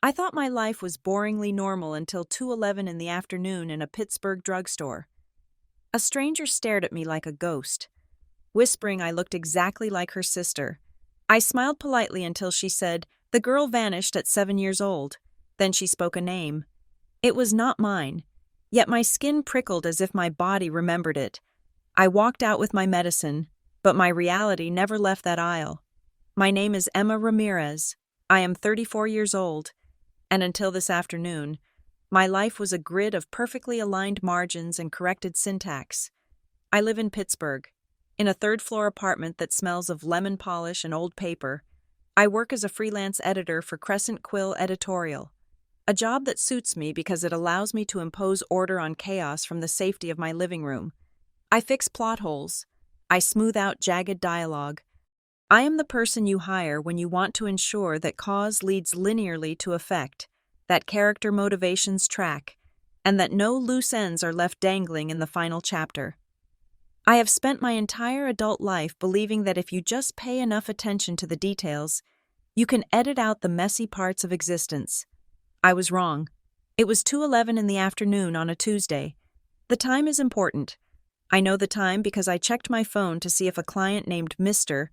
I thought my life was boringly normal until 2:11 in the afternoon in a Pittsburgh drugstore. A stranger stared at me like a ghost, whispering I looked exactly like her sister. I smiled politely until she said, "The girl vanished at 7 years old." Then she spoke a name. It was not mine, yet my skin prickled as if my body remembered it. I walked out with my medicine, but my reality never left that aisle. My name is Emma Ramirez. I am 34 years old, and until this afternoon, my life was a grid of perfectly aligned margins and corrected syntax. I live in Pittsburgh, in a third-floor apartment that smells of lemon polish and old paper. I work as a freelance editor for Crescent Quill Editorial, a job that suits me because it allows me to impose order on chaos from the safety of my living room. I fix plot holes. I smooth out jagged dialogue. I am the person you hire when you want to ensure that cause leads linearly to effect, that character motivations track, and that no loose ends are left dangling in the final chapter. I have spent my entire adult life believing that if you just pay enough attention to the details, you can edit out the messy parts of existence. I was wrong. It was 2:11 in the afternoon on a Tuesday. The time is important. I know the time because I checked my phone to see if a client named Mr.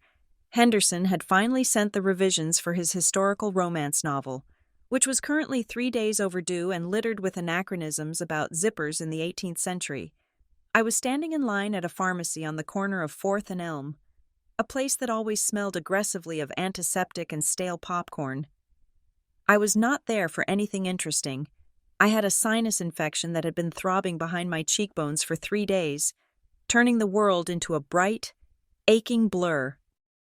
Henderson had finally sent the revisions for his historical romance novel, which was currently 3 days overdue and littered with anachronisms about zippers in the 18th century. I was standing in line at a pharmacy on the corner of 4th and Elm, a place that always smelled aggressively of antiseptic and stale popcorn. I was not there for anything interesting. I had a sinus infection that had been throbbing behind my cheekbones for 3 days, turning the world into a bright, aching blur.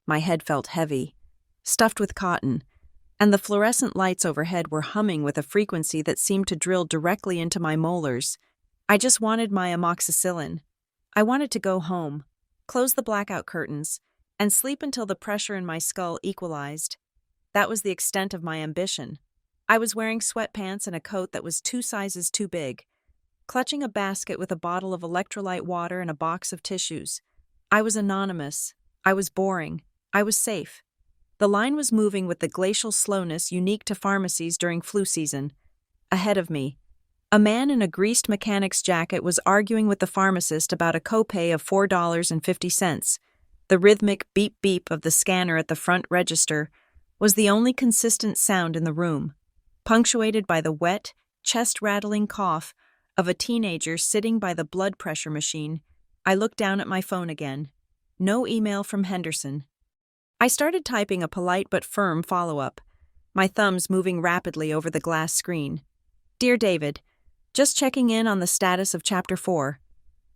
My head felt heavy, stuffed with cotton, and the fluorescent lights overhead were humming with a frequency that seemed to drill directly into my molars. I just wanted my amoxicillin. I wanted to go home, close the blackout curtains, and sleep until the pressure in my skull equalized. That was the extent of my ambition. I was wearing sweatpants and a coat that was 2 sizes too big, clutching a basket with a bottle of electrolyte water and a box of tissues. I was anonymous. I was boring. I was safe. The line was moving with the glacial slowness unique to pharmacies during flu season. Ahead of me, a man in a greased mechanic's jacket was arguing with the pharmacist about a copay of $4.50. The rhythmic beep-beep of the scanner at the front register was the only consistent sound in the room, punctuated by the wet, chest-rattling cough of a teenager sitting by the blood pressure machine. I looked down at my phone again. No email from Henderson. I started typing a polite but firm follow-up, my thumbs moving rapidly over the glass screen. Dear David, just checking in on the status of Chapter 4.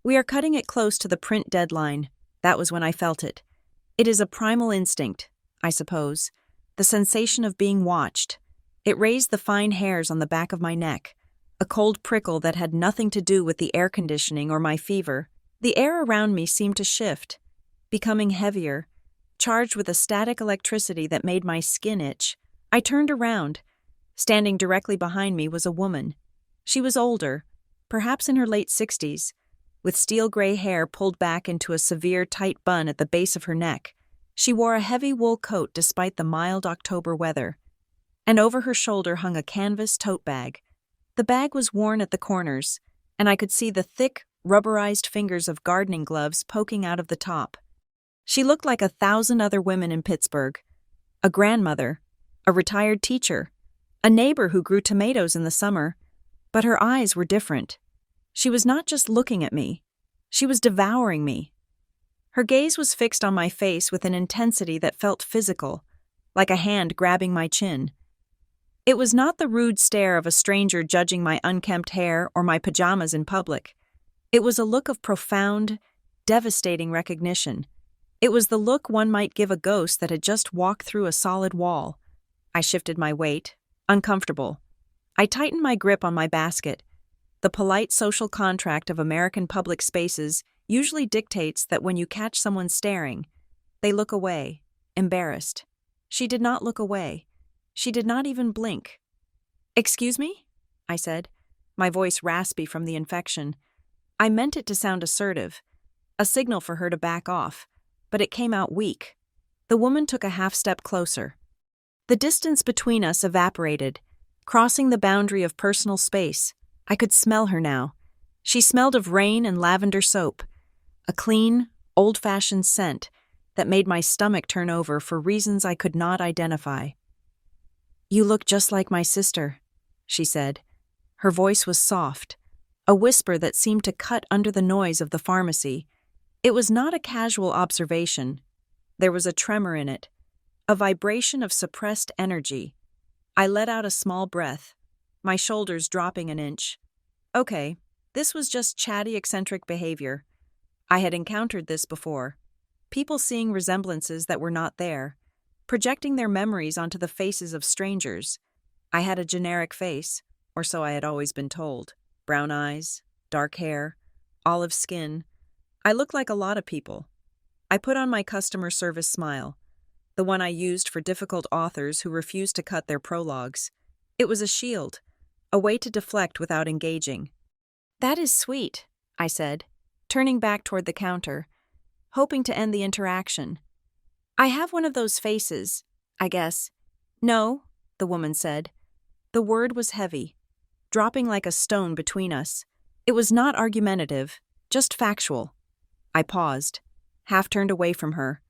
We are cutting it close to the print deadline. That was when I felt it. It is a primal instinct, I suppose, the sensation of being watched. It raised the fine hairs on the back of my neck, a cold prickle that had nothing to do with the air conditioning or my fever. The air around me seemed to shift, becoming heavier, charged with a static electricity that made my skin itch. I turned around. Standing directly behind me was a woman. She was older, perhaps in her late 60s, with steel gray hair pulled back into a severe tight bun at the base of her neck. She wore a heavy wool coat despite the mild October weather, and over her shoulder hung a canvas tote bag. The bag was worn at the corners, and I could see the thick, rubberized fingers of gardening gloves poking out of the top. She looked like 1,000 other women in Pittsburgh. A grandmother, a retired teacher, a neighbor who grew tomatoes in the summer, but her eyes were different. She was not just looking at me. She was devouring me. Her gaze was fixed on my face with an intensity that felt physical, like a hand grabbing my chin. It was not the rude stare of a stranger judging my unkempt hair or my pajamas in public. It was a look of profound, devastating recognition. It was the look one might give a ghost that had just walked through a solid wall. I shifted my weight, uncomfortable. I tightened my grip on my basket. The polite social contract of American public spaces usually dictates that when you catch someone staring, they look away, embarrassed. She did not look away. She did not even blink. "Excuse me?" I said, my voice raspy from the infection. I meant it to sound assertive, a signal for her to back off, but it came out weak. The woman took a half step closer. The distance between us evaporated, crossing the boundary of personal space. I could smell her now. She smelled of rain and lavender soap, a clean, old-fashioned scent that made my stomach turn over for reasons I could not identify. "You look just like my sister," she said. Her voice was soft, a whisper that seemed to cut under the noise of the pharmacy. It was not a casual observation. There was a tremor in it, a vibration of suppressed energy. I let out a small breath, my shoulders dropping an inch. Okay, this was just chatty, eccentric behavior. I had encountered this before. People seeing resemblances that were not there, projecting their memories onto the faces of strangers. I had a generic face, or so I had always been told. Brown eyes, dark hair, olive skin. I looked like a lot of people. I put on my customer service smile, the one I used for difficult authors who refused to cut their prologues. It was a shield, a way to deflect without engaging. "That is sweet," I said, turning back toward the counter, hoping to end the interaction. "I have one of those faces, I guess." "No," the woman said. The word was heavy, dropping like a stone between us. It was not argumentative, just factual. I paused, half turned away from her.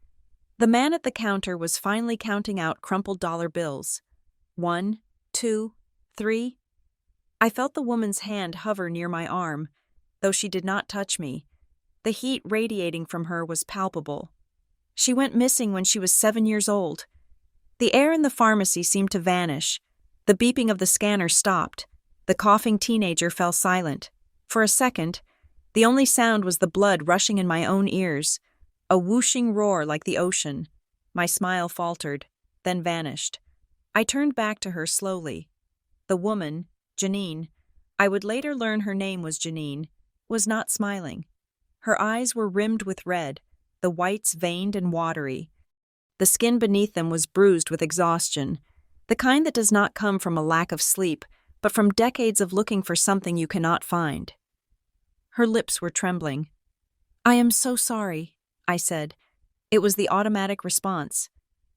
The man at the counter was finally counting out crumpled dollar bills. 1, 2, 3. I felt the woman's hand hover near my arm, though she did not touch me. The heat radiating from her was palpable. She went missing when she was 7 years old. The air in the pharmacy seemed to vanish. The beeping of the scanner stopped. The coughing teenager fell silent. For a second, the only sound was the blood rushing in my own ears, a whooshing roar like the ocean. My smile faltered, then vanished. I turned back to her slowly. The woman, Janine, I would later learn her name was Janine, was not smiling. Her eyes were rimmed with red, the whites veined and watery. The skin beneath them was bruised with exhaustion, the kind that does not come from a lack of sleep, but from decades of looking for something you cannot find. Her lips were trembling. "I am so sorry," I said. It was the automatic response,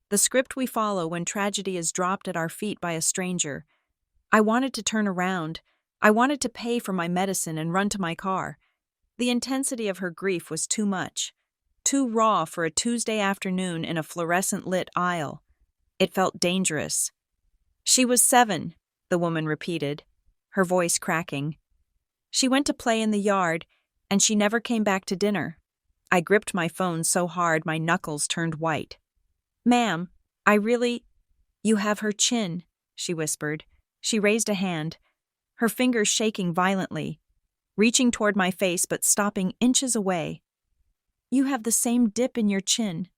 the script we follow when tragedy is dropped at our feet by a stranger. I wanted to turn around. I wanted to pay for my medicine and run to my car. The intensity of her grief was too much, too raw for a Tuesday afternoon in a fluorescent-lit aisle. It felt dangerous. "She was 7, the woman repeated, her voice cracking. "She went to play in the yard, and she never came back to dinner." I gripped my phone so hard my knuckles turned white. "Ma'am, I really—" "You have her chin," she whispered. She raised a hand, her fingers shaking violently, reaching toward my face but stopping inches away. "You have the same dip in your chin."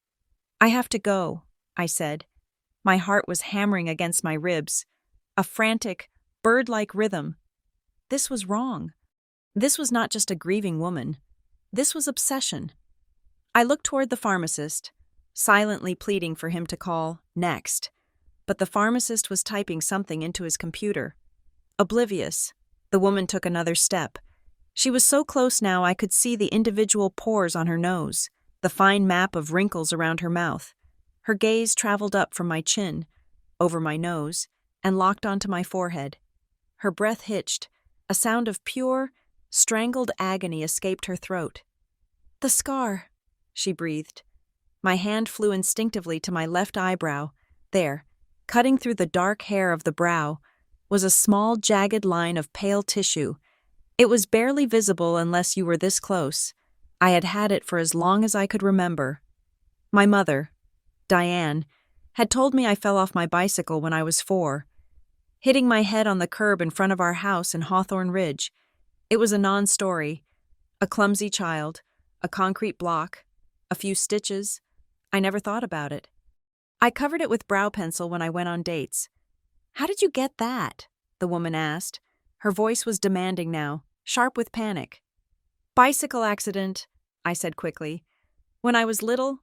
"I have to go," I said. My heart was hammering against my ribs, a frantic, bird-like rhythm. This was wrong. This was not just a grieving woman. This was obsession. I looked toward the pharmacist, silently pleading for him to call next, but the pharmacist was typing something into his computer. Oblivious, the woman took another step. She was so close now I could see the individual pores on her nose, the fine map of wrinkles around her mouth. Her gaze traveled up from my chin, over my nose, and locked onto my forehead. Her breath hitched. A sound of pure, strangled agony escaped her throat. "The scar," she breathed. My hand flew instinctively to my left eyebrow. There, cutting through the dark hair of the brow, was a small, jagged line of pale tissue. It was barely visible unless you were this close. I had had it for as long as I could remember. My mother, Diane, had told me I fell off my bicycle when I was 4, hitting my head on the curb in front of our house in Hawthorne Ridge. It was a non-story. A clumsy child, a concrete block, a few stitches. I never thought about it. I covered it with brow pencil when I went on dates. "How did you get that?" the woman asked. Her voice was demanding now, sharp with panic. "Bicycle accident," I said quickly. "When I was little?"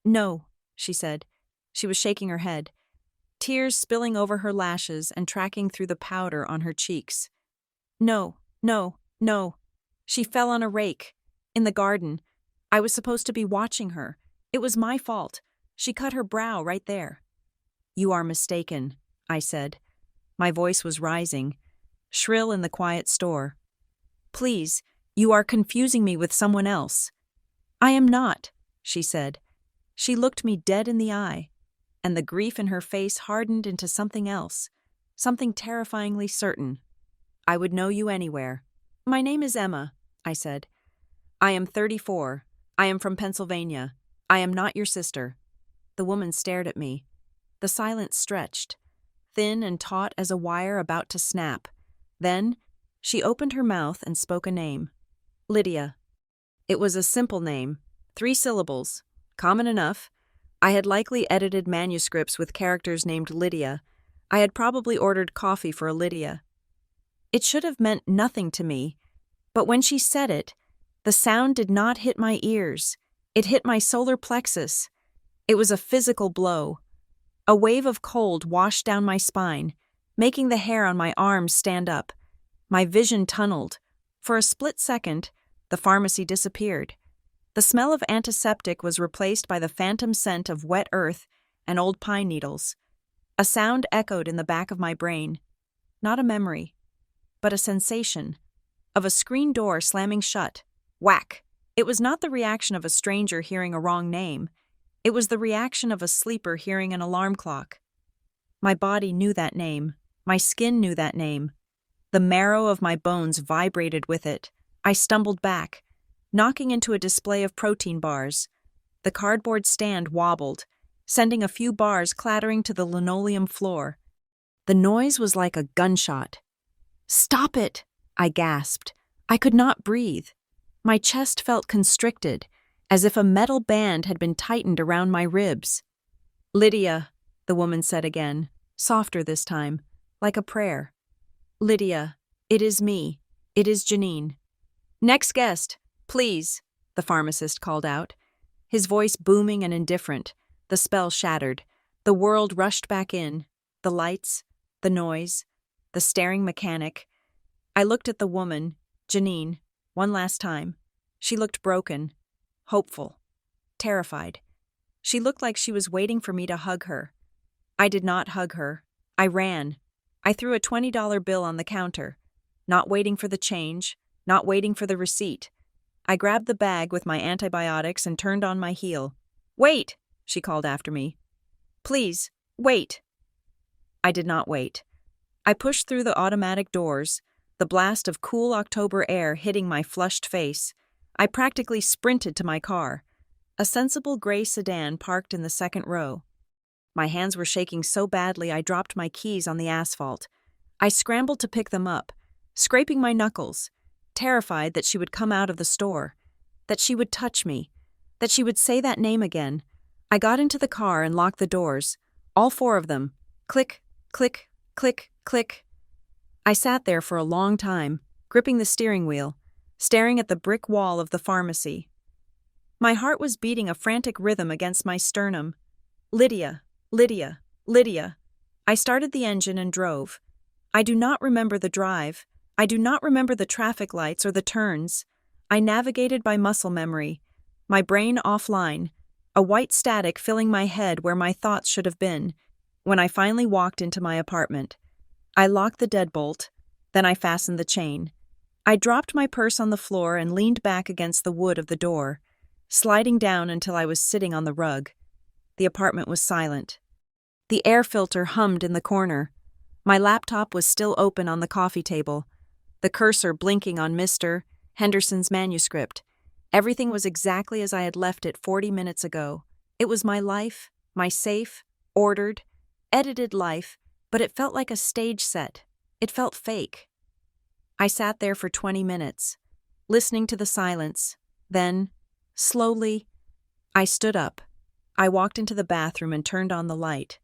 "No," she said. She was shaking her head, tears spilling over her lashes and tracking through the powder on her cheeks. "No. She fell on a rake. In the garden. I was supposed to be watching her. It was my fault. She cut her brow right there." "You are mistaken," I said. My voice was rising, shrill in the quiet store. "Please, you are confusing me with someone else." "I am not," she said. She looked me dead in the eye, and the grief in her face hardened into something else, something terrifyingly certain. "I would know you anywhere." "My name is Emma," I said. "I am 34. I am from Pennsylvania. I am not your sister." The woman stared at me. The silence stretched, thin and taut as a wire about to snap. Then, she opened her mouth and spoke a name. Lydia. It was a simple name, 3 syllables, common enough. I had likely edited manuscripts with characters named Lydia. I had probably ordered coffee for a Lydia. It should have meant nothing to me, but when she said it, the sound did not hit my ears. It hit my solar plexus. It was a physical blow. A wave of cold washed down my spine, making the hair on my arms stand up. My vision tunneled. For a split second, the pharmacy disappeared. The smell of antiseptic was replaced by the phantom scent of wet earth and old pine needles. A sound echoed in the back of my brain. Not a memory, but a sensation. Of a screen door slamming shut. Whack! It was not the reaction of a stranger hearing a wrong name. It was the reaction of a sleeper hearing an alarm clock. My body knew that name. My skin knew that name. The marrow of my bones vibrated with it. I stumbled back, knocking into a display of protein bars. The cardboard stand wobbled, sending a few bars clattering to the linoleum floor. The noise was like a gunshot. "Stop it!" I gasped. I could not breathe. My chest felt constricted, as if a metal band had been tightened around my ribs. "Lydia," the woman said again, softer this time, like a prayer. "Lydia, it is me. It is Janine." "Next guest, please," the pharmacist called out, his voice booming and indifferent. The spell shattered. The world rushed back in. The lights, the noise, the staring mechanic. I looked at the woman, Janine, one last time. She looked broken, hopeful, terrified. She looked like she was waiting for me to hug her. I did not hug her. I ran. I threw a $20 bill on the counter, not waiting for the change, not waiting for the receipt. I grabbed the bag with my antibiotics and turned on my heel. "Wait," she called after me. "Please, wait." I did not wait. I pushed through the automatic doors, the blast of cool October air hitting my flushed face. I practically sprinted to my car, a sensible gray sedan parked in the second row. My hands were shaking so badly I dropped my keys on the asphalt. I scrambled to pick them up, scraping my knuckles, terrified that she would come out of the store, that she would touch me, that she would say that name again. I got into the car and locked the doors, all 4 of them. Click, click, click, click. I sat there for a long time, gripping the steering wheel, staring at the brick wall of the pharmacy. My heart was beating a frantic rhythm against my sternum. Lydia, Lydia, Lydia. I started the engine and drove. I do not remember the drive. I do not remember the traffic lights or the turns. I navigated by muscle memory, my brain offline, a white static filling my head where my thoughts should have been. When I finally walked into my apartment, I locked the deadbolt, then I fastened the chain. I dropped my purse on the floor and leaned back against the wood of the door, sliding down until I was sitting on the rug. The apartment was silent. The air filter hummed in the corner. My laptop was still open on the coffee table, the cursor blinking on Mr. Henderson's manuscript. Everything was exactly as I had left it 40 minutes ago. It was my life, my safe, ordered, edited life, but it felt like a stage set. It felt fake. I sat there for 20 minutes, listening to the silence. Then, slowly, I stood up. I walked into the bathroom and turned on the light.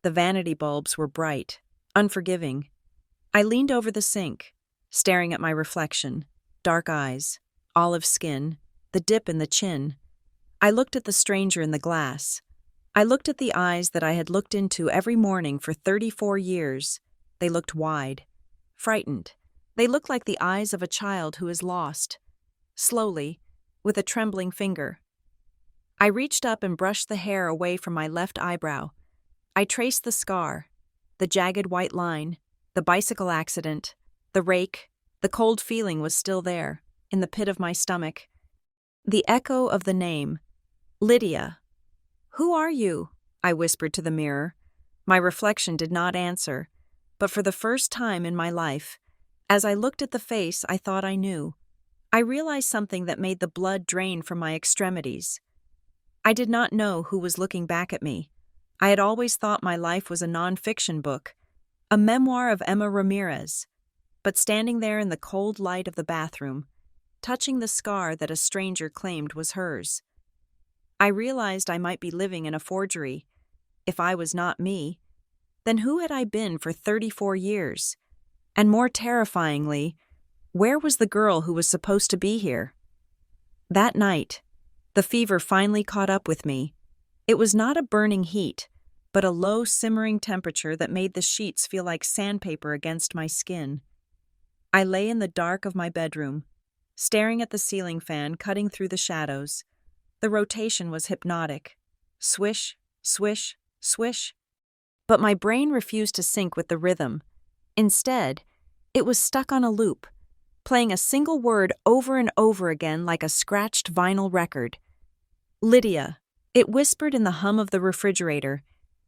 The vanity bulbs were bright, unforgiving. I leaned over the sink, staring at my reflection. Dark eyes, olive skin, the dip in the chin. I looked at the stranger in the glass. I looked at the eyes that I had looked into every morning for 34 years. They looked wide, frightened. They looked like the eyes of a child who is lost. Slowly, with a trembling finger, I reached up and brushed the hair away from my left eyebrow. I traced the scar, the jagged white line. the bicycle accident, the rake, the cold feeling was still there, in the pit of my stomach. The echo of the name, Lydia. "Who are you?" I whispered to the mirror. My reflection did not answer, but for the first time in my life, as I looked at the face I thought I knew, I realized something that made the blood drain from my extremities. I did not know who was looking back at me. I had always thought my life was a non-fiction book, a memoir of Emma Ramirez, but standing there in the cold light of the bathroom, touching the scar that a stranger claimed was hers, I realized I might be living in a forgery. If I was not me, then who had I been for 34 years? And more terrifyingly, where was the girl who was supposed to be here? That night, the fever finally caught up with me. It was not a burning heat, but a low simmering temperature that made the sheets feel like sandpaper against my skin. I lay in the dark of my bedroom, staring at the ceiling fan cutting through the shadows. The rotation was hypnotic. Swish, swish, swish. But my brain refused to sync with the rhythm. Instead, it was stuck on a loop, playing a single word over and over again like a scratched vinyl record. Lydia. It whispered in the hum of the refrigerator.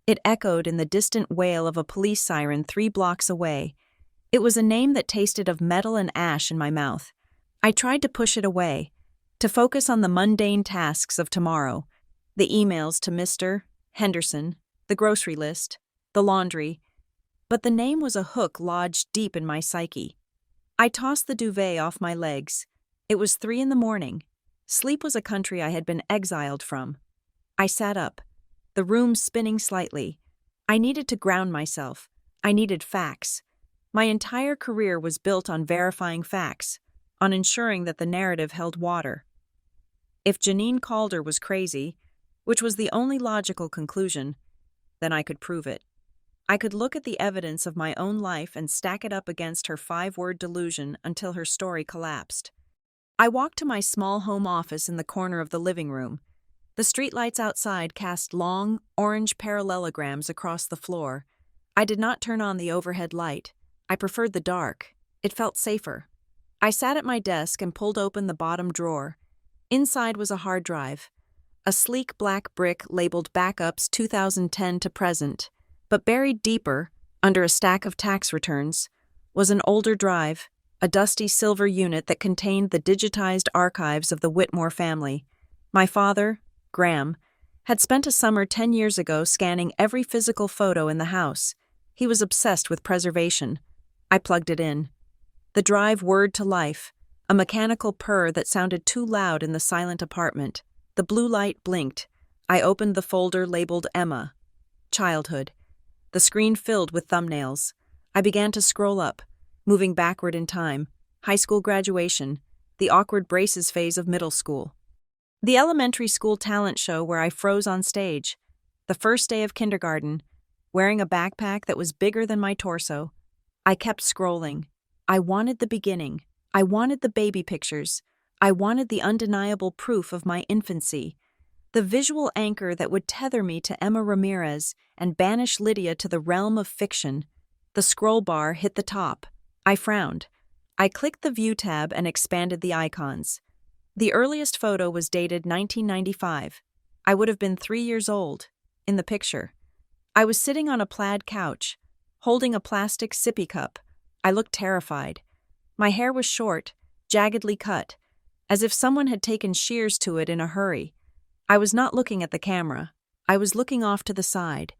It echoed in the distant wail of a police siren 3 blocks away. It was a name that tasted of metal and ash in my mouth. I tried to push it away, to focus on the mundane tasks of tomorrow, the emails to Mr. Henderson, the grocery list, the laundry, but the name was a hook lodged deep in my psyche. I tossed the duvet off my legs. It was 3 a.m. Sleep was a country I had been exiled from. I sat up, the room spinning slightly. I needed to ground myself. I needed facts. My entire career was built on verifying facts, on ensuring that the narrative held water. If Janine Calder was crazy, which was the only logical conclusion, then I could prove it. I could look at the evidence of my own life and stack it up against her 5-word delusion until her story collapsed. I walked to my small home office in the corner of the living room. The streetlights outside cast long, orange parallelograms across the floor. I did not turn on the overhead light. I preferred the dark. It felt safer. I sat at my desk and pulled open the bottom drawer. Inside was a hard drive, a sleek black brick labeled Backups 2010 to present, but buried deeper, under a stack of tax returns, was an older drive, a dusty silver unit that contained the digitized archives of the Whitmore family. My father, Graham, had spent a summer 10 years ago scanning every physical photo in the house. He was obsessed with preservation. I plugged it in. The drive whirred to life, a mechanical purr that sounded too loud in the silent apartment. The blue light blinked. I opened the folder labeled Emma. Childhood. The screen filled with thumbnails. I began to scroll up, moving backward in time. High school graduation, the awkward braces phase of middle school. The elementary school talent show where I froze on stage. The first day of kindergarten, wearing a backpack that was bigger than my torso. I kept scrolling. I wanted the beginning. I wanted the baby pictures. I wanted the undeniable proof of my infancy. The visual anchor that would tether me to Emma Ramirez and banish Lydia to the realm of fiction. The scroll bar hit the top. I frowned. I clicked the View tab and expanded the icons. The earliest photo was dated 1995. I would have been 3 years old, in the picture. I was sitting on a plaid couch, holding a plastic sippy cup. I looked terrified. My hair was short, jaggedly cut, as if someone had taken shears to it in a hurry. I was not looking at the camera. I was looking off to the side,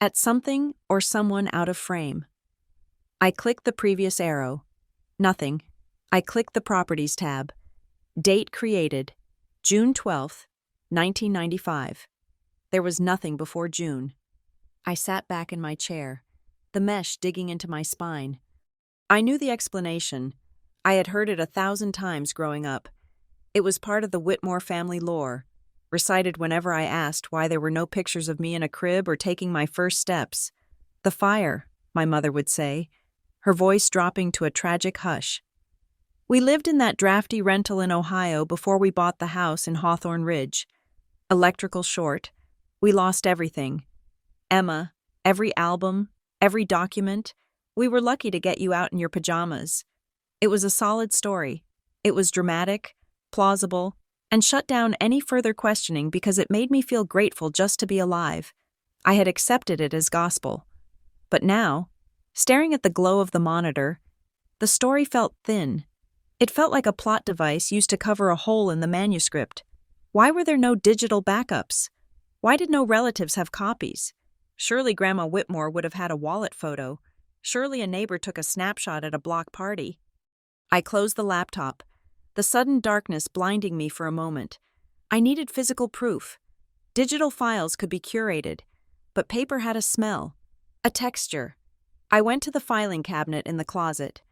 at something or someone out of frame. I clicked the previous arrow. Nothing. I clicked the Properties tab. Date created, June 12th, 1995. There was nothing before June. I sat back in my chair, the mesh digging into my spine. I knew the explanation. I had heard it 1,000 times growing up. It was part of the Whitmore family lore, recited whenever I asked why there were no pictures of me in a crib or taking my first steps. The fire, my mother would say, her voice dropping to a tragic hush. We lived in that drafty rental in Ohio before we bought the house in Hawthorne Ridge. Electrical short. We lost everything. Emma, every album, every document, We were lucky to get you out in your pajamas. It was a solid story. It was dramatic, plausible, and shut down any further questioning because it made me feel grateful just to be alive. I had accepted it as gospel. But now, staring at the glow of the monitor, the story felt thin. It felt like a plot device used to cover a hole in the manuscript. Why were there no digital backups? Why did no relatives have copies? Surely Grandma Whitmore would have had a wallet photo. Surely a neighbor took a snapshot at a block party. I closed the laptop, the sudden darkness blinding me for a moment. I needed physical proof. Digital files could be curated, but paper had a smell, a texture. I went to the filing cabinet in the closet.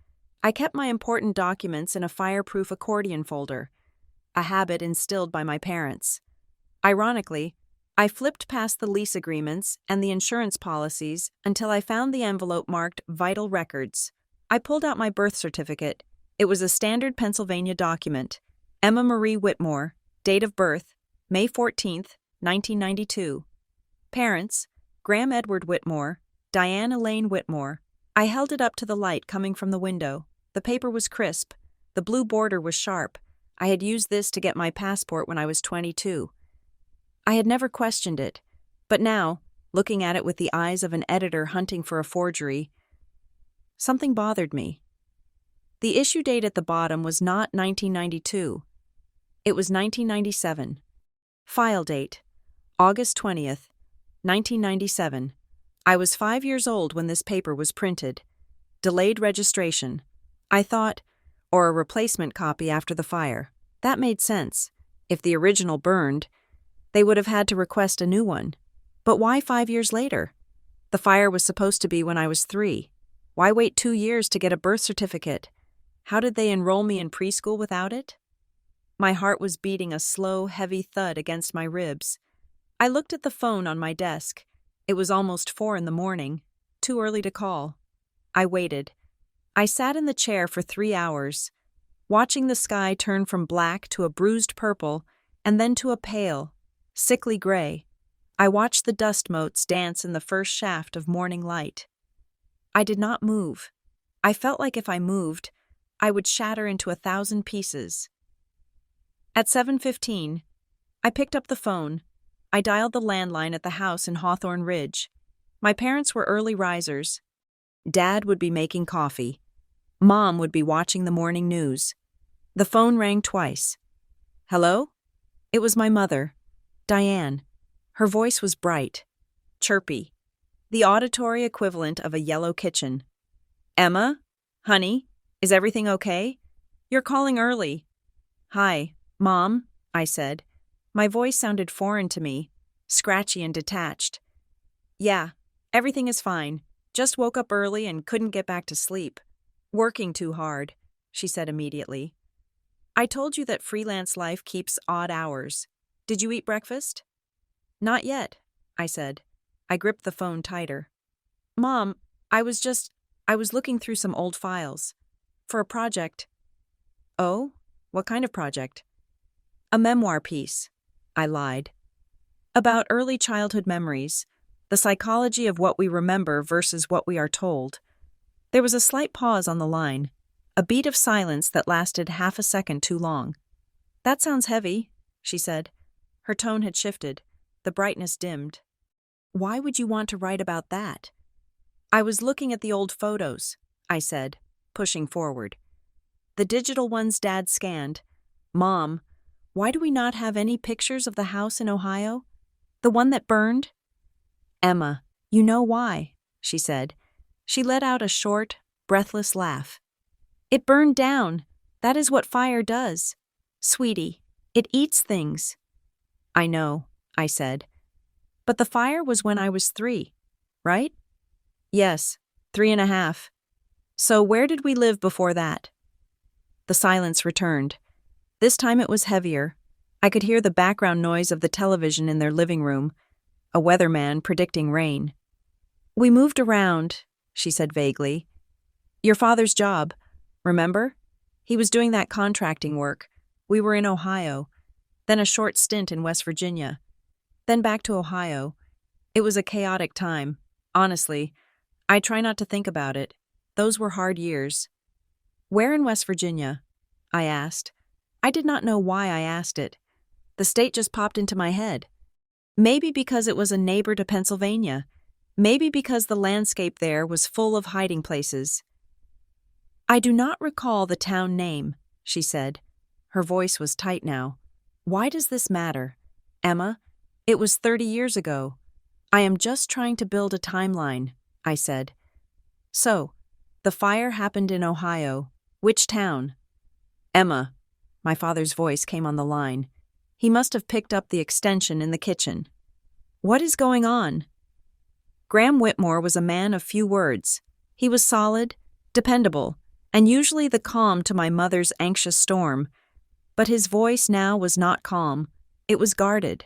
I kept my important documents in a fireproof accordion folder, a habit instilled by my parents. Ironically, I flipped past the lease agreements and the insurance policies until I found the envelope marked Vital Records. I pulled out my birth certificate. It was a standard Pennsylvania document. Emma Marie Whitmore, date of birth, May 14th, 1992. Parents, Graham Edward Whitmore, Diane Elaine Whitmore. I held it up to the light coming from the window. The paper was crisp. The blue border was sharp. I had used this to get my passport when I was 22. I had never questioned it, but now, looking at it with the eyes of an editor hunting for a forgery, something bothered me. The issue date at the bottom was not 1992. It was 1997. File date, August 20th, 1997. I was 5 years old when this paper was printed. Delayed registration. I thought, or a replacement copy after the fire. That made sense. If the original burned, they would have had to request a new one. But why 5 years later? The fire was supposed to be when I was 3. Why wait 2 years to get a birth certificate? How did they enroll me in preschool without it? My heart was beating a slow, heavy thud against my ribs. I looked at the phone on my desk. It was almost 4 in the morning. Too early to call. I waited. I sat in the chair for 3 hours, watching the sky turn from black to a bruised purple and then to a pale, sickly gray. I watched the dust motes dance in the first shaft of morning light. I did not move. I felt like if I moved, I would shatter into 1,000 pieces. At 7:15, I picked up the phone. I dialed the landline at the house in Hawthorne Ridge. My parents were early risers. Dad would be making coffee. Mom would be watching the morning news. The phone rang twice. Hello? It was my mother, Diane. Her voice was bright, chirpy, the auditory equivalent of a yellow kitchen. Emma? Honey? Is everything okay? You're calling early. Hi, Mom, I said. My voice sounded foreign to me, scratchy and detached. Yeah, everything is fine. Just woke up early and couldn't get back to sleep. Working too hard, she said immediately. I told you that freelance life keeps odd hours. Did you eat breakfast? Not yet, I said. I gripped the phone tighter. Mom, I was looking through some old files. For a project. Oh? What kind of project? A memoir piece, I lied. About early childhood memories, the psychology of what we remember versus what we are told. There was a slight pause on the line, a beat of silence that lasted half a second too long. That sounds heavy, she said. Her tone had shifted. The brightness dimmed. Why would you want to write about that? I was looking at the old photos, I said, pushing forward. The digital ones Dad scanned. Mom, why do we not have any pictures of the house in Ohio? The one that burned? Emma, you know why, she said. She let out a short, breathless laugh. It burned down. That is what fire does. Sweetie, it eats things. I know, I said. But the fire was when I was 3, right? Yes, 3.5. So where did we live before that? The silence returned. This time it was heavier. I could hear the background noise of the television in their living room, a weatherman predicting rain. We moved around, she said vaguely. Your father's job, remember? He was doing that contracting work. We were in Ohio, then a short stint in West Virginia, then back to Ohio. It was a chaotic time. Honestly, I try not to think about it. Those were hard years. Where in West Virginia? I asked. I did not know why I asked it. The state just popped into my head. Maybe because it was a neighbor to Pennsylvania. Maybe because the landscape there was full of hiding places. I do not recall the town name, she said. Her voice was tight now. Why does this matter? Emma, it was 30 years ago. I am just trying to build a timeline, I said. So, the fire happened in Ohio. Which town? Emma. My father's voice came on the line. He must have picked up the extension in the kitchen. What is going on? Graham Whitmore was a man of few words. He was solid, dependable, and usually the calm to my mother's anxious storm. But his voice now was not calm. It was guarded.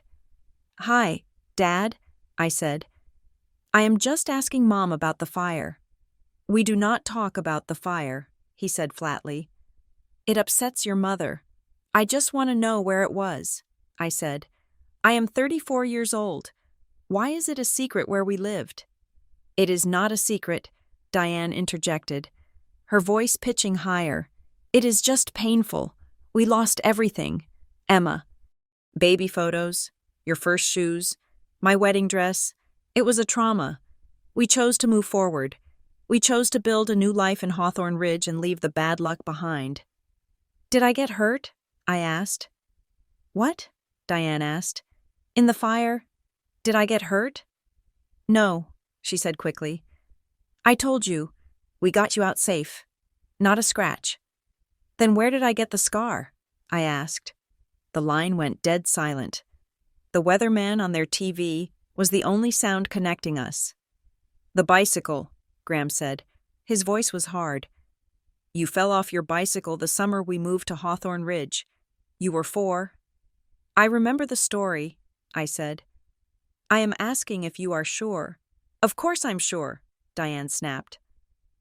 Hi, Dad, I said. I am just asking Mom about the fire. We do not talk about the fire, he said flatly. It upsets your mother. I just want to know where it was, I said. I am 34 years old. Why is it a secret where we lived? It is not a secret, Diane interjected, her voice pitching higher. It is just painful. We lost everything. Emma. Baby photos, your first shoes, my wedding dress. It was a trauma. We chose to move forward. We chose to build a new life in Hawthorne Ridge and leave the bad luck behind. Did I get hurt? I asked. What? Diane asked. In the fire? Did I get hurt? No, she said quickly. I told you. We got you out safe. Not a scratch. Then where did I get the scar? I asked. The line went dead silent. The weatherman on their TV was the only sound connecting us. The bicycle, Graham said. His voice was hard. You fell off your bicycle the summer we moved to Hawthorne Ridge. You were 4. I remember the story, I said. I am asking if you are sure. Of course I'm sure, Diane snapped.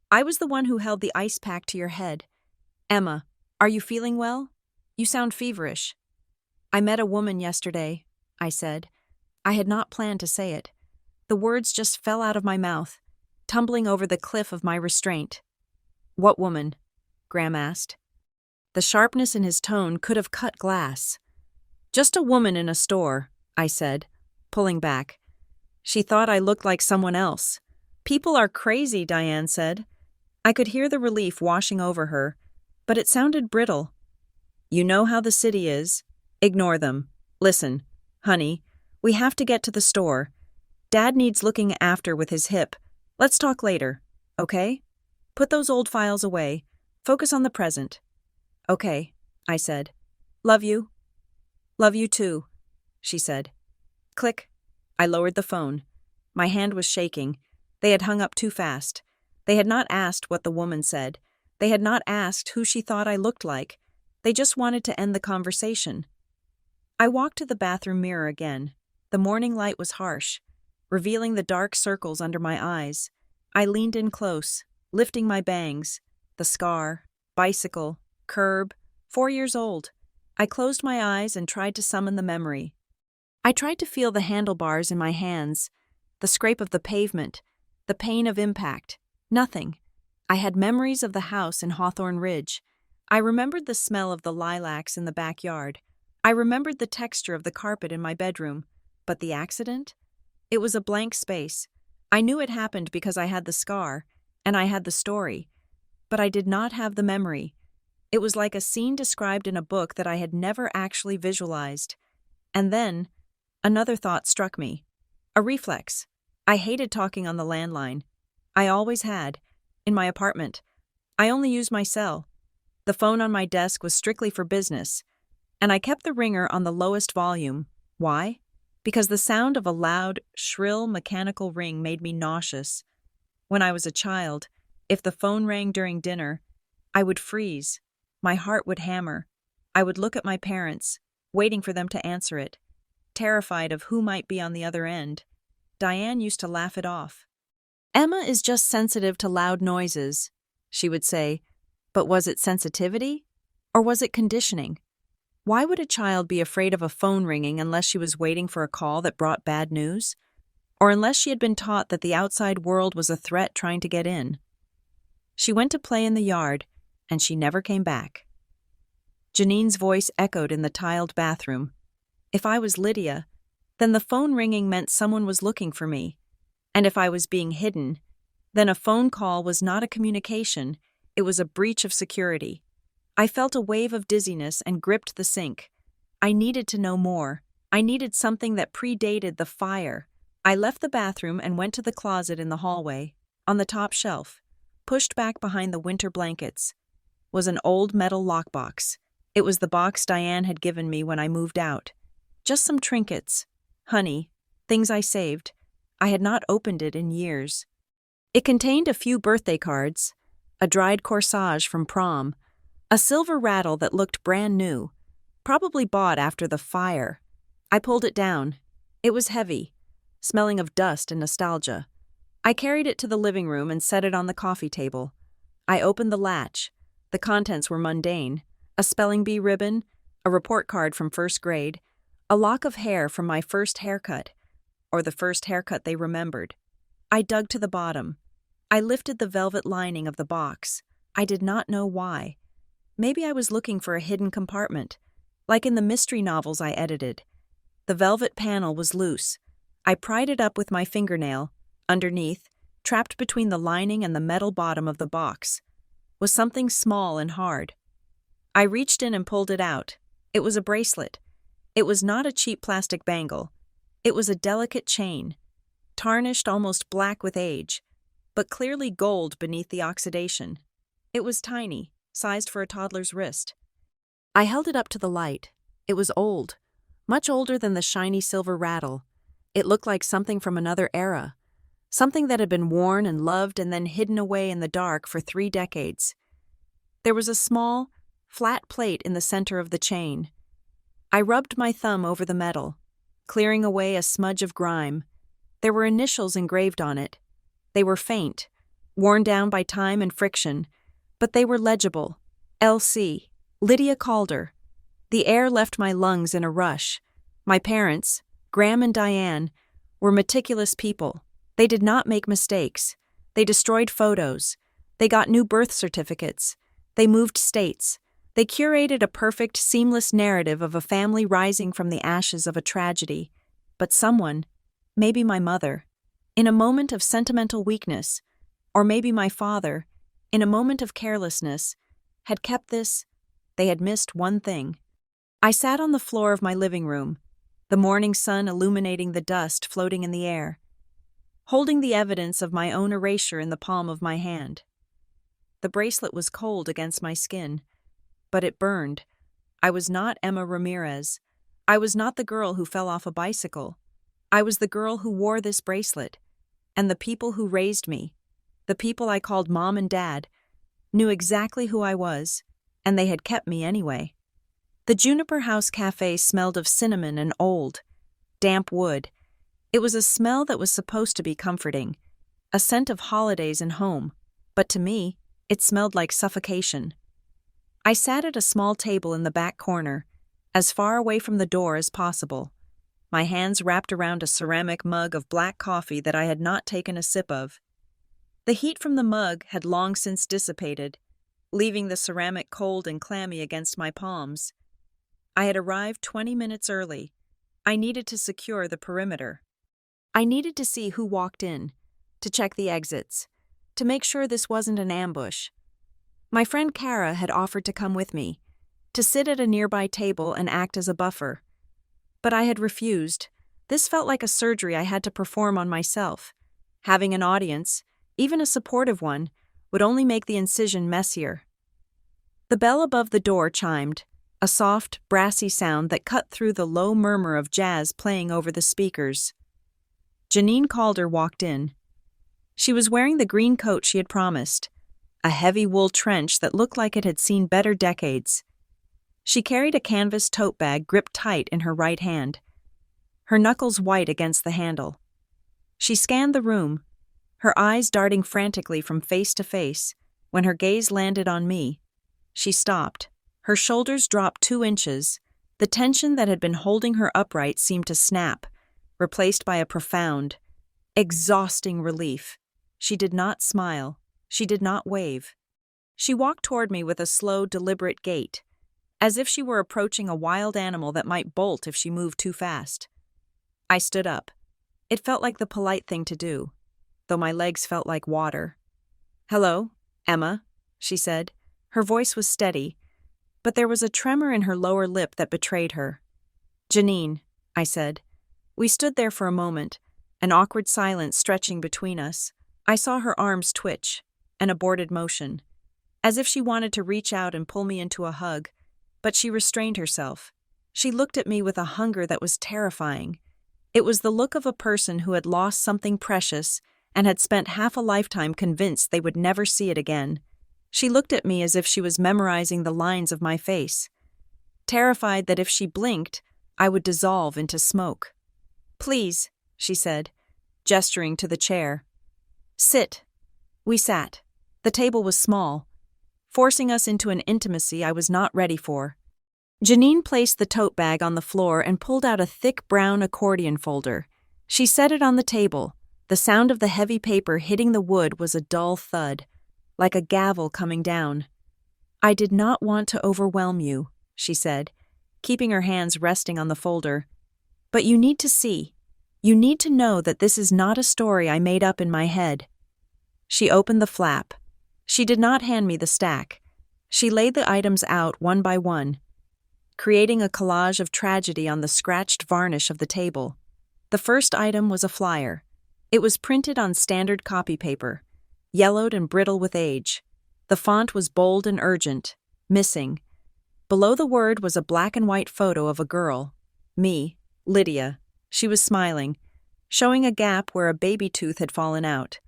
I was the one who held the ice pack to your head. Emma, are you feeling well? You sound feverish. I met a woman yesterday, I said. I had not planned to say it. The words just fell out of my mouth, tumbling over the cliff of my restraint. What woman? Graham asked. The sharpness in his tone could have cut glass. Just a woman in a store, I said, pulling back. She thought I looked like someone else. People are crazy, Diane said. I could hear the relief washing over her, but it sounded brittle. You know how the city is. Ignore them. Listen, honey, we have to get to the store. Dad needs looking after with his hip. Let's talk later, okay? Put those old files away. Focus on the present. Okay, I said. Love you. Love you too, she said. Click. I lowered the phone. My hand was shaking. They had hung up too fast. They had not asked what the woman said. They had not asked who she thought I looked like. They just wanted to end the conversation. I walked to the bathroom mirror again. The morning light was harsh, revealing the dark circles under my eyes. I leaned in close, lifting my bangs. The scar, bicycle, curb, 4 years old. I closed my eyes and tried to summon the memory. I tried to feel the handlebars in my hands, the scrape of the pavement, the pain of impact. Nothing. I had memories of the house in Hawthorne Ridge. I remembered the smell of the lilacs in the backyard. I remembered the texture of the carpet in my bedroom. But the accident? It was a blank space. I knew it happened because I had the scar, and I had the story. But I did not have the memory. It was like a scene described in a book that I had never actually visualized. And then, another thought struck me. A reflex. I hated talking on the landline. I always had. In my apartment. I only used my cell. The phone on my desk was strictly for business. And I kept the ringer on the lowest volume. Why? Because the sound of a loud, shrill, mechanical ring made me nauseous. When I was a child, if the phone rang during dinner, I would freeze. My heart would hammer. I would look at my parents, waiting for them to answer it, terrified of who might be on the other end. Diane used to laugh it off. Emma is just sensitive to loud noises, she would say. But was it sensitivity? Or was it conditioning? Why would a child be afraid of a phone ringing unless she was waiting for a call that brought bad news? Or unless she had been taught that the outside world was a threat trying to get in? She went to play in the yard, and she never came back. Janine's voice echoed in the tiled bathroom. If I was Lydia, then the phone ringing meant someone was looking for me. And if I was being hidden, then a phone call was not a communication, it was a breach of security. I felt a wave of dizziness and gripped the sink. I needed to know more. I needed something that predated the fire. I left the bathroom and went to the closet in the hallway. On the top shelf, pushed back behind the winter blankets, was an old metal lockbox. It was the box Diane had given me when I moved out. Just some trinkets, honey, things I saved. I had not opened it in years. It contained a few birthday cards, a dried corsage from prom, a silver rattle that looked brand new, probably bought after the fire. I pulled it down. It was heavy, smelling of dust and nostalgia. I carried it to the living room and set it on the coffee table. I opened the latch. The contents were mundane: a spelling bee ribbon, a report card from first grade, a lock of hair from my first haircut, or the first haircut they remembered. I dug to the bottom. I lifted the velvet lining of the box. I did not know why. Maybe I was looking for a hidden compartment, like in the mystery novels I edited. The velvet panel was loose. I pried it up with my fingernail. Underneath, trapped between the lining and the metal bottom of the box, was something small and hard. I reached in and pulled it out. It was a bracelet. It was not a cheap plastic bangle. It was a delicate chain, tarnished almost black with age, but clearly gold beneath the oxidation. It was tiny, sized for a toddler's wrist. I held it up to the light. It was old, much older than the shiny silver rattle. It looked like something from another era, something that had been worn and loved and then hidden away in the dark for 3 decades. There was a small, flat plate in the center of the chain. I rubbed my thumb over the metal, clearing away a smudge of grime. There were initials engraved on it. They were faint, worn down by time and friction, but they were legible. L.C. Lydia Calder. The air left my lungs in a rush. My parents, Graham and Diane, were meticulous people. They did not make mistakes. They destroyed photos. They got new birth certificates. They moved states. They curated a perfect, seamless narrative of a family rising from the ashes of a tragedy. But someone, maybe my mother, in a moment of sentimental weakness, or maybe my father, in a moment of carelessness, had kept this. They had missed one thing. I sat on the floor of my living room, the morning sun illuminating the dust floating in the air, holding the evidence of my own erasure in the palm of my hand. The bracelet was cold against my skin, but it burned. I was not Emma Ramirez. I was not the girl who fell off a bicycle. I was the girl who wore this bracelet, and the people who raised me, the people I called Mom and Dad, knew exactly who I was, and they had kept me anyway. The Juniper House Cafe smelled of cinnamon and old, damp wood. It was a smell that was supposed to be comforting, a scent of holidays and home, but to me, it smelled like suffocation. I sat at a small table in the back corner, as far away from the door as possible, my hands wrapped around a ceramic mug of black coffee that I had not taken a sip of. The heat from the mug had long since dissipated, leaving the ceramic cold and clammy against my palms. I had arrived 20 minutes early. I needed to secure the perimeter. I needed to see who walked in, to check the exits, to make sure this wasn't an ambush. My friend Kara had offered to come with me, to sit at a nearby table and act as a buffer. But I had refused. This felt like a surgery I had to perform on myself. Having an audience, even a supportive one, would only make the incision messier. The bell above the door chimed, a soft, brassy sound that cut through the low murmur of jazz playing over the speakers. Janine Calder walked in. She was wearing the green coat she had promised, a heavy wool trench that looked like it had seen better decades. She carried a canvas tote bag gripped tight in her right hand, her knuckles white against the handle. She scanned the room, her eyes darting frantically from face to face. When her gaze landed on me, she stopped. Her shoulders dropped 2 inches. The tension that had been holding her upright seemed to snap, replaced by a profound, exhausting relief. She did not smile. She did not wave. She walked toward me with a slow, deliberate gait, as if she were approaching a wild animal that might bolt if she moved too fast. I stood up. It felt like the polite thing to do, though my legs felt like water. "Hello, Emma," she said. Her voice was steady, but there was a tremor in her lower lip that betrayed her. "Janine," I said. We stood there for a moment, an awkward silence stretching between us. I saw her arms twitch, an aborted motion, as if she wanted to reach out and pull me into a hug, but she restrained herself. She looked at me with a hunger that was terrifying. It was the look of a person who had lost something precious and had spent half a lifetime convinced they would never see it again. She looked at me as if she was memorizing the lines of my face, terrified that if she blinked, I would dissolve into smoke. "Please," she said, gesturing to the chair. "Sit." We sat. The table was small, forcing us into an intimacy I was not ready for. Janine placed the tote bag on the floor and pulled out a thick brown accordion folder. She set it on the table. The sound of the heavy paper hitting the wood was a dull thud, like a gavel coming down. "I did not want to overwhelm you," she said, keeping her hands resting on the folder. "But you need to see. You need to know that this is not a story I made up in my head." She opened the flap. She did not hand me the stack. She laid the items out one by one, creating a collage of tragedy on the scratched varnish of the table. The first item was a flyer. It was printed on standard copy paper, yellowed and brittle with age. The font was bold and urgent, missing. Below the word was a black and white photo of a girl. Me, Lydia. She was smiling, showing a gap where a baby tooth had fallen out.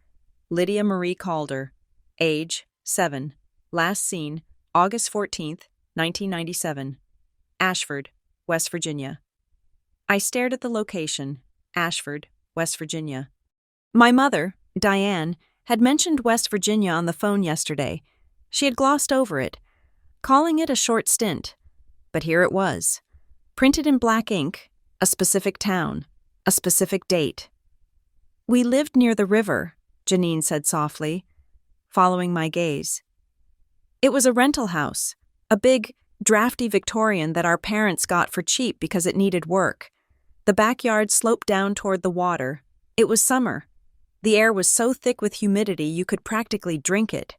Lydia Marie Calder. Age, 7. Last seen, August 14th, 1997. Ashford, West Virginia. I stared at the location, Ashford, West Virginia. My mother, Diane, had mentioned West Virginia on the phone yesterday. She had glossed over it, calling it a short stint. But here it was, printed in black ink, a specific town, a specific date. "We lived near the river," Janine said softly, following my gaze. "It was a rental house, a big, drafty Victorian that our parents got for cheap because it needed work. The backyard sloped down toward the water. It was summer. The air was so thick with humidity you could practically drink it."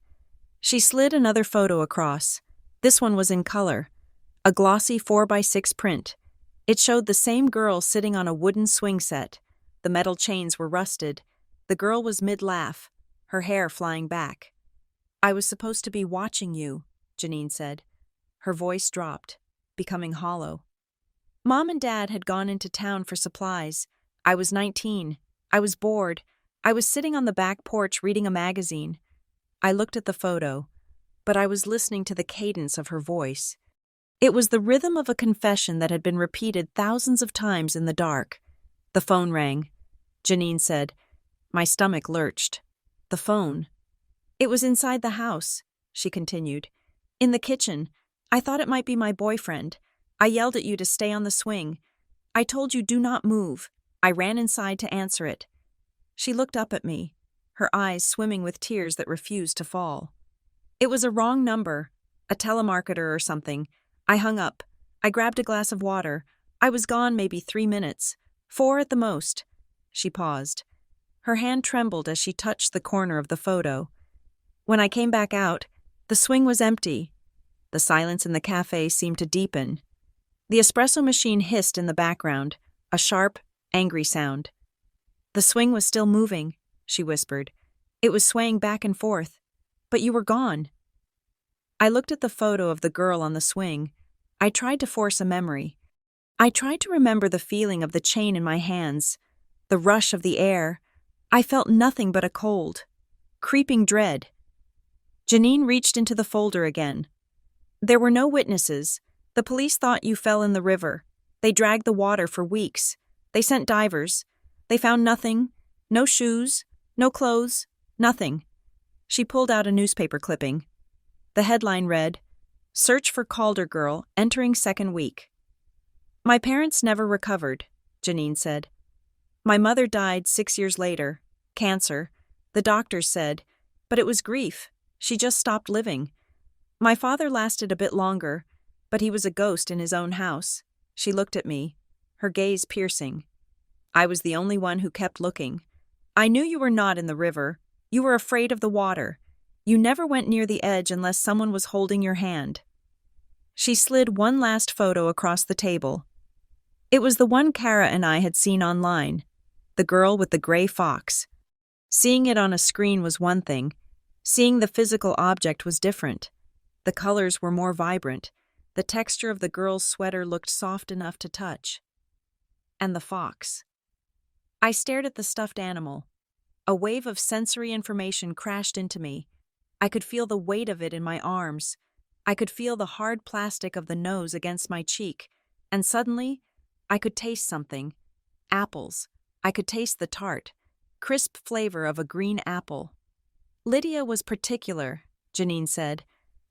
She slid another photo across. This one was in color, a glossy 4x6 print. It showed the same girl sitting on a wooden swing set. The metal chains were rusted. The girl was mid-laugh, her hair flying back. "I was supposed to be watching you," Janine said. Her voice dropped, becoming hollow. Mom and Dad had gone into town for supplies. I was 19. I was bored. I was sitting on the back porch reading a magazine. I looked at the photo, but I was listening to the cadence of her voice. It was the rhythm of a confession that had been repeated thousands of times in the dark. The phone rang. Janine said. My stomach lurched. The phone. "It was inside the house," she continued. "In the kitchen. I thought it might be my boyfriend. I yelled at you to stay on the swing. I told you do not move. I ran inside to answer it." She looked up at me, her eyes swimming with tears that refused to fall. "It was a wrong number, a telemarketer or something. I hung up. I grabbed a glass of water. I was gone maybe 3 minutes. 4 at the most." She paused. Her hand trembled as she touched the corner of the photo. "When I came back out, the swing was empty." The silence in the cafe seemed to deepen. The espresso machine hissed in the background, a sharp, angry sound. "The swing was still moving," she whispered. "It was swaying back and forth. But you were gone." I looked at the photo of the girl on the swing. I tried to force a memory. I tried to remember the feeling of the chain in my hands, the rush of the air. I felt nothing but a cold, creeping dread. Janine reached into the folder again. "There were no witnesses. The police thought you fell in the river. They dragged the water for weeks. They sent divers. They found nothing. No shoes, no clothes, nothing." She pulled out a newspaper clipping. The headline read, "Search for Calder Girl Entering Second Week." "My parents never recovered," Janine said. "My mother died 6 years later. Cancer. The doctors said, But it was grief. She just stopped living. My father lasted a bit longer, but he was a ghost in his own house. She looked at me, her gaze piercing. I was the only one who kept looking. I knew you were not in the river. You were afraid of the water. You never went near the edge unless someone was holding your hand. She slid one last photo across the table. It was the one Kara and I had seen online, the girl with the gray fox. Seeing it on a screen was one thing. Seeing the physical object was different. The colors were more vibrant. The texture of the girl's sweater looked soft enough to touch. And the fox. I stared at the stuffed animal. A wave of sensory information crashed into me. I could feel the weight of it in my arms. I could feel the hard plastic of the nose against my cheek. And suddenly, I could taste something. Apples. I could taste the tart, crisp flavor of a green apple. Lydia was particular, Janine said,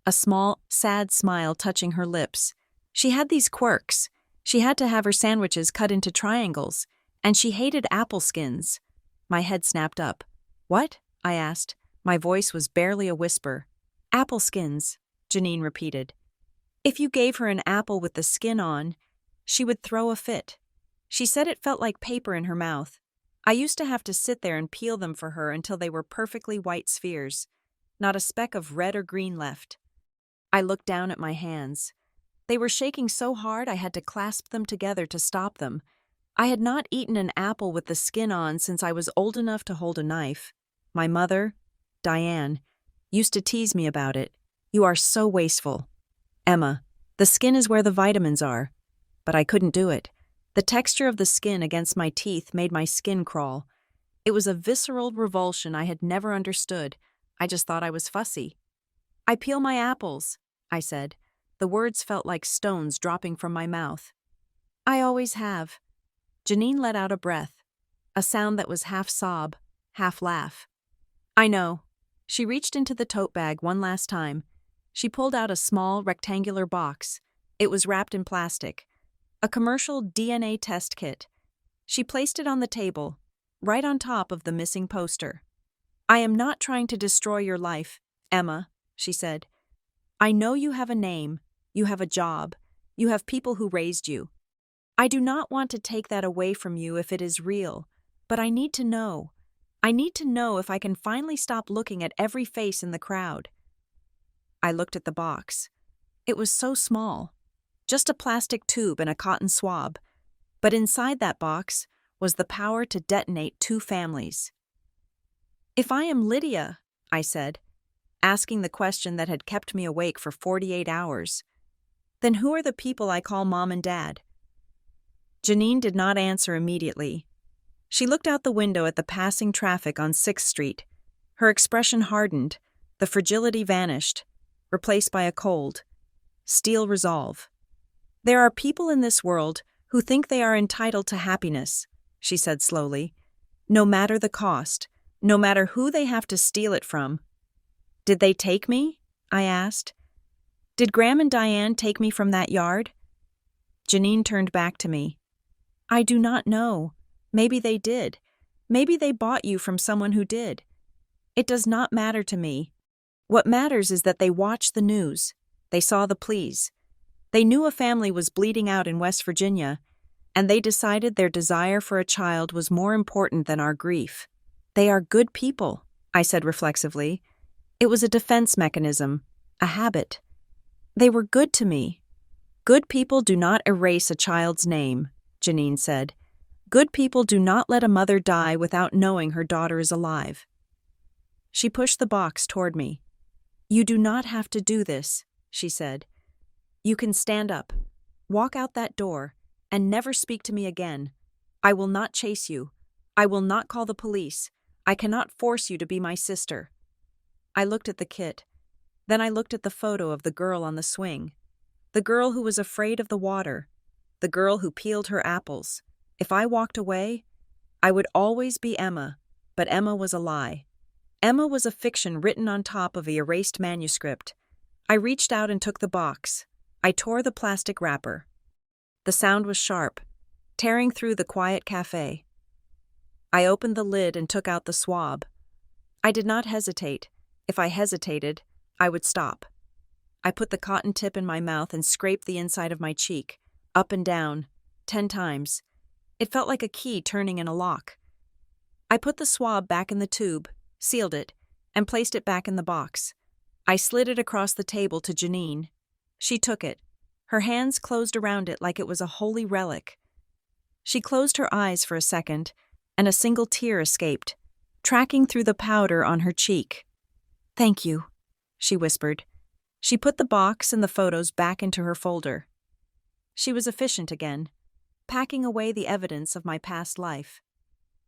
a small, sad smile touching her lips. She had these quirks. She had to have her sandwiches cut into triangles, and she hated apple skins. My head snapped up. What? I asked. My voice was barely a whisper. Apple skins, Janine repeated. If you gave her an apple with the skin on, she would throw a fit. She said it felt like paper in her mouth. I used to have to sit there and peel them for her until they were perfectly white spheres, not a speck of red or green left. I looked down at my hands. They were shaking so hard I had to clasp them together to stop them. I had not eaten an apple with the skin on since I was old enough to hold a knife. My mother, Diane, used to tease me about it. You are so wasteful. Emma, the skin is where the vitamins are. But I couldn't do it. The texture of the skin against my teeth made my skin crawl. It was a visceral revulsion I had never understood. I just thought I was fussy. I peel my apples, I said. The words felt like stones dropping from my mouth. I always have. Janine let out a breath, a sound that was half sob, half laugh. I know. She reached into the tote bag one last time. She pulled out a small, rectangular box. It was wrapped in plastic. A commercial DNA test kit. She placed it on the table, right on top of the missing poster. I am not trying to destroy your life, Emma, she said. I know you have a name, you have a job, you have people who raised you. I do not want to take that away from you if it is real, but I need to know. I need to know if I can finally stop looking at every face in the crowd. I looked at the box. It was so small. Just a plastic tube and a cotton swab. But inside that box was the power to detonate 2 families. If I am Lydia, I said, asking the question that had kept me awake for 48 hours, then who are the people I call Mom and Dad? Janine did not answer immediately. She looked out the window at the passing traffic on 6th Street. Her expression hardened, the fragility vanished, replaced by a cold, steel resolve. There are people in this world who think they are entitled to happiness, she said slowly, no matter the cost, no matter who they have to steal it from. Did they take me? I asked. Did Graham and Diane take me from that yard? Janine turned back to me. I do not know. Maybe they did. Maybe they bought you from someone who did. It does not matter to me. What matters is that they watched the news. They saw the pleas. They knew a family was bleeding out in West Virginia, and they decided their desire for a child was more important than our grief. They are good people, I said reflexively. It was a defense mechanism, a habit. They were good to me. Good people do not erase a child's name, Janine said. Good people do not let a mother die without knowing her daughter is alive. She pushed the box toward me. You do not have to do this, she said. You can stand up, walk out that door, and never speak to me again. I will not chase you. I will not call the police. I cannot force you to be my sister. I looked at the kit. Then I looked at the photo of the girl on the swing. The girl who was afraid of the water. The girl who peeled her apples. If I walked away, I would always be Emma, but Emma was a lie. Emma was a fiction written on top of the erased manuscript. I reached out and took the box. I tore the plastic wrapper. The sound was sharp, tearing through the quiet cafe. I opened the lid and took out the swab. I did not hesitate. If I hesitated, I would stop. I put the cotton tip in my mouth and scraped the inside of my cheek, up and down, 10 times. It felt like a key turning in a lock. I put the swab back in the tube, sealed it, and placed it back in the box. I slid it across the table to Janine. She took it. Her hands closed around it like it was a holy relic. She closed her eyes for a second, and a single tear escaped, tracking through the powder on her cheek. "Thank you," she whispered. She put the box and the photos back into her folder. She was efficient again, packing away the evidence of my past life.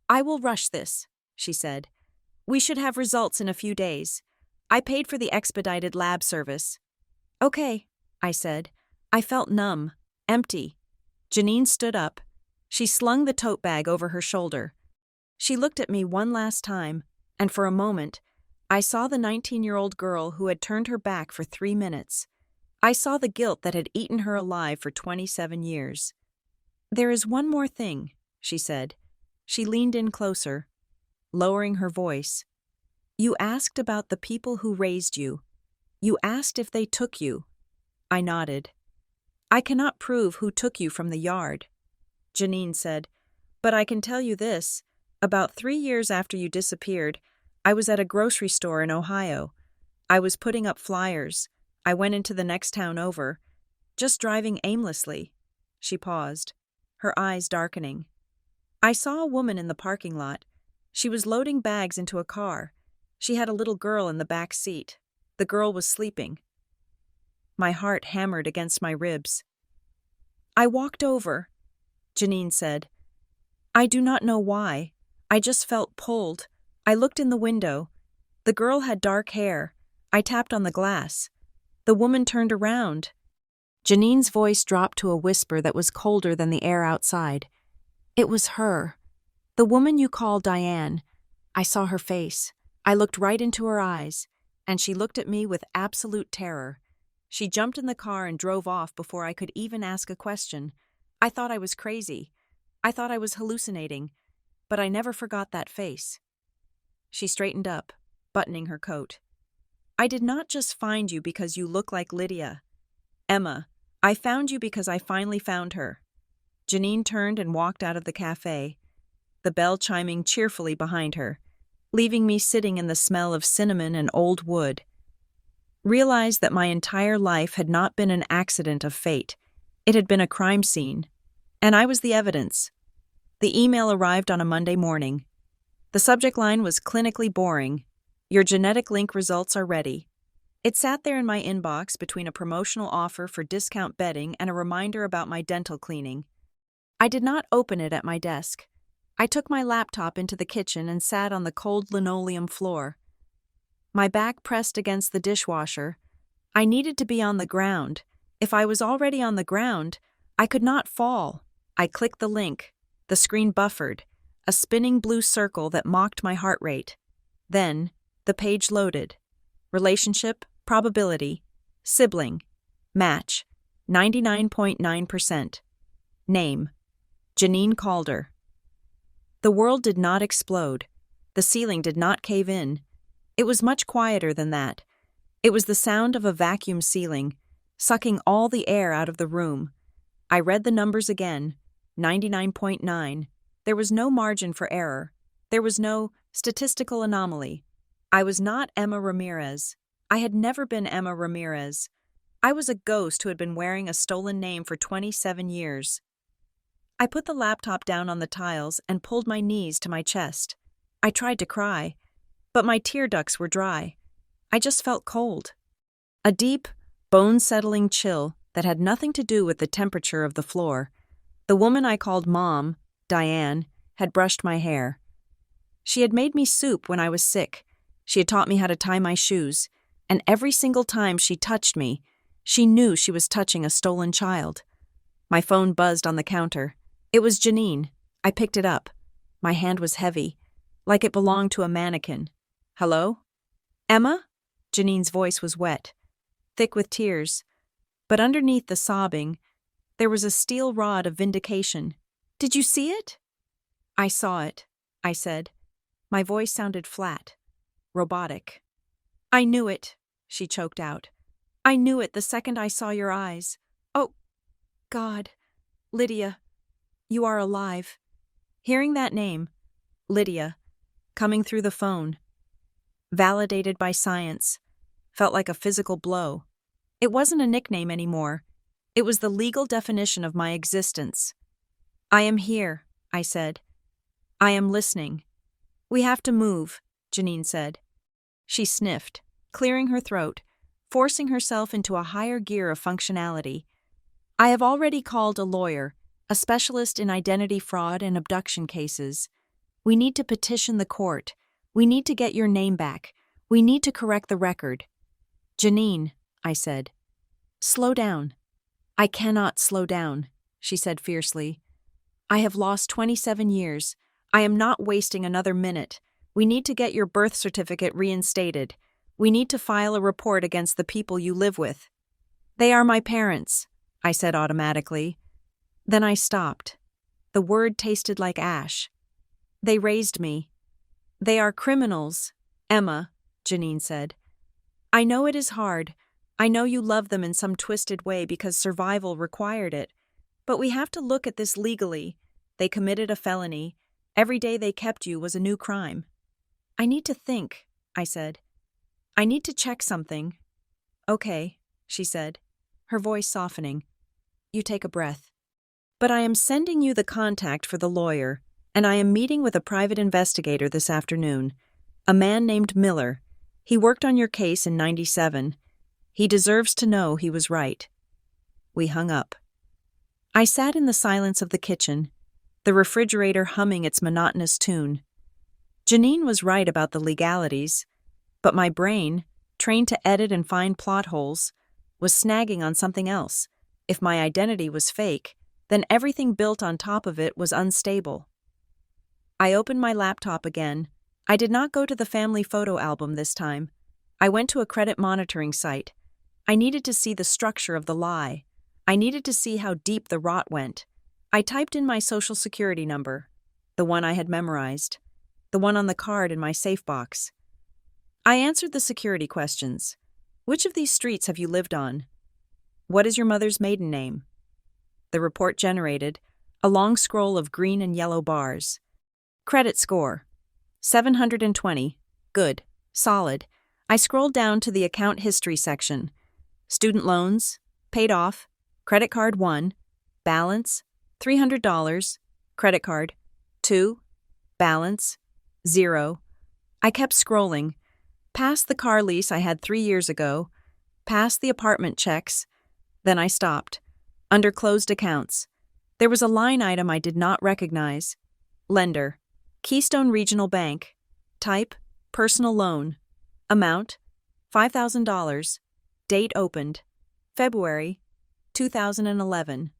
"I will rush this," she said. "We should have results in a few days. I paid for the expedited lab service." "Okay," I said. I felt numb, empty. Janine stood up. She slung the tote bag over her shoulder. She looked at me one last time, and for a moment, I saw the 19-year-old girl who had turned her back for 3 minutes. I saw the guilt that had eaten her alive for 27 years. "There is one more thing," she said. She leaned in closer, lowering her voice. "You asked about the people who raised you. You asked if they took you." I nodded. "I cannot prove who took you from the yard," Janine said, "but I can tell you this. About 3 years after you disappeared, I was at a grocery store in Ohio. I was putting up flyers. I went into the next town over, just driving aimlessly." She paused, her eyes darkening. "I saw a woman in the parking lot. She was loading bags into a car. She had a little girl in the back seat. The girl was sleeping." My heart hammered against my ribs. "I walked over," Janine said. "I do not know why. I just felt pulled. I looked in the window. The girl had dark hair. I tapped on the glass. The woman turned around." Janine's voice dropped to a whisper that was colder than the air outside. "It was her. The woman you call Diane. I saw her face. I looked right into her eyes, and she looked at me with absolute terror. She jumped in the car and drove off before I could even ask a question. I thought I was crazy. I thought I was hallucinating, but I never forgot that face." She straightened up, buttoning her coat. "I did not just find you because you look like Lydia. Emma, I found you because I finally found her." Janine turned and walked out of the cafe, the bell chiming cheerfully behind her, leaving me sitting in the smell of cinnamon and old wood. Realized that my entire life had not been an accident of fate. It had been a crime scene, and I was the evidence. The email arrived on a Monday morning. The subject line was clinically boring. "Your genetic link results are ready." It sat there in my inbox between a promotional offer for discount bedding and a reminder about my dental cleaning. I did not open it at my desk. I took my laptop into the kitchen and sat on the cold linoleum floor. My back pressed against the dishwasher. I needed to be on the ground. If I was already on the ground, I could not fall. I clicked the link. The screen buffered, a spinning blue circle that mocked my heart rate. Then, the page loaded. Relationship, probability, sibling, match, 99.9%. Name, Janine Calder. The world did not explode. The ceiling did not cave in. It was much quieter than that. It was the sound of a vacuum sealing, sucking all the air out of the room. I read the numbers again, 99.9. There was no margin for error. There was no statistical anomaly. I was not Emma Ramirez. I had never been Emma Ramirez. I was a ghost who had been wearing a stolen name for 27 years. I put the laptop down on the tiles and pulled my knees to my chest. I tried to cry, but my tear ducts were dry. I just felt cold. A deep, bone-settling chill that had nothing to do with the temperature of the floor. The woman I called Mom, Diane, had brushed my hair. She had made me soup when I was sick. She had taught me how to tie my shoes, and every single time she touched me, she knew she was touching a stolen child. My phone buzzed on the counter. It was Janine. I picked it up. My hand was heavy, like it belonged to a mannequin. "Hello? Emma?" Janine's voice was wet, thick with tears, but underneath the sobbing, there was a steel rod of vindication. "Did you see it?" "I saw it," I said. My voice sounded flat, robotic. I knew it, she choked out. I knew it the second I saw your eyes. Oh, God. Lydia, you are alive. Hearing that name, Lydia, coming through the phone, validated by science, felt like a physical blow. It wasn't a nickname anymore. It was the legal definition of my existence. I am here, I said. I am listening. We have to move, Janine said. She sniffed, clearing her throat, forcing herself into a higher gear of functionality. I have already called a lawyer, a specialist in identity fraud and abduction cases. We need to petition the court. We need to get your name back. We need to correct the record. Janine, I said. Slow down. I cannot slow down, she said fiercely. I have lost 27 years. I am not wasting another minute. We need to get your birth certificate reinstated. We need to file a report against the people you live with. They are my parents, I said automatically. Then I stopped. The word tasted like ash. They raised me. They are criminals, Emma, Janine said. I know it is hard. I know you love them in some twisted way because survival required it. But we have to look at this legally. They committed a felony. Every day they kept you was a new crime. I need to think, I said. I need to check something. Okay, she said, her voice softening. You take a breath. But I am sending you the contact for the lawyer, and I am meeting with a private investigator this afternoon, a man named Miller. He worked on your case in '97. He deserves to know he was right. We hung up. I sat in the silence of the kitchen, the refrigerator humming its monotonous tune. Janine was right about the legalities, but my brain, trained to edit and find plot holes, was snagging on something else. If my identity was fake, then everything built on top of it was unstable. I opened my laptop again. I did not go to the family photo album this time. I went to a credit monitoring site. I needed to see the structure of the lie. I needed to see how deep the rot went. I typed in my social security number, the one I had memorized, the one on the card in my safe box. I answered the security questions. Which of these streets have you lived on? What is your mother's maiden name? The report generated a long scroll of green and yellow bars. Credit score 720. Good. Solid. I scrolled down to the account history section. Student loans, paid off, credit card 1, balance, $300, credit card 2, balance, 0. I kept scrolling, past the car lease I had 3 years ago, past the apartment checks, then I stopped. Under closed accounts, there was a line item I did not recognize. Lender, Keystone Regional Bank. Type, personal loan. Amount, $5,000. Date opened, February 2011.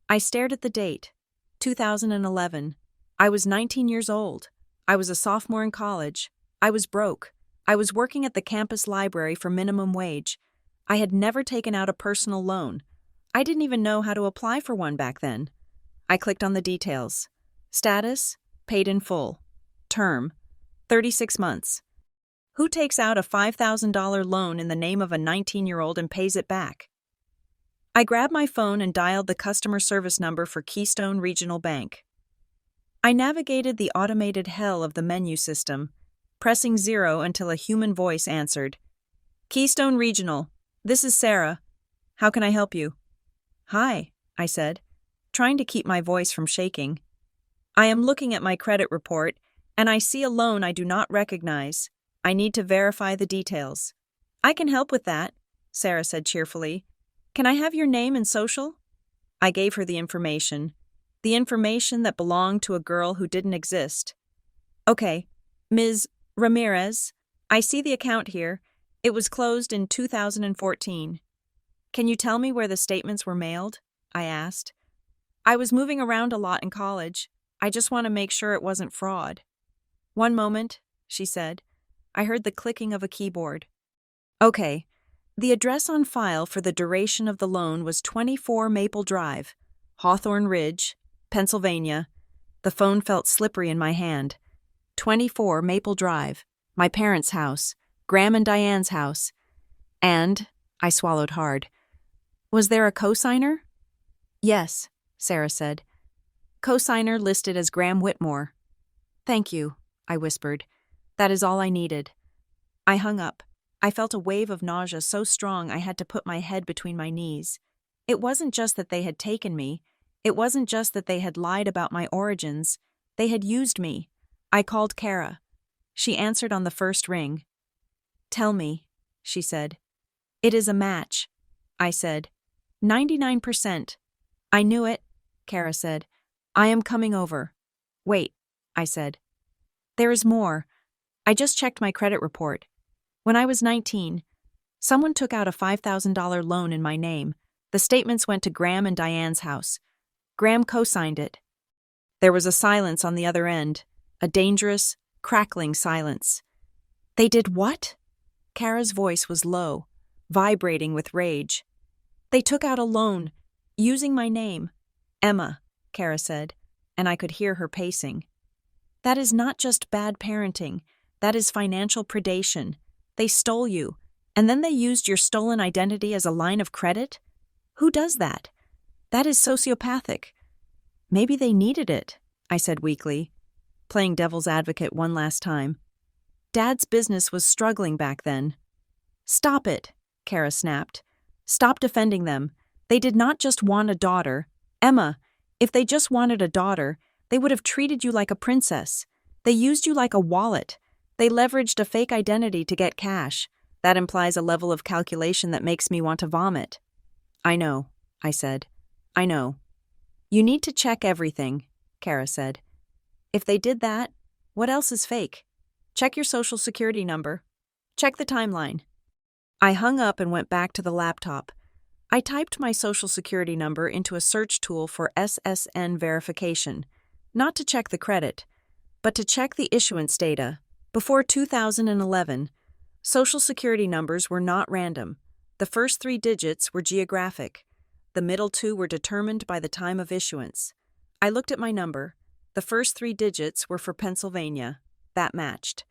I stared at the date, 2011. I was 19 years old. I was a sophomore in college. I was broke. I was working at the campus library for minimum wage. I had never taken out a personal loan. I didn't even know how to apply for one back then. I clicked on the details. Status, paid in full. Term, 36 months. Who takes out a $5,000 loan in the name of a 19-year-old and pays it back? I grabbed my phone and dialed the customer service number for Keystone Regional Bank. I navigated the automated hell of the menu system, pressing 0 until a human voice answered. Keystone Regional, this is Sarah. How can I help you? Hi, I said, trying to keep my voice from shaking. I am looking at my credit report, and I see a loan I do not recognize. I need to verify the details. I can help with that, Sarah said cheerfully. Can I have your name and social? I gave her the information that belonged to a girl who didn't exist. Okay, Ms. Ramirez, I see the account here. It was closed in 2014. Can you tell me where the statements were mailed? I asked. I was moving around a lot in college. I just want to make sure it wasn't fraud. One moment, she said. I heard the clicking of a keyboard. Okay, the address on file for the duration of the loan was 24 Maple Drive, Hawthorne Ridge, Pennsylvania. The phone felt slippery in my hand. 24 Maple Drive, my parents' house, Graham and Diane's house. And, I swallowed hard. Was there a cosigner? Yes, Sarah said. Cosigner listed as Graham Whitmore. Thank you, I whispered. That is all I needed. I hung up. I felt a wave of nausea so strong I had to put my head between my knees. It wasn't just that they had taken me. It wasn't just that they had lied about my origins. They had used me. I called Kara. She answered on the first ring. Tell me, she said. It is a match, I said. 99%. I knew it, Kara said. I am coming over. Wait, I said. There is more. I just checked my credit report. When I was 19, someone took out a $5,000 loan in my name. The statements went to Graham and Diane's house. Graham co-signed it. There was a silence on the other end, a dangerous, crackling silence. They did what? Kara's voice was low, vibrating with rage. They took out a loan, using my name. Emma, Kara said, and I could hear her pacing. That is not just bad parenting, that is financial predation. They stole you, and then they used your stolen identity as a line of credit? Who does that? That is sociopathic. Maybe they needed it, I said weakly, playing devil's advocate one last time. Dad's business was struggling back then. Stop it, Kara snapped. Stop defending them. They did not just want a daughter. Emma, if they just wanted a daughter, they would have treated you like a princess. They used you like a wallet. They leveraged a fake identity to get cash. That implies a level of calculation that makes me want to vomit. I know, I said. I know. You need to check everything, Kara said. If they did that, what else is fake? Check your social security number. Check the timeline. I hung up and went back to the laptop. I typed my social security number into a search tool for SSN verification, not to check the credit, but to check the issuance data. Before 2011, social security numbers were not random. The first 3 digits were geographic. The middle 2 were determined by the time of issuance. I looked at my number. The first 3 digits were for Pennsylvania. That matched.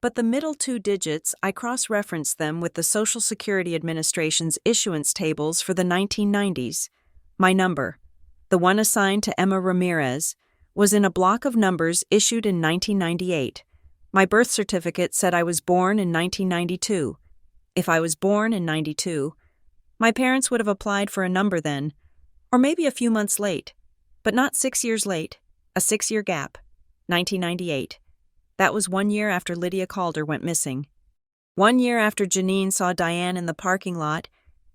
But the middle 2 digits, I cross-referenced them with the Social Security Administration's issuance tables for the 1990s. My number, the one assigned to Emma Ramirez, was in a block of numbers issued in 1998. My birth certificate said I was born in 1992. If I was born in 92, my parents would have applied for a number then, or maybe a few months late, but not 6 years late, a 6-year gap, 1998. That was 1 year after Lydia Calder went missing. 1 year after Janine saw Diane in the parking lot.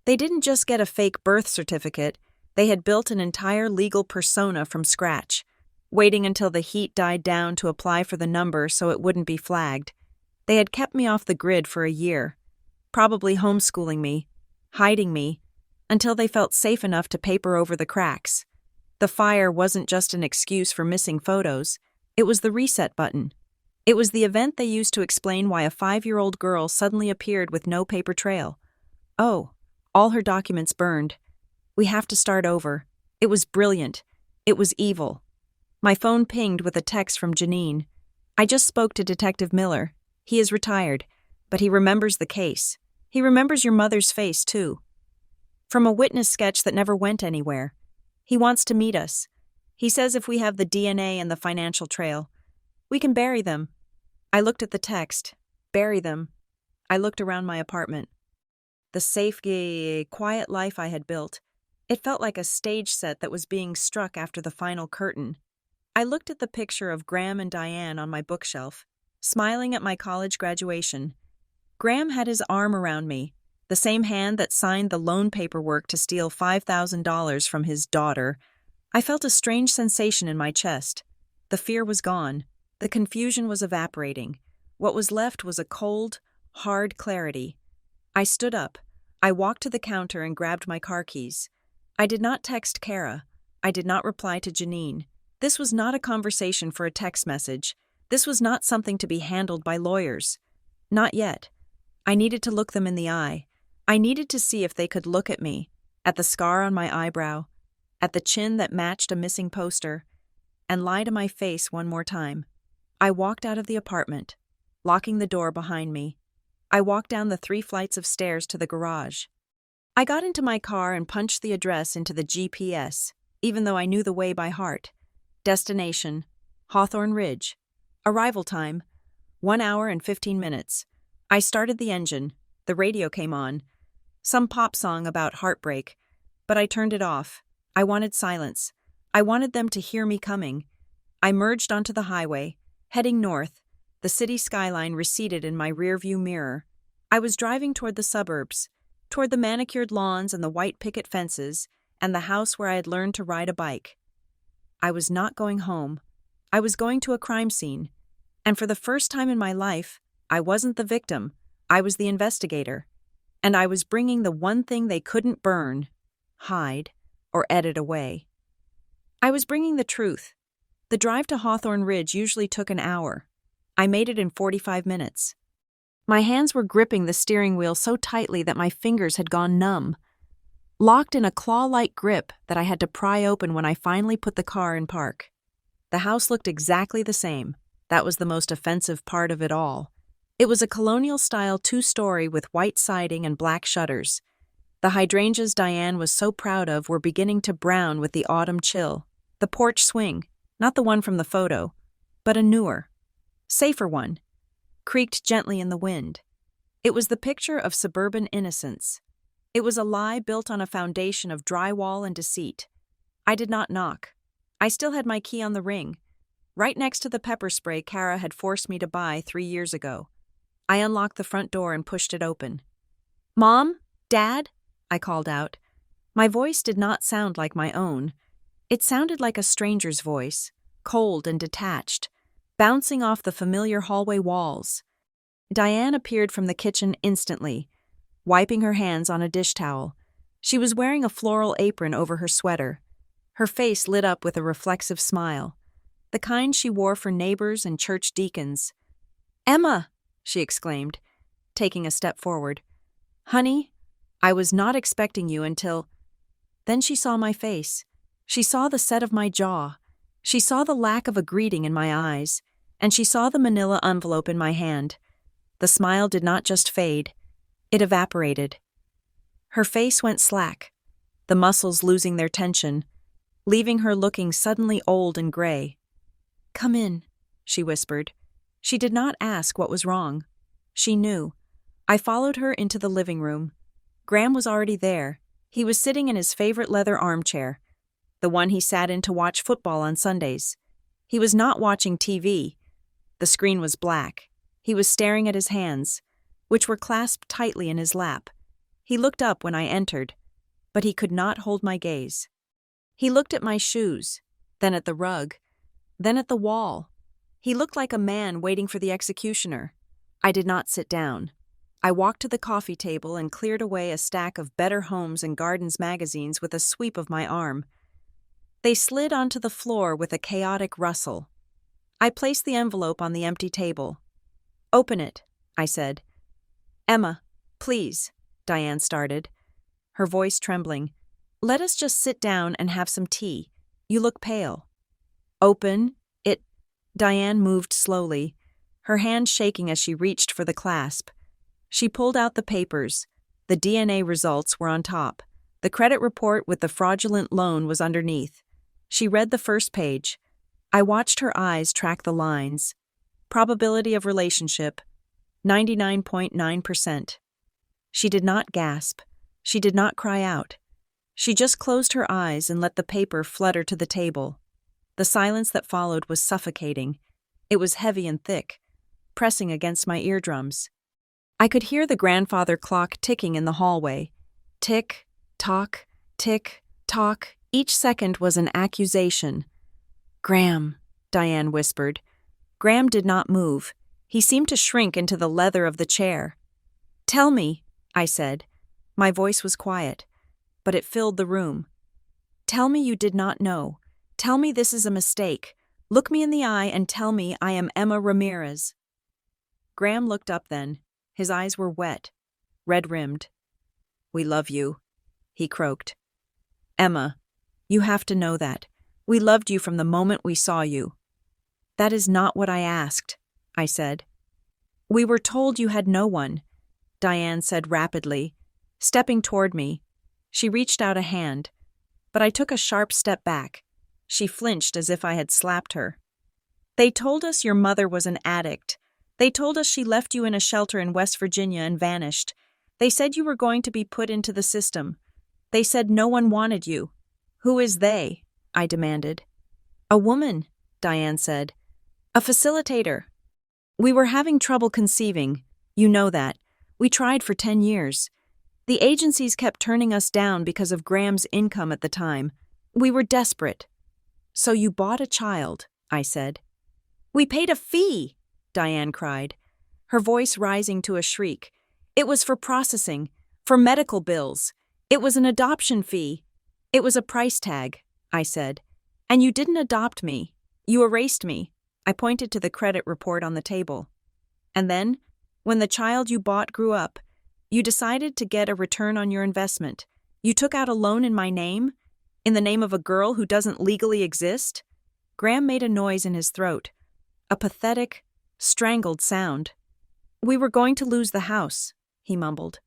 They didn't just get a fake birth certificate, they had built an entire legal persona from scratch, waiting until the heat died down to apply for the number so it wouldn't be flagged. They had kept me off the grid for a year, probably homeschooling me, hiding me, until they felt safe enough to paper over the cracks. The fire wasn't just an excuse for missing photos, it was the reset button. It was the event they used to explain why a 5-year-old girl suddenly appeared with no paper trail. Oh, all her documents burned. We have to start over. It was brilliant. It was evil. My phone pinged with a text from Janine. I just spoke to Detective Miller. He is retired, but he remembers the case. He remembers your mother's face, too. From a witness sketch that never went anywhere. He wants to meet us. He says if we have the DNA and the financial trail, we can bury them. I looked at the text. Bury them. I looked around my apartment. The safe, quiet life I had built. It felt like a stage set that was being struck after the final curtain. I looked at the picture of Graham and Diane on my bookshelf, smiling at my college graduation. Graham had his arm around me, the same hand that signed the loan paperwork to steal $5,000 from his daughter. I felt a strange sensation in my chest. The fear was gone. The confusion was evaporating. What was left was a cold, hard clarity. I stood up. I walked to the counter and grabbed my car keys. I did not text Kara. I did not reply to Janine. This was not a conversation for a text message. This was not something to be handled by lawyers. Not yet. I needed to look them in the eye. I needed to see if they could look at me, at the scar on my eyebrow, at the chin that matched a missing poster, and lie to my face one more time. I walked out of the apartment, locking the door behind me. I walked down the 3 flights of stairs to the garage. I got into my car and punched the address into the GPS, even though I knew the way by heart. Destination: Hawthorne Ridge. Arrival time: 1 hour and 15 minutes. I started the engine. The radio came on. Some pop song about heartbreak, but I turned it off. I wanted silence. I wanted them to hear me coming. I merged onto the highway, heading north. The city skyline receded in my rearview mirror. I was driving toward the suburbs, toward the manicured lawns and the white picket fences, and the house where I had learned to ride a bike. I was not going home. I was going to a crime scene. And for the first time in my life, I wasn't the victim. I was the investigator. And I was bringing the one thing they couldn't burn, hide, or edit away. I was bringing the truth. The drive to Hawthorne Ridge usually took an hour. I made it in 45 minutes. My hands were gripping the steering wheel so tightly that my fingers had gone numb, locked in a claw-like grip that I had to pry open when I finally put the car in park. The house looked exactly the same. That was the most offensive part of it all. It was a colonial-style 2-story with white siding and black shutters. The hydrangeas Diane was so proud of were beginning to brown with the autumn chill. The porch swing, not the one from the photo, but a newer, safer one, creaked gently in the wind. It was the picture of suburban innocence. It was a lie built on a foundation of drywall and deceit. I did not knock. I still had my key on the ring, right next to the pepper spray Kara had forced me to buy 3 years ago. I unlocked the front door and pushed it open. "Mom? Dad?" I called out. My voice did not sound like my own. It sounded like a stranger's voice, cold and detached, bouncing off the familiar hallway walls. Diane appeared from the kitchen instantly, wiping her hands on a dish towel. She was wearing a floral apron over her sweater. Her face lit up with a reflexive smile, the kind she wore for neighbors and church deacons. "Emma!" she exclaimed, taking a step forward. "Honey, I was not expecting you until—" Then she saw my face. She saw the set of my jaw. She saw the lack of a greeting in my eyes, and she saw the manila envelope in my hand. The smile did not just fade. It evaporated. Her face went slack, the muscles losing their tension, leaving her looking suddenly old and gray. "Come in," she whispered. She did not ask what was wrong. She knew. I followed her into the living room. Graham was already there. He was sitting in his favorite leather armchair, the one he sat in to watch football on Sundays. He was not watching TV. The screen was black. He was staring at his hands, which were clasped tightly in his lap. He looked up when I entered, but he could not hold my gaze. He looked at my shoes, then at the rug, then at the wall. He looked like a man waiting for the executioner. I did not sit down. I walked to the coffee table and cleared away a stack of Better Homes and Gardens magazines with a sweep of my arm. They slid onto the floor with a chaotic rustle. I placed the envelope on the empty table. "Open it," I said. "Emma, please," Diane started, her voice trembling. "Let us just sit down and have some tea. You look pale." "Open it." Diane moved slowly, her hand shaking as she reached for the clasp. She pulled out the papers. The DNA results were on top. The credit report with the fraudulent loan was underneath. She read the first page. I watched her eyes track the lines. Probability of relationship, 99.9%. She did not gasp. She did not cry out. She just closed her eyes and let the paper flutter to the table. The silence that followed was suffocating. It was heavy and thick, pressing against my eardrums. I could hear the grandfather clock ticking in the hallway. Tick, tock, tick, tock. Each second was an accusation. "Graham," Diane whispered. Graham did not move. He seemed to shrink into the leather of the chair. "Tell me," I said. My voice was quiet, but it filled the room. "Tell me you did not know. Tell me this is a mistake. Look me in the eye and tell me I am Emma Ramirez." Graham looked up then. His eyes were wet, red-rimmed. "We love you," he croaked. "Emma, you have to know that. We loved you from the moment we saw you." "That is not what I asked," I said. "We were told you had no one. Diane said rapidly, stepping toward me. She reached out a hand, but I took a sharp step back. She flinched as if I had slapped her. They told us your mother was an addict. They told us she left you in a shelter in West Virginia and vanished. They said you were going to be put into the system. They said no one wanted you. Who is they? I demanded. A woman, Diane said. A facilitator. We were having trouble conceiving. You know that. We tried for 10 years. The agencies kept turning us down because of Graham's income at the time. We were desperate. So you bought a child, I said. We paid a fee, Diane cried, her voice rising to a shriek. It was for processing, for medical bills. It was an adoption fee. It was a price tag, I said. And you didn't adopt me. You erased me. I pointed to the credit report on the table. And then, when the child you bought grew up, you decided to get a return on your investment. You took out a loan in my name? In the name of a girl who doesn't legally exist? Graham made a noise in his throat. A pathetic, strangled sound. We were going to lose the house, he mumbled.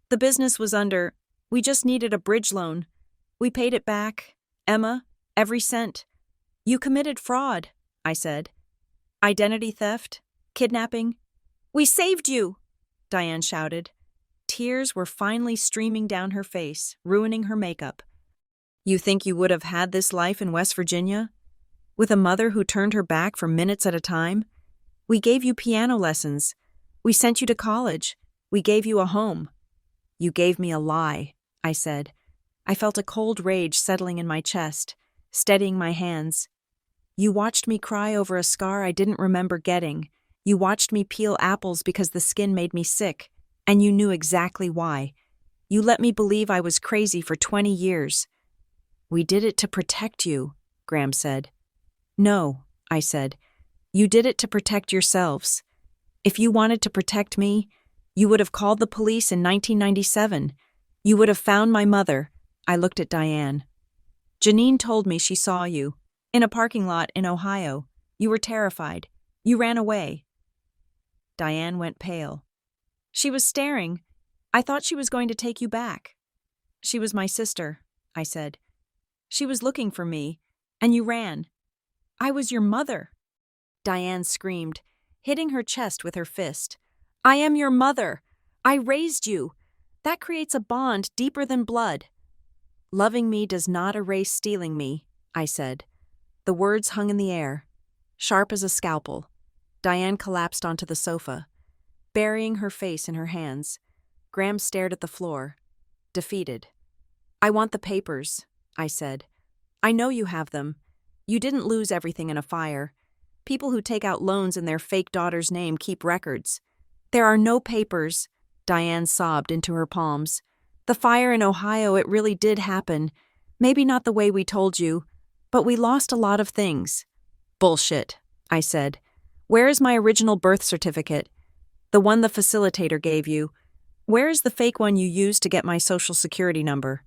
The business was under. We just needed a bridge loan. We paid it back. Emma, every cent. You committed fraud, I said. Identity theft? Kidnapping? We saved you, Diane shouted. Tears were finally streaming down her face, ruining her makeup. You think you would have had this life in West Virginia? With a mother who turned her back for minutes at a time? We gave you piano lessons. We sent you to college. We gave you a home. You gave me a lie, I said. I felt a cold rage settling in my chest, steadying my hands. You watched me cry over a scar I didn't remember getting. You watched me peel apples because the skin made me sick, and you knew exactly why. You let me believe I was crazy for 20 years. We did it to protect you, Graham said. No, I said. You did it to protect yourselves. If you wanted to protect me, you would have called the police in 1997. You would have found my mother. I looked at Diane. Janine told me she saw you. In a parking lot in Ohio. You were terrified. You ran away. Diane went pale. She was staring. I thought she was going to take you back. She was my sister, I said. She was looking for me, and you ran. I was your mother. Diane screamed, hitting her chest with her fist. I am your mother. I raised you. That creates a bond deeper than blood. Loving me does not erase stealing me, I said. The words hung in the air, sharp as a scalpel. Diane collapsed onto the sofa, burying her face in her hands. Graham stared at the floor, defeated. I want the papers, I said. I know you have them. You didn't lose everything in a fire. People who take out loans in their fake daughter's name keep records. There are no papers, Diane sobbed into her palms. The fire in Ohio, it really did happen. Maybe not the way we told you, but we lost a lot of things. Bullshit, I said. Where is my original birth certificate? The one the facilitator gave you. Where is the fake one you used to get my social security number?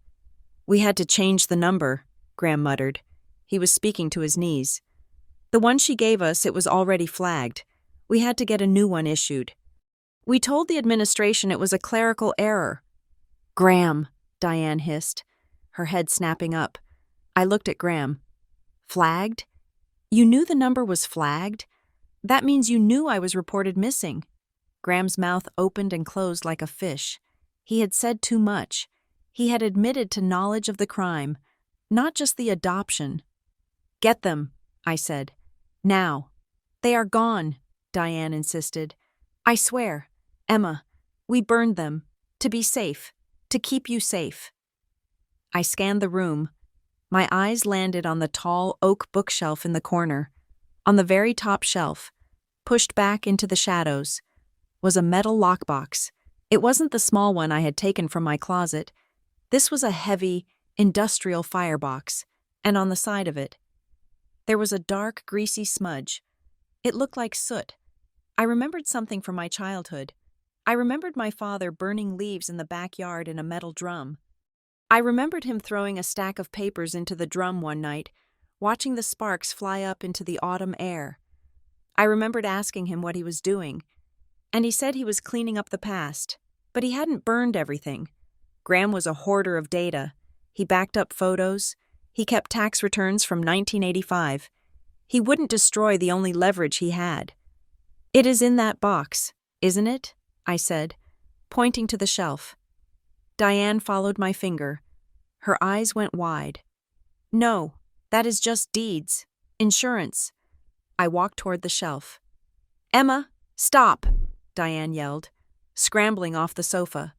We had to change the number, Graham muttered. He was speaking to his knees. The one she gave us, it was already flagged. We had to get a new one issued. We told the administration it was a clerical error. Graham, Diane hissed, her head snapping up. I looked at Graham. Flagged? You knew the number was flagged? That means you knew I was reported missing. Graham's mouth opened and closed like a fish. He had said too much. He had admitted to knowledge of the crime, not just the adoption. Get them, I said. Now. They are gone, Diane insisted. I swear. Emma, we burned them. To be safe. To keep you safe. I scanned the room. My eyes landed on the tall oak bookshelf in the corner. On the very top shelf, pushed back into the shadows, was a metal lockbox. It wasn't the small one I had taken from my closet. This was a heavy, industrial firebox, and on the side of it, there was a dark, greasy smudge. It looked like soot. I remembered something from my childhood. I remembered my father burning leaves in the backyard in a metal drum. I remembered him throwing a stack of papers into the drum one night, watching the sparks fly up into the autumn air. I remembered asking him what he was doing, and he said he was cleaning up the past, But he hadn't burned everything. Graham was a hoarder of data. He backed up photos. He kept tax returns from 1985. He wouldn't destroy the only leverage he had. "It is in that box, isn't it?" I said, pointing to the shelf. Diane followed my finger. Her eyes went wide. "No, that is just deeds. Insurance." I walked toward the shelf. "Emma, stop!" Diane yelled, scrambling off the sofa.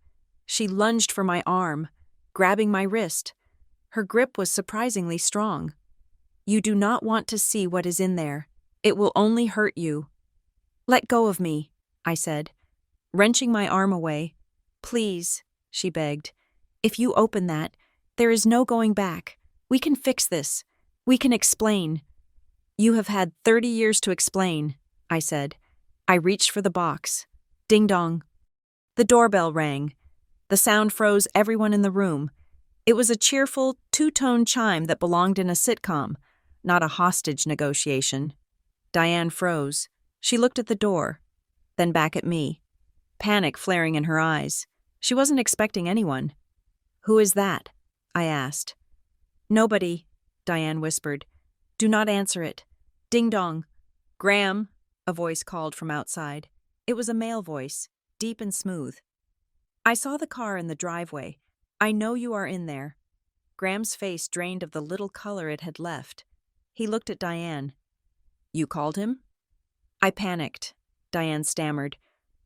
She lunged for my arm, grabbing my wrist. Her grip was surprisingly strong. "You do not want to see what is in there. It will only hurt you." "Let go of me," I said, wrenching my arm away. "Please," she begged. "If you open that, there is no going back. We can fix this. We can explain." "You have had 30 years to explain," I said. I reached for the box. Ding dong. The doorbell rang. The sound froze everyone in the room. It was a cheerful, two-tone chime that belonged in a sitcom, not a hostage negotiation. Diane froze. She looked at the door, then back at me, panic flaring in her eyes. She wasn't expecting anyone. "Who is that?" I asked. "Nobody," Diane whispered. "Do not answer it." Ding dong. "Graham," a voice called from outside. It was a male voice, deep and smooth. "I saw the car in the driveway. I know you are in there." Graham's face drained of the little color it had left. He looked at Diane. "You called him?" I panicked, Diane stammered.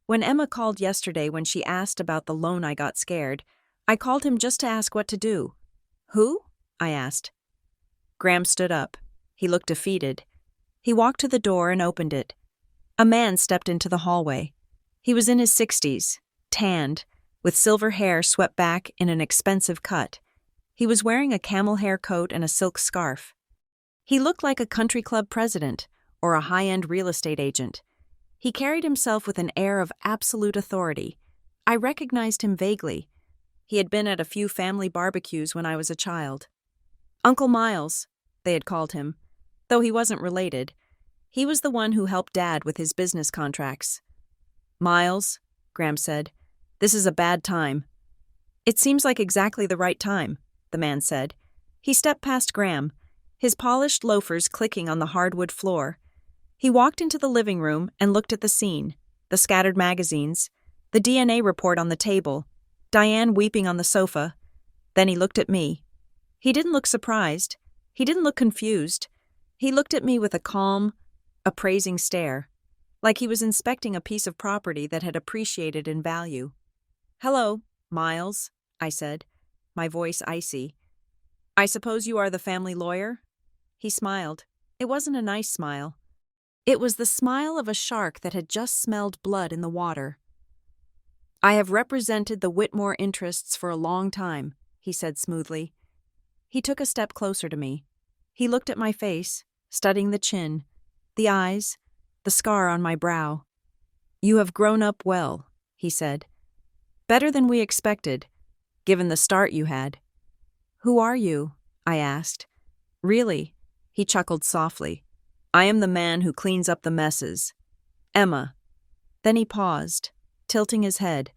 "When Emma called yesterday when she asked about the loan, I got scared. I called him just to ask what to do." "Who?" I asked. Graham stood up. He looked defeated. He walked to the door and opened it. A man stepped into the hallway. He was in his 60s, tanned, with silver hair swept back in an expensive cut. He was wearing a camel hair coat and a silk scarf. He looked like a country club president or a high-end real estate agent. He carried himself with an air of absolute authority. I recognized him vaguely. He had been at a few family barbecues when I was a child. Uncle Miles, they had called him, though he wasn't related. He was the one who helped Dad with his business contracts. "Miles," Graham said, "this is a bad time." "It seems like exactly the right time," the man said. He stepped past Graham, his polished loafers clicking on the hardwood floor. He walked into the living room and looked at the scene, the scattered magazines, the DNA report on the table, Diane weeping on the sofa. Then he looked at me. He didn't look surprised. He didn't look confused. He looked at me with a calm, appraising stare, like he was inspecting a piece of property that had appreciated in value. "Hello, Miles," I said, my voice icy. "I suppose you are the family lawyer?" He smiled. It wasn't a nice smile. It was the smile of a shark that had just smelled blood in the water. "I have represented the Whitmore interests for a long time," he said smoothly. He took a step closer to me. He looked at my face, studying the chin, the eyes, the scar on my brow. "You have grown up well," he said. "Better than we expected, given the start you had." "Who are you?" I asked. "Really?" He chuckled softly. "I am the man who cleans up the messes. Emma." Then he paused, tilting his head.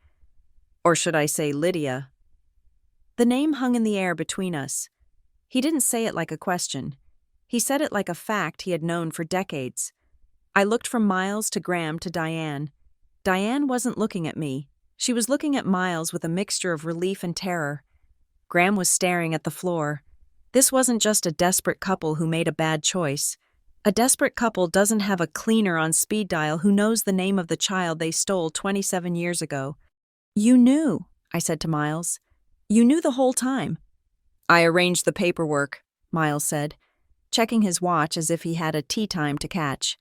"Or should I say Lydia?" The name hung in the air between us. He didn't say it like a question. He said it like a fact he had known for decades. I looked from Miles to Graham to Diane. Diane wasn't looking at me. She was looking at Miles with a mixture of relief and terror. Graham was staring at the floor. This wasn't just a desperate couple who made a bad choice. A desperate couple doesn't have a cleaner on speed dial who knows the name of the child they stole 27 years ago. "You knew," I said to Miles. "You knew the whole time." "I arranged the paperwork," Miles said, checking his watch as if he had a tea time to catch.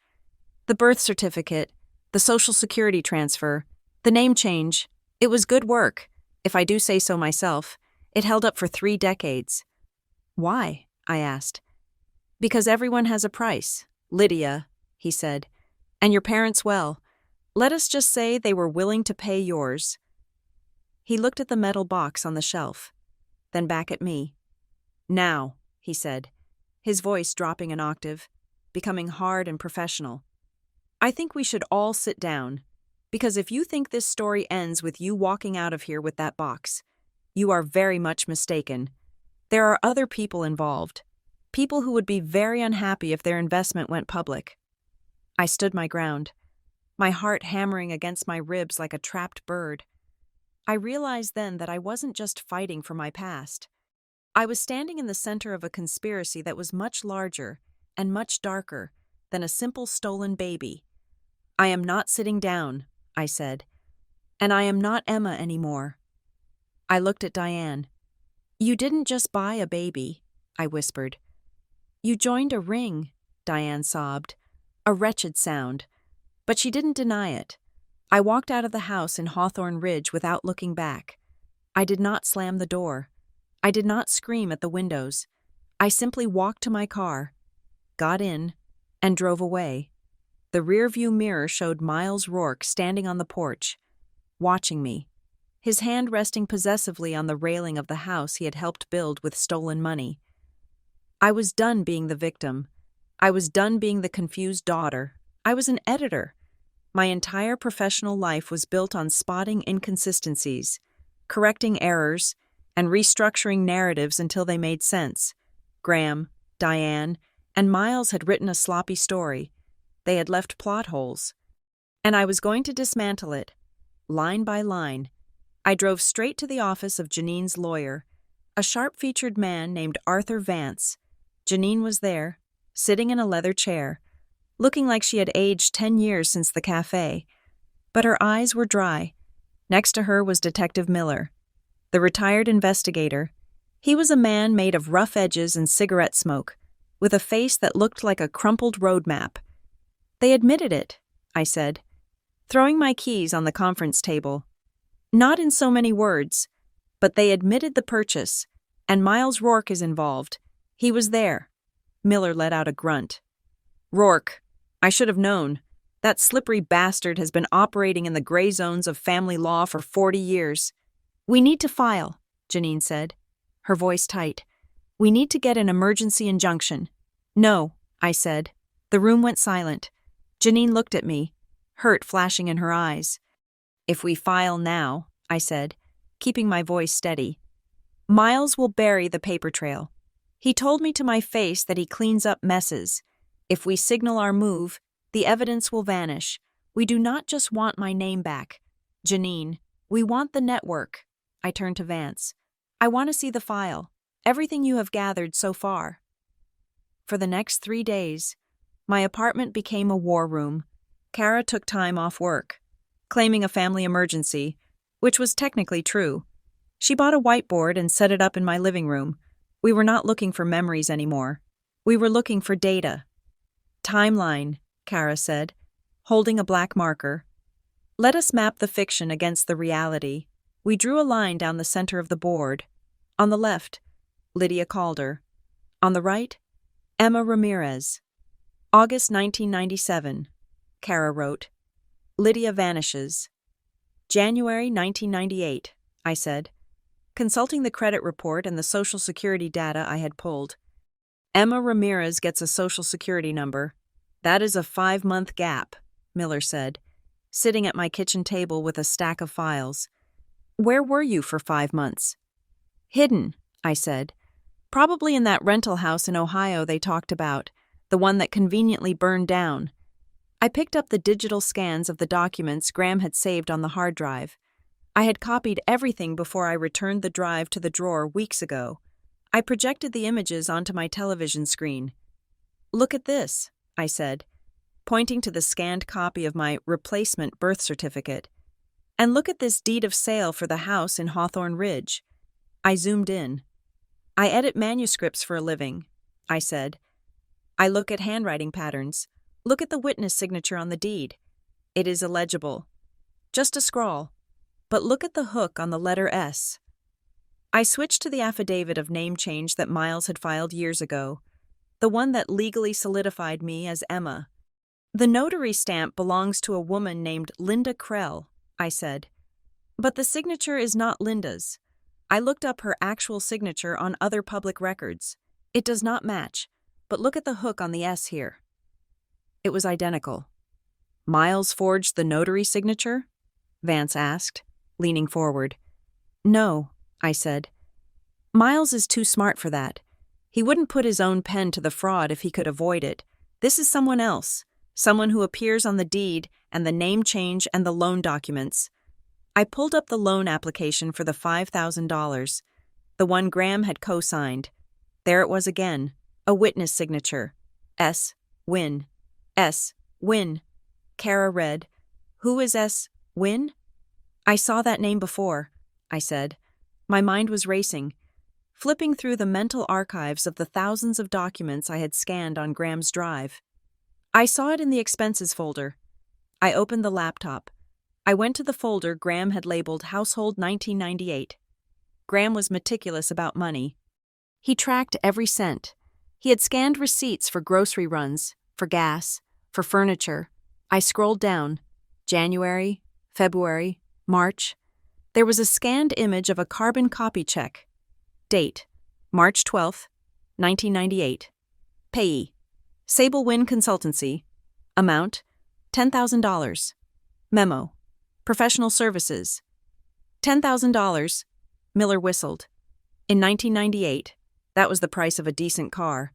"The birth certificate, the social security transfer, the name change. It was good work, if I do say so myself. It held up for 3 decades. "Why?" I asked. "Because everyone has a price, Lydia," he said. "And your parents, well, let us just say they were willing to pay yours." He looked at the metal box on the shelf, then back at me. "Now," he said, his voice dropping an octave, becoming hard and professional. "I think we should all sit down, Because if you think this story ends with you walking out of here with that box, you are very much mistaken. There are other people involved. People who would be very unhappy if their investment went public. I stood my ground, my heart hammering against my ribs like a trapped bird. I realized then that I wasn't just fighting for my past. I was standing in the center of a conspiracy that was much larger and much darker than a simple stolen baby. I am not sitting down, I said, and I am not Emma anymore. I looked at Diane. You didn't just buy a baby, I whispered. You joined a ring, Diane sobbed, a wretched sound, but she didn't deny it. I walked out of the house in Hawthorne Ridge without looking back. I did not slam the door. I did not scream at the windows. I simply walked to my car, got in, and drove away. The rearview mirror showed Miles Rourke standing on the porch, watching me, his hand resting possessively on the railing of the house he had helped build with stolen money. I was done being the victim. I was done being the confused daughter. I was an editor. My entire professional life was built on spotting inconsistencies, correcting errors, and restructuring narratives until they made sense. Graham, Diane, and Miles had written a sloppy story. They had left plot holes. And I was going to dismantle it, line by line. I drove straight to the office of Janine's lawyer, a sharp-featured man named Arthur Vance. Janine was there, sitting in a leather chair, looking like she had aged 10 years since the cafe. But her eyes were dry. Next to her was Detective Miller, the retired investigator. He was a man made of rough edges and cigarette smoke, with a face that looked like a crumpled road map. They admitted it, I said, throwing my keys on the conference table. Not in so many words, but they admitted the purchase, and Miles Rourke is involved. He was there. Miller let out a grunt. Rourke, I should have known. That slippery bastard has been operating in the gray zones of family law for 40 years. We need to file, Janine said, her voice tight. We need to get an emergency injunction. No, I said. The room went silent. Janine looked at me, hurt flashing in her eyes. If we file now, I said, keeping my voice steady, Miles will bury the paper trail. He told me to my face that he cleans up messes. If we signal our move, the evidence will vanish. We do not just want my name back. Janine, we want the network. I turned to Vance. I want to see the file, everything you have gathered so far. For the next 3 days, my apartment became a war room. Kara took time off work, claiming a family emergency, which was technically true. She bought a whiteboard and set it up in my living room. We were not looking for memories anymore. We were looking for data. Timeline, Kara said, holding a black marker. Let us map the fiction against the reality. We drew a line down the center of the board. On the left, Lydia Calder. On the right, Emma Ramirez. August 1997, Kara wrote. Lydia vanishes. January 1998, I said, consulting the credit report and the Social Security data I had pulled. Emma Ramirez gets a Social Security number. That is a 5-month gap, Miller said, sitting at my kitchen table with a stack of files. Where were you for 5 months? Hidden, I said. Probably in that rental house in Ohio they talked about, the one that conveniently burned down. I picked up the digital scans of the documents Graham had saved on the hard drive. I had copied everything before I returned the drive to the drawer weeks ago. I projected the images onto my television screen. Look at this, I said, pointing to the scanned copy of my replacement birth certificate. And look at this deed of sale for the house in Hawthorne Ridge. I zoomed in. I edit manuscripts for a living, I said. I look at handwriting patterns. Look at the witness signature on the deed. It is illegible. Just a scrawl. But look at the hook on the letter S. I switched to the affidavit of name change that Miles had filed years ago, the one that legally solidified me as Emma. The notary stamp belongs to a woman named Linda Krell, I said. But the signature is not Linda's. I looked up her actual signature on other public records. It does not match, but look at the hook on the S here. It was identical. Miles forged the notary signature? Vance asked, leaning forward. No, I said. Miles is too smart for that. He wouldn't put his own pen to the fraud if he could avoid it. This is someone else, someone who appears on the deed and the name change and the loan documents. I pulled up the loan application for the $5,000, the one Graham had co-signed. There it was again, a witness signature. S. Wynn. S. Wynn. Kara read, Who is S. Wynn? I saw that name before, I said. My mind was racing, flipping through the mental archives of the thousands of documents I had scanned on Graham's drive. I saw it in the expenses folder. I opened the laptop. I went to the folder Graham had labeled Household 1998. Graham was meticulous about money. He tracked every cent. He had scanned receipts for grocery runs, for gas, for furniture. I scrolled down. January, February, March. There was a scanned image of a carbon copy check. Date, March 12th, 1998. Payee, Sable Wynn Consultancy. Amount, $10,000. Memo, Professional Services. $10,000, Miller whistled. In 1998, that was the price of a decent car,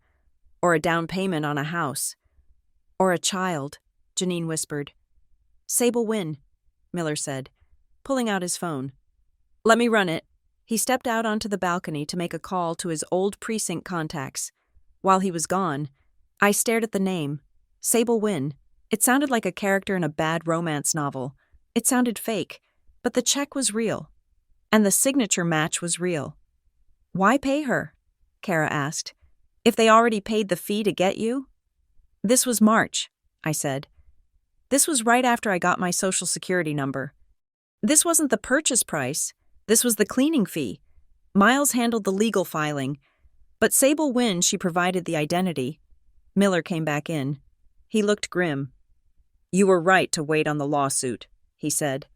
or a down payment on a house. Or a child, Janine whispered. Sable Wynn, Miller said, pulling out his phone. Let me run it. He stepped out onto the balcony to make a call to his old precinct contacts. While he was gone, I stared at the name, Sable Wynn. It sounded like a character in a bad romance novel. It sounded fake, but the check was real. And the signature match was real. Why pay her? Kara asked. If they already paid the fee to get you? This was March, I said. This was right after I got my Social Security number. This wasn't the purchase price. This was the cleaning fee. Miles handled the legal filing, but Sable Wynn, she provided the identity. Miller came back in. He looked grim. You were right to wait on the lawsuit, he said.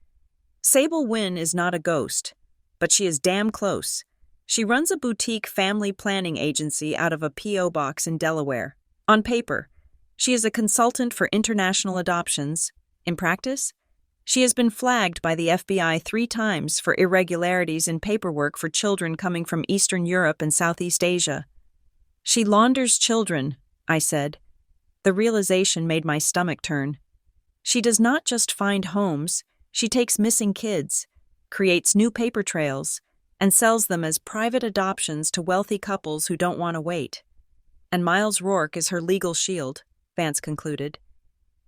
Sable Wynn is not a ghost, but she is damn close. She runs a boutique family planning agency out of a P.O. box in Delaware. On paper, she is a consultant for international adoptions. In practice, she has been flagged by the FBI 3 times for irregularities in paperwork for children coming from Eastern Europe and Southeast Asia. She launders children, I said. The realization made my stomach turn. She does not just find homes, she takes missing kids, creates new paper trails, and sells them as private adoptions to wealthy couples who don't want to wait. And Miles Rourke is her legal shield, Vance concluded.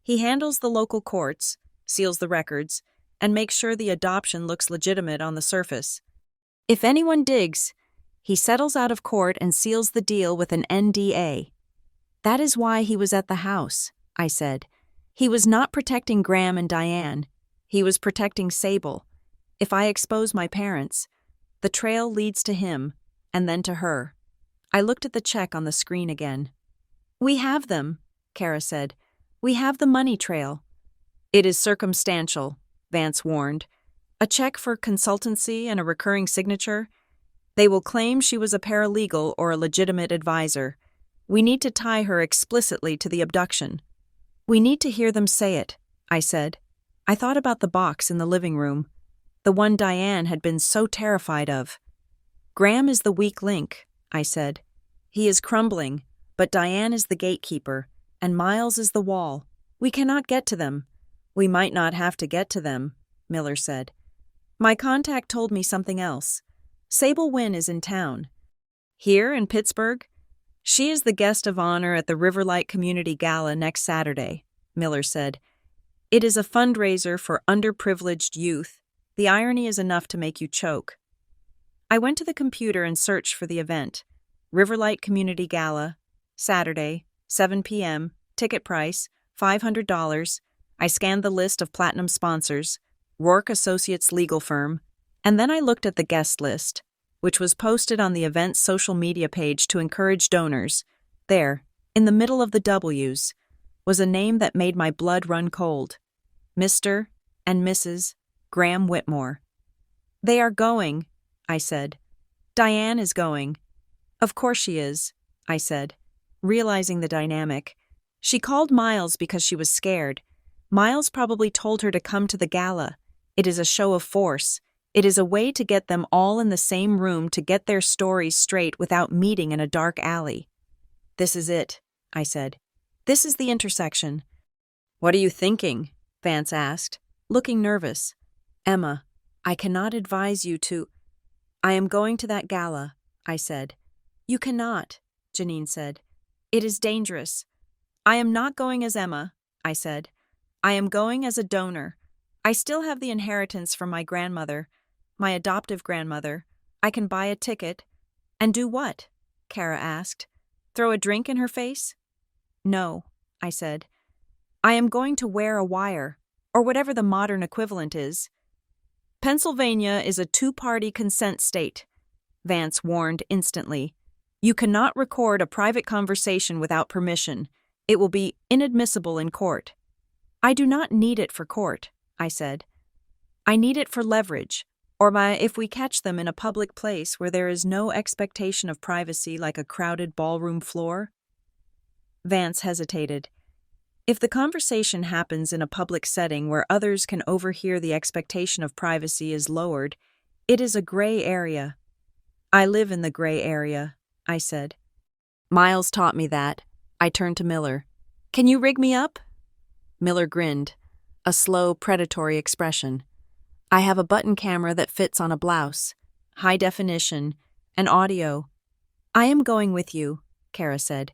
He handles the local courts, seals the records, and makes sure the adoption looks legitimate on the surface. If anyone digs, he settles out of court and seals the deal with an NDA. That is why he was at the house, I said. He was not protecting Graham and Diane. He was protecting Sable. If I expose my parents, the trail leads to him, and then to her. I looked at the check on the screen again. We have them, Kara said. We have the money trail. It is circumstantial, Vance warned. A check for consultancy and a recurring signature? They will claim she was a paralegal or a legitimate advisor. We need to tie her explicitly to the abduction. We need to hear them say it, I said. I thought about the box in the living room, the one Diane had been so terrified of. Graham is the weak link, I said. He is crumbling, but Diane is the gatekeeper, and Miles is the wall. We cannot get to them. We might not have to get to them, Miller said. My contact told me something else. Sable Wynn is in town. Here in Pittsburgh? She is the guest of honor at the Riverlight Community Gala next Saturday, Miller said. It is a fundraiser for underprivileged youth. The irony is enough to make you choke. I went to the computer and searched for the event. Riverlight Community Gala, Saturday, 7 p.m., ticket price, $500. I scanned the list of platinum sponsors, Rourke Associates legal firm, and then I looked at the guest list, which was posted on the event's social media page to encourage donors. There, in the middle of the W's, was a name that made my blood run cold. Mr. and Mrs. Graham Whitmore. They are going, I said. Diane is going. Of course she is, I said, realizing the dynamic. She called Miles because she was scared. Miles probably told her to come to the gala. It is a show of force. It is a way to get them all in the same room to get their stories straight without meeting in a dark alley. This is it, I said. This is the intersection. What are you thinking? Vance asked, looking nervous. Emma, I cannot advise you to. I am going to that gala, I said. You cannot, Janine said. It is dangerous. I am not going as Emma, I said. I am going as a donor. I still have the inheritance from my grandmother, my adoptive grandmother. I can buy a ticket. And do what? Kara asked. Throw a drink in her face? No, I said. I am going to wear a wire, or whatever the modern equivalent is. Pennsylvania is a two-party consent state, Vance warned instantly. You cannot record a private conversation without permission. It will be inadmissible in court. I do not need it for court, I said. I need it for leverage, or if we catch them in a public place where there is no expectation of privacy like a crowded ballroom floor. Vance hesitated. If the conversation happens in a public setting where others can overhear, the expectation of privacy is lowered. It is a gray area. I live in the gray area, I said. Miles taught me that. I turned to Miller. Can you rig me up? Miller grinned, a slow, predatory expression. I have a button camera that fits on a blouse, high definition, and audio. I am going with you, Kara said.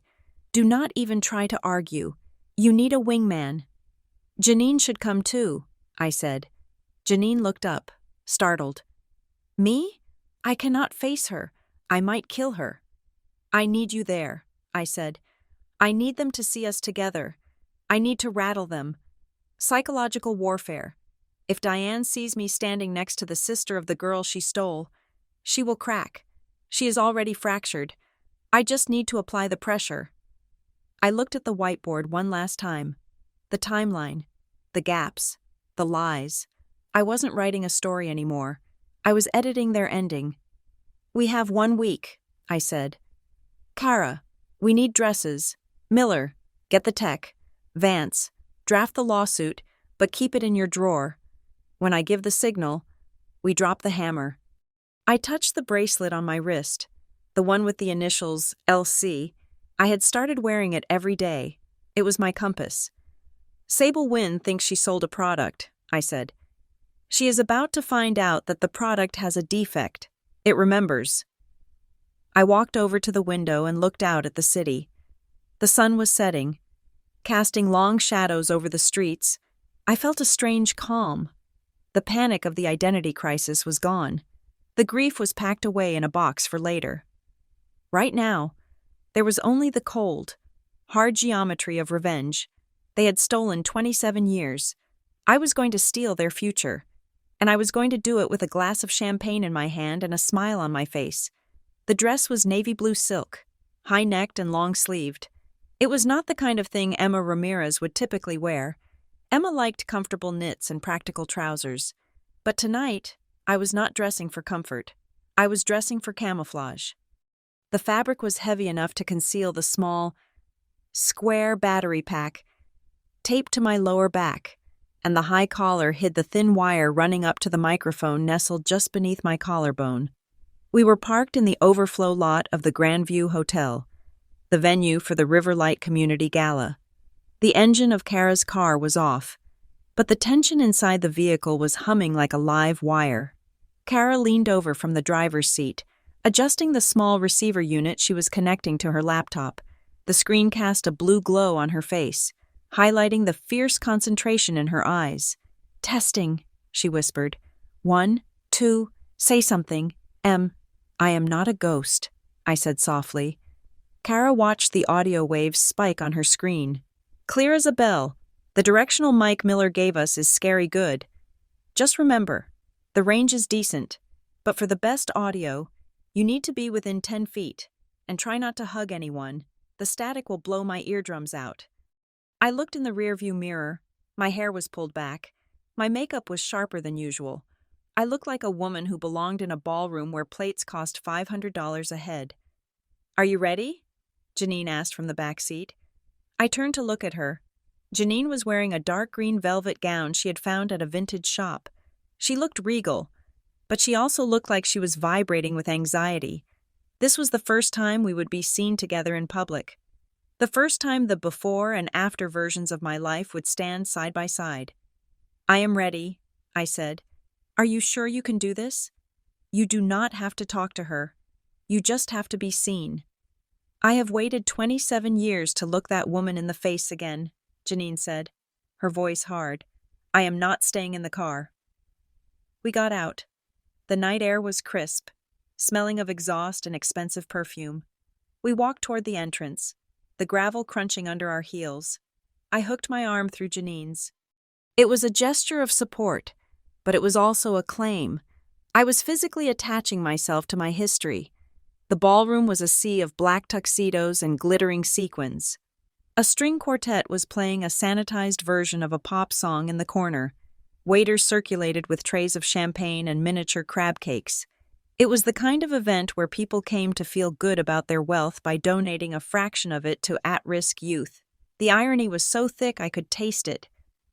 Do not even try to argue. You need a wingman. Janine should come too, I said. Janine looked up, startled. Me? I cannot face her. I might kill her. I need you there, I said. I need them to see us together. I need to rattle them. Psychological warfare. If Diane sees me standing next to the sister of the girl she stole, she will crack. She is already fractured. I just need to apply the pressure. I looked at the whiteboard one last time. The timeline, the gaps, the lies. I wasn't writing a story anymore. I was editing their ending. We have 1 week, I said. Kara, we need dresses. Miller, get the tech. Vance, draft the lawsuit, but keep it in your drawer. When I give the signal, we drop the hammer. I touched the bracelet on my wrist, the one with the initials LC. I had started wearing it every day. It was my compass. Sable Wynn thinks she sold a product, I said. She is about to find out that the product has a defect. It remembers. I walked over to the window and looked out at the city. The sun was setting, casting long shadows over the streets. I felt a strange calm. The panic of the identity crisis was gone. The grief was packed away in a box for later. Right now, there was only the cold, hard geometry of revenge. They had stolen 27 years. I was going to steal their future, and I was going to do it with a glass of champagne in my hand and a smile on my face. The dress was navy blue silk, high-necked and long-sleeved. It was not the kind of thing Emma Ramirez would typically wear. Emma liked comfortable knits and practical trousers. But tonight, I was not dressing for comfort. I was dressing for camouflage. The fabric was heavy enough to conceal the small, square battery pack taped to my lower back, and the high collar hid the thin wire running up to the microphone nestled just beneath my collarbone. We were parked in the overflow lot of the Grandview Hotel, the venue for the Riverlight Community Gala. The engine of Kara's car was off, but the tension inside the vehicle was humming like a live wire. Kara leaned over from the driver's seat, adjusting the small receiver unit she was connecting to her laptop. The screen cast a blue glow on her face, highlighting the fierce concentration in her eyes. Testing, she whispered. 1, 2, say something. I am not a ghost, I said softly. Kara watched the audio waves spike on her screen. Clear as a bell. The directional mic Miller gave us is scary good. Just remember, the range is decent, but for the best audio, you need to be within 10 feet, and try not to hug anyone. The static will blow my eardrums out. I looked in the rearview mirror. My hair was pulled back. My makeup was sharper than usual. I looked like a woman who belonged in a ballroom where plates cost $500 a head. Are you ready? Janine asked from the back seat. I turned to look at her. Janine was wearing a dark green velvet gown she had found at a vintage shop. She looked regal, but she also looked like she was vibrating with anxiety. This was the first time we would be seen together in public. The first time the before and after versions of my life would stand side by side. "I am ready," I said. "Are you sure you can do this? You do not have to talk to her. You just have to be seen." "I have waited 27 years to look that woman in the face again," Janine said, her voice hard. "I am not staying in the car." We got out. The night air was crisp, smelling of exhaust and expensive perfume. We walked toward the entrance, the gravel crunching under our heels. I hooked my arm through Janine's. It was a gesture of support, but it was also a claim. I was physically attaching myself to my history. The ballroom was a sea of black tuxedos and glittering sequins. A string quartet was playing a sanitized version of a pop song in the corner. Waiters circulated with trays of champagne and miniature crab cakes. It was the kind of event where people came to feel good about their wealth by donating a fraction of it to at-risk youth. The irony was so thick I could taste it.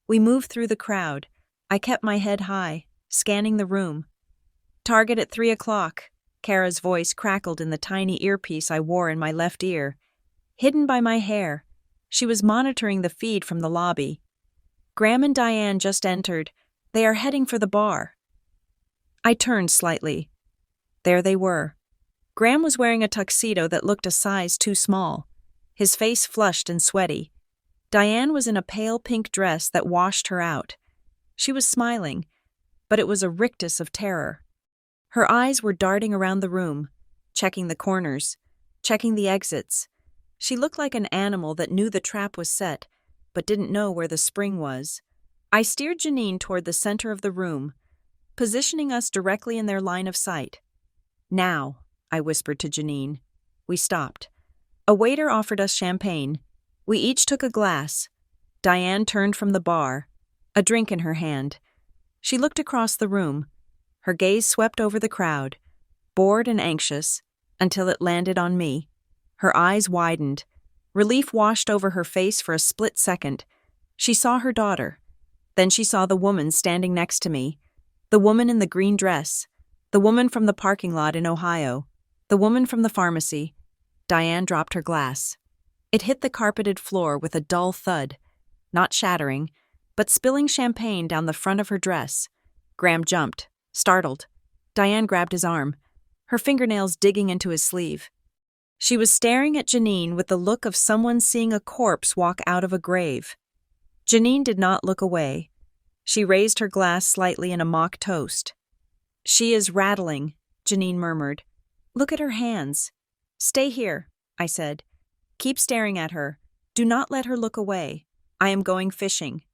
We moved through the crowd. I kept my head high, scanning the room. "Target at 3 o'clock, Kara's voice crackled in the tiny earpiece I wore in my left ear. Hidden by my hair, she was monitoring the feed from the lobby. "Graham and Diane just entered. They are heading for the bar." I turned slightly. There they were. Graham was wearing a tuxedo that looked a size too small, his face flushed and sweaty. Diane was in a pale pink dress that washed her out. She was smiling, but it was a rictus of terror. Her eyes were darting around the room, checking the corners, checking the exits. She looked like an animal that knew the trap was set, but didn't know where the spring was. I steered Janine toward the center of the room, positioning us directly in their line of sight. "Now," I whispered to Janine. We stopped. A waiter offered us champagne. We each took a glass. Diane turned from the bar, a drink in her hand. She looked across the room. Her gaze swept over the crowd, bored and anxious, until it landed on me. Her eyes widened. Relief washed over her face for a split second. She saw her daughter. Then she saw the woman standing next to me. The woman in the green dress. The woman from the parking lot in Ohio. The woman from the pharmacy. Diane dropped her glass. It hit the carpeted floor with a dull thud, not shattering, but spilling champagne down the front of her dress. Graham jumped, startled. Diane grabbed his arm, her fingernails digging into his sleeve. She was staring at Janine with the look of someone seeing a corpse walk out of a grave. Janine did not look away. She raised her glass slightly in a mock toast. "She is rattling," Janine murmured. "Look at her hands." "Stay here," I said. "Keep staring at her. Do not let her look away. I am going fishing."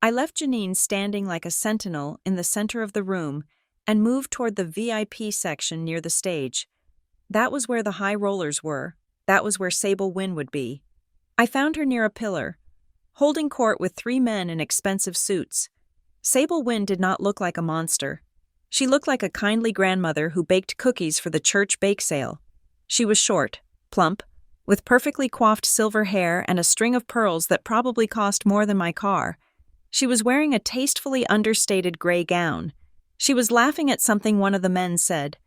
I left Janine standing like a sentinel in the center of the room and moved toward the VIP section near the stage. That was where the high rollers were. That was where Sable Wynn would be. I found her near a pillar, holding court with 3 men in expensive suits. Sable Wynn did not look like a monster. She looked like a kindly grandmother who baked cookies for the church bake sale. She was short, plump, with perfectly coiffed silver hair and a string of pearls that probably cost more than my car. She was wearing a tastefully understated gray gown. She was laughing at something one of the men said,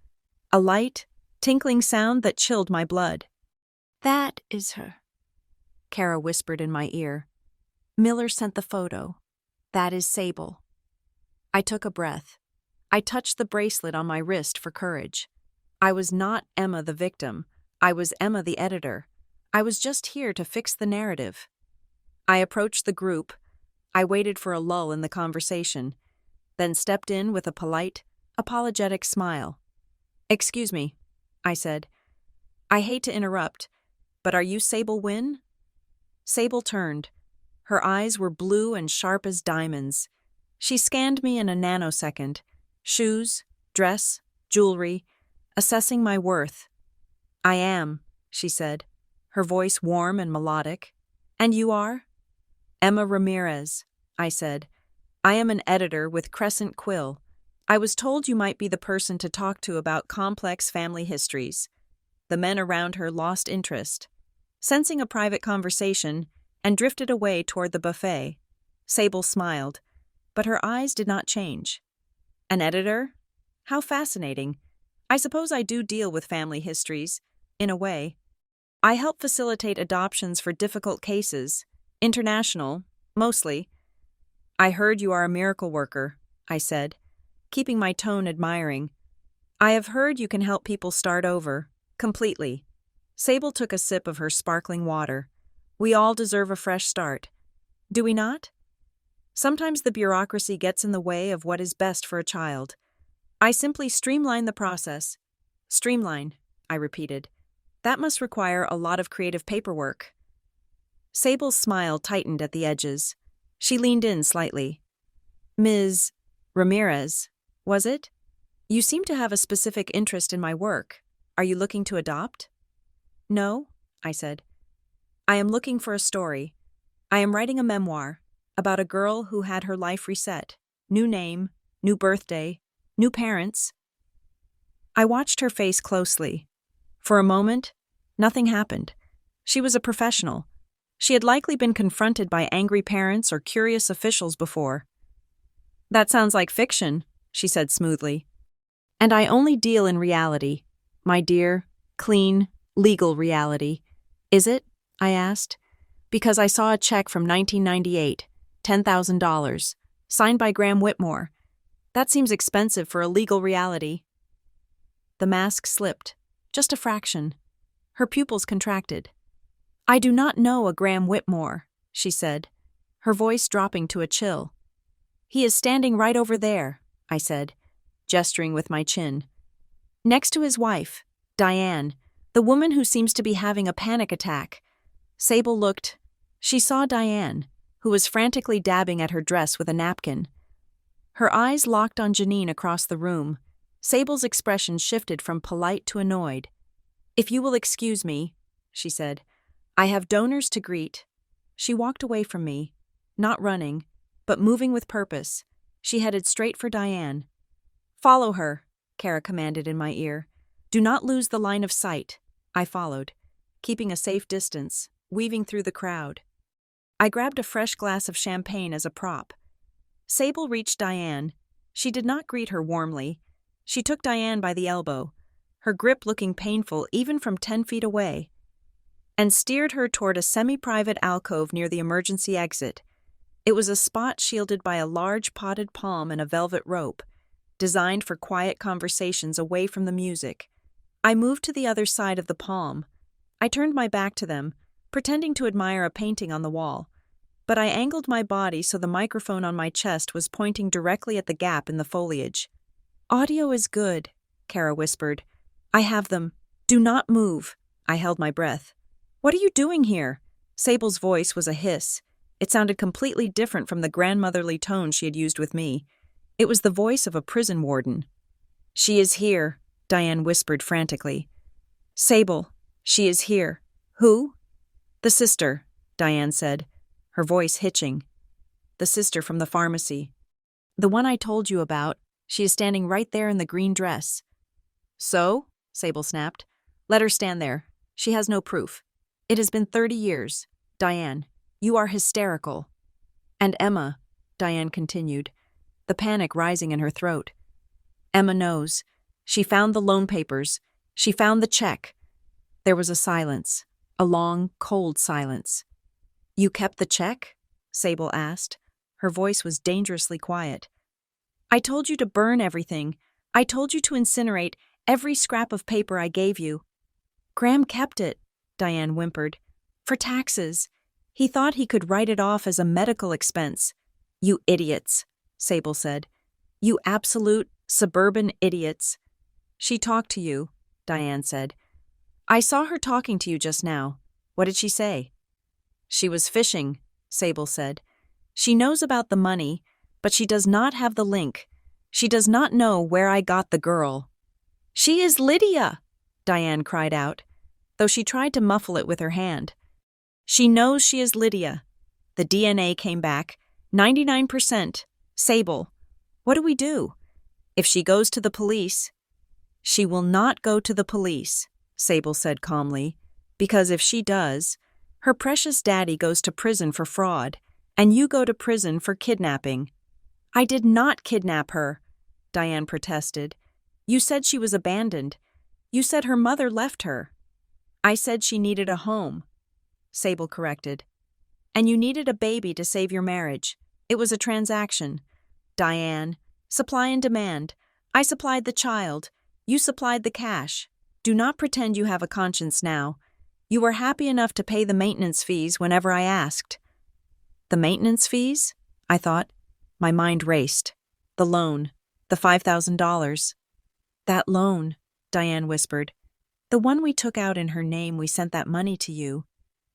a light, tinkling sound that chilled my blood. "That is her," Kara whispered in my ear. "Miller sent the photo. That is Sable." I took a breath. I touched the bracelet on my wrist for courage. I was not Emma the victim. I was Emma the editor. I was just here to fix the narrative. I approached the group. I waited for a lull in the conversation, then stepped in with a polite, apologetic smile. "Excuse me," I said. "I hate to interrupt, but are you Sable Wynn?" Sable turned. Her eyes were blue and sharp as diamonds. She scanned me in a nanosecond. Shoes, dress, jewelry, assessing my worth. "I am," she said, her voice warm and melodic. "And you are?" "Emma Ramirez," I said. "I am an editor with Crescent Quill. I was told you might be the person to talk to about complex family histories." The men around her lost interest. Sensing a private conversation, and drifted away toward the buffet. Sable smiled, but her eyes did not change. An editor? How fascinating. I suppose I do deal with family histories, in a way. I help facilitate adoptions for difficult cases, international, mostly. I heard you are a miracle worker, I said, keeping my tone admiring. I have heard you can help people start over, completely. Sable took a sip of her sparkling water. We all deserve a fresh start. Do we not? Sometimes the bureaucracy gets in the way of what is best for a child. I simply streamline the process. Streamline, I repeated. That must require a lot of creative paperwork. Sable's smile tightened at the edges. She leaned in slightly. Ms. Ramirez, was it? You seem to have a specific interest in my work. Are you looking to adopt? No, I said. I am looking for a story. I am writing a memoir about a girl who had her life reset. New name, new birthday, new parents. I watched her face closely. For a moment, nothing happened. She was a professional. She had likely been confronted by angry parents or curious officials before. That sounds like fiction, she said smoothly. And I only deal in reality, my dear, clean, legal reality. Is it? I asked. Because I saw a check from 1998, $10,000, signed by Graham Whitmore. That seems expensive for a legal reality. The mask slipped, just a fraction. Her pupils contracted. I do not know a Graham Whitmore, she said, her voice dropping to a chill. He is standing right over there, I said, gesturing with my chin. Next to his wife, Diane, the woman who seems to be having a panic attack. Sable looked. She saw Diane, who was frantically dabbing at her dress with a napkin. Her eyes locked on Janine across the room. Sable's expression shifted from polite to annoyed. If you will excuse me, she said, I have donors to greet. She walked away from me, not running, but moving with purpose. She headed straight for Diane. Follow her, Kara commanded in my ear. Do not lose the line of sight. I followed, keeping a safe distance, weaving through the crowd. I grabbed a fresh glass of champagne as a prop. Sable reached Diane. She did not greet her warmly. She took Diane by the elbow, her grip looking painful even from 10 feet away, and steered her toward a semi-private alcove near the emergency exit. It was a spot shielded by a large potted palm and a velvet rope, designed for quiet conversations away from the music. I moved to the other side of the palm. I turned my back to them, pretending to admire a painting on the wall, but I angled my body so the microphone on my chest was pointing directly at the gap in the foliage. Audio is good, Kara whispered. I have them. Do not move. I held my breath. What are you doing here? Sable's voice was a hiss. It sounded completely different from the grandmotherly tone she had used with me. It was the voice of a prison warden. She is here, Diane whispered frantically. Sable, she is here. Who? The sister, Diane said, her voice hitching. The sister from the pharmacy. The one I told you about. She is standing right there in the green dress. So? Sable snapped. Let her stand there. She has no proof. It has been 30 years. Diane, you are hysterical. And Emma, Diane continued, the panic rising in her throat. Emma knows. She found the loan papers. She found the check. There was a silence, a long, cold silence. You kept the check? Sable asked. Her voice was dangerously quiet. I told you to burn everything. I told you to incinerate every scrap of paper I gave you. Graham kept it, Diane whimpered. For taxes. He thought he could write it off as a medical expense. You idiots, Sable said. You absolute, suburban idiots. She talked to you, Diane said. I saw her talking to you just now. What did she say? She was fishing, Sable said. She knows about the money, but she does not have the link. She does not know where I got the girl. She is Lydia, Diane cried out, though she tried to muffle it with her hand. She knows she is Lydia. The DNA came back, 99%. Sable. What do we do? If she goes to the police... She will not go to the police, Sable said calmly, because if she does, Her precious daddy goes to prison for fraud, and you go to prison for kidnapping." "I did not kidnap her," Diane protested. "You said she was abandoned. You said her mother left her." "I said she needed a home," Sable corrected. "And you needed a baby to save your marriage. It was a transaction. Diane, supply and demand. I supplied the child. You supplied the cash. Do not pretend you have a conscience now. You were happy enough to pay the maintenance fees whenever I asked." "The maintenance fees?" I thought. My mind raced. The loan. The $5,000. "That loan," Diane whispered. "The one we took out in her name. We sent that money to you.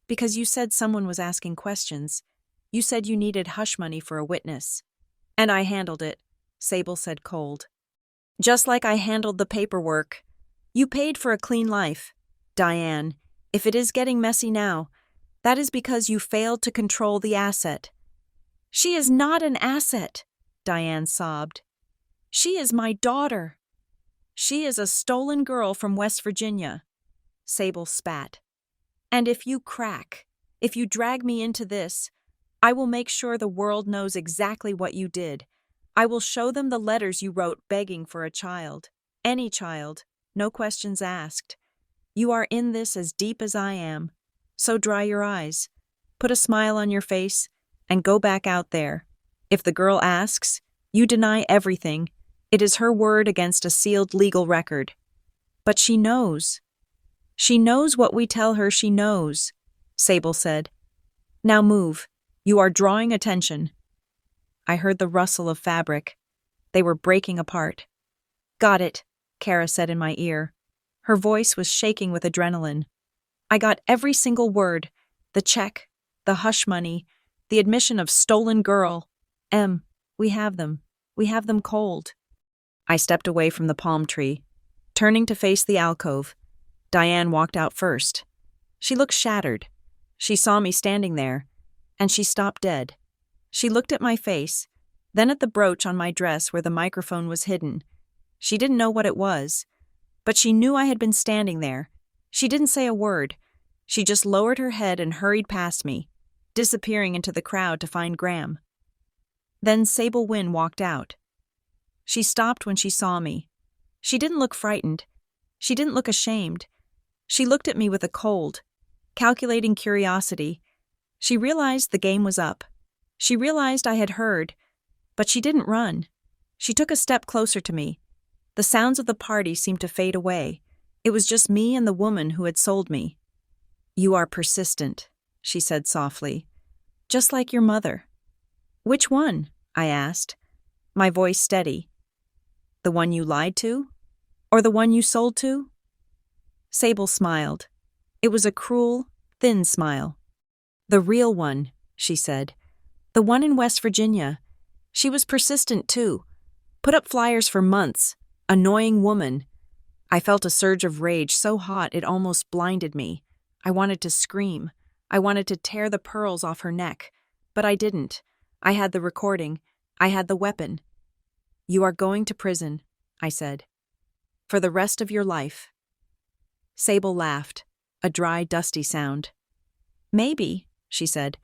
Because you said someone was asking questions. You said you needed hush money for a witness." "And I handled it," Sable said cold. "Just like I handled the paperwork. You paid for a clean life. Diane, if it is getting messy now, that is because you failed to control the asset." "She is not an asset," Diane sobbed. "She is my daughter." "She is a stolen girl from West Virginia," Sable spat. "And if you crack, if you drag me into this, I will make sure the world knows exactly what you did. I will show them the letters you wrote begging for a child. Any child, no questions asked. You are in this as deep as I am. So dry your eyes, put a smile on your face, and go back out there. If the girl asks, you deny everything. It is her word against a sealed legal record. But she knows. She knows what we tell her she knows," Sable said. "Now move. You are drawing attention." I heard the rustle of fabric. They were breaking apart. "Got it," Kara said in my ear. Her voice was shaking with adrenaline. "I got every single word. The check, the hush money, the admission of stolen girl. We have them. We have them cold." I stepped away from the palm tree, turning to face the alcove. Diane walked out first. She looked shattered. She saw me standing there, and she stopped dead. She looked at my face, then at the brooch on my dress where the microphone was hidden. She didn't know what it was, but she knew I had been standing there. She didn't say a word. She just lowered her head and hurried past me, disappearing into the crowd to find Graham. Then Sable Wynn walked out. She stopped when she saw me. She didn't look frightened. She didn't look ashamed. She looked at me with a cold, calculating curiosity. She realized the game was up. She realized I had heard, but she didn't run. She took a step closer to me. The sounds of the party seemed to fade away. It was just me and the woman who had sold me. "You are persistent," she said softly. "Just like your mother." "Which one?" I asked, my voice steady. "The one you lied to? Or the one you sold to?" Sable smiled. It was a cruel, thin smile. "The real one," she said. "The one in West Virginia. She was persistent too. Put up flyers for months. Annoying woman." I felt a surge of rage so hot it almost blinded me. I wanted to scream. I wanted to tear the pearls off her neck. But I didn't. I had the recording. I had the weapon. "You are going to prison," I said. "For the rest of your life." Sable laughed, a dry, dusty sound. "Maybe," she said,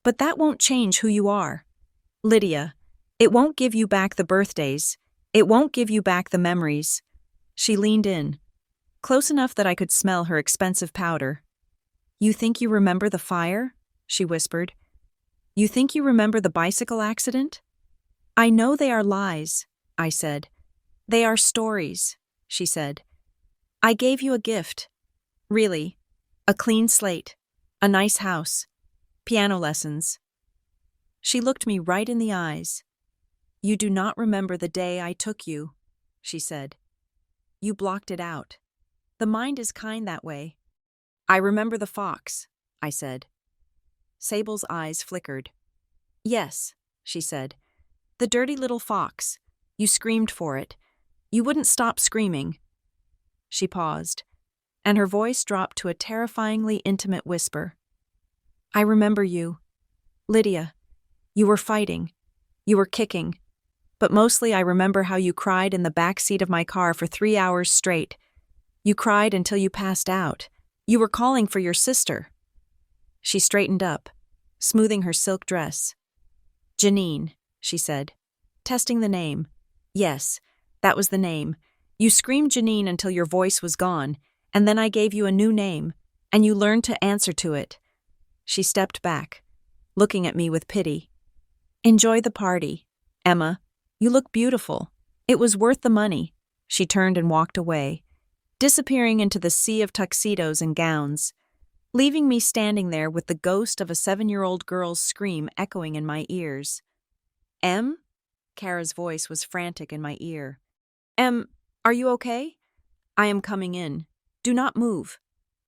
"but that won't change who you are. Lydia, it won't give you back the birthdays. It won't give you back the memories." She leaned in, close enough that I could smell her expensive powder. "You think you remember the fire?" she whispered. "You think you remember the bicycle accident?" "I know they are lies," I said. "They are stories," she said. "I gave you a gift. Really. A clean slate. A nice house. Piano lessons." She looked me right in the eyes. "You do not remember the day I took you," she said. "You blocked it out. The mind is kind that way." "I remember the fox," I said. Sable's eyes flickered. "Yes," she said. "The dirty little fox. You screamed for it. You wouldn't stop screaming." She paused, and her voice dropped to a terrifyingly intimate whisper. "I remember you. Lydia. You were fighting. You were kicking. But mostly I remember how you cried in the back seat of my car for 3 hours straight. You cried until you passed out. You were calling for your sister." She straightened up, smoothing her silk dress. "Janine," she said, testing the name. "Yes, that was the name. You screamed Janine until your voice was gone, and then I gave you a new name, and you learned to answer to it." She stepped back, looking at me with pity. "Enjoy the party, Emma. You look beautiful. It was worth the money." She turned and walked away, disappearing into the sea of tuxedos and gowns, leaving me standing there with the ghost of a 7-year-old girl's scream echoing in my ears. "Em?" Kara's voice was frantic in my ear. "Em, are you okay?" "I am coming in. Do not move."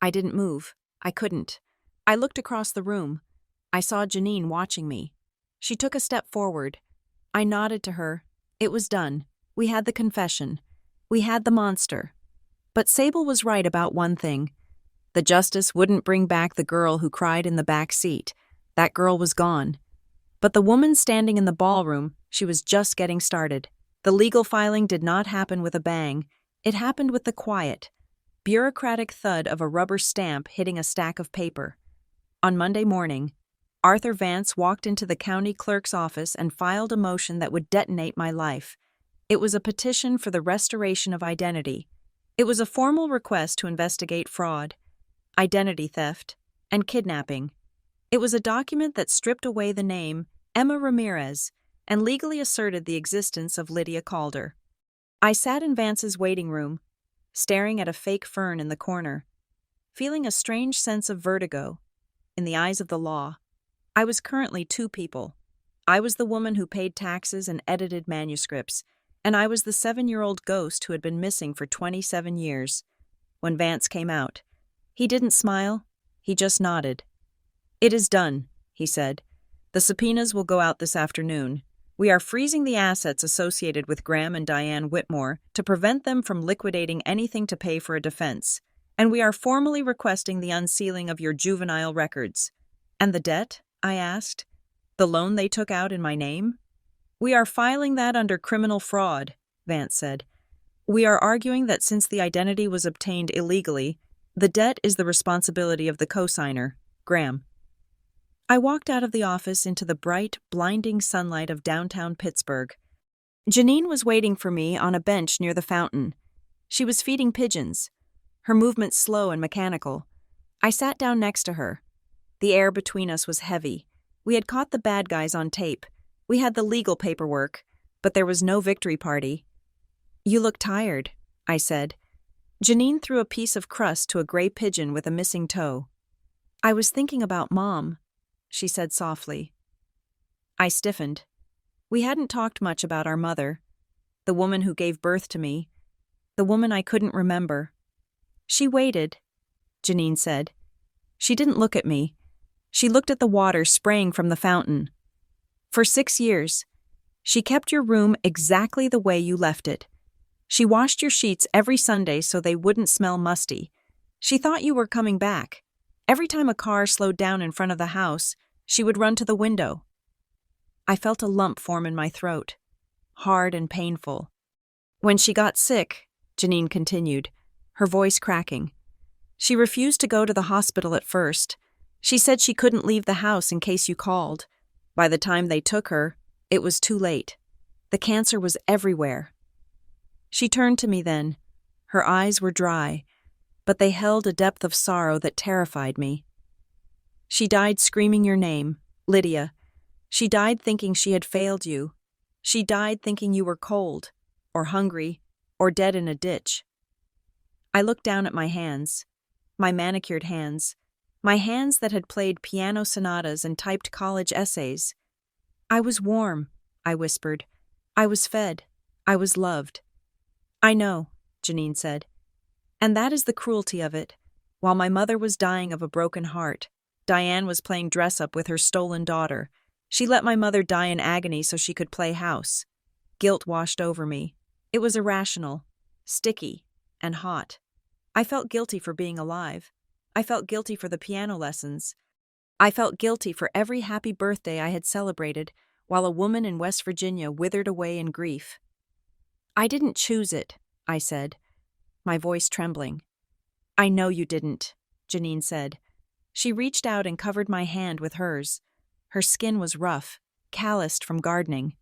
I didn't move. I couldn't. I looked across the room. I saw Janine watching me. She took a step forward. I nodded to her. It was done. We had the confession. We had the monster. But Sable was right about one thing. The justice wouldn't bring back the girl who cried in the back seat. That girl was gone. But the woman standing in the ballroom, she was just getting started. The legal filing did not happen with a bang. It happened with the quiet, bureaucratic thud of a rubber stamp hitting a stack of paper. On Monday morning, Arthur Vance walked into the county clerk's office and filed a motion that would detonate my life. It was a petition for the restoration of identity. It was a formal request to investigate fraud, identity theft, and kidnapping. It was a document that stripped away the name Emma Ramirez and legally asserted the existence of Lydia Calder. I sat in Vance's waiting room, staring at a fake fern in the corner, feeling a strange sense of vertigo. In the eyes of the law, I was currently two people. I was the woman who paid taxes and edited manuscripts, and I was the 7-year-old ghost who had been missing for 27 years. When Vance came out, he didn't smile, he just nodded. "It is done," he said. "The subpoenas will go out this afternoon. We are freezing the assets associated with Graham and Diane Whitmore to prevent them from liquidating anything to pay for a defense, and we are formally requesting the unsealing of your juvenile records." "And the debt?" I asked. "The loan they took out in my name?" "We are filing that under criminal fraud," Vance said. "We are arguing that since the identity was obtained illegally, the debt is the responsibility of the cosigner, Graham." I walked out of the office into the bright, blinding sunlight of downtown Pittsburgh. Janine was waiting for me on a bench near the fountain. She was feeding pigeons, her movements slow and mechanical. I sat down next to her. The air between us was heavy. We had caught the bad guys on tape. We had the legal paperwork, but there was no victory party. "You look tired," I said. Janine threw a piece of crust to a gray pigeon with a missing toe. "I was thinking about Mom," she said softly. I stiffened. We hadn't talked much about our mother, the woman who gave birth to me, the woman I couldn't remember. "She waited," Janine said. She didn't look at me. She looked at the water spraying from the fountain. "For 6 years. She kept your room exactly the way you left it. She washed your sheets every Sunday so they wouldn't smell musty. She thought you were coming back. Every time a car slowed down in front of the house, she would run to the window." I felt a lump form in my throat, hard and painful. "When she got sick," Janine continued, her voice cracking, "she refused to go to the hospital at first. She said she couldn't leave the house in case you called. By the time they took her, it was too late. The cancer was everywhere." She turned to me then. Her eyes were dry, but they held a depth of sorrow that terrified me. "She died screaming your name, Lydia. She died thinking she had failed you. She died thinking you were cold, or hungry, or dead in a ditch." I looked down at my hands, my manicured hands, my hands that had played piano sonatas and typed college essays. "I was warm," I whispered. "I was fed. I was loved." "I know," Janine said. "And that is the cruelty of it. While my mother was dying of a broken heart, Diane was playing dress-up with her stolen daughter. She let my mother die in agony so she could play house. Guilt washed over me. It was irrational, sticky, and hot. I felt guilty for being alive. I felt guilty for the piano lessons. I felt guilty for every happy birthday I had celebrated while a woman in West Virginia withered away in grief. "I didn't choose it," I said, my voice trembling. "I know you didn't," Janine said. She reached out and covered my hand with hers. Her skin was rough, calloused from gardening.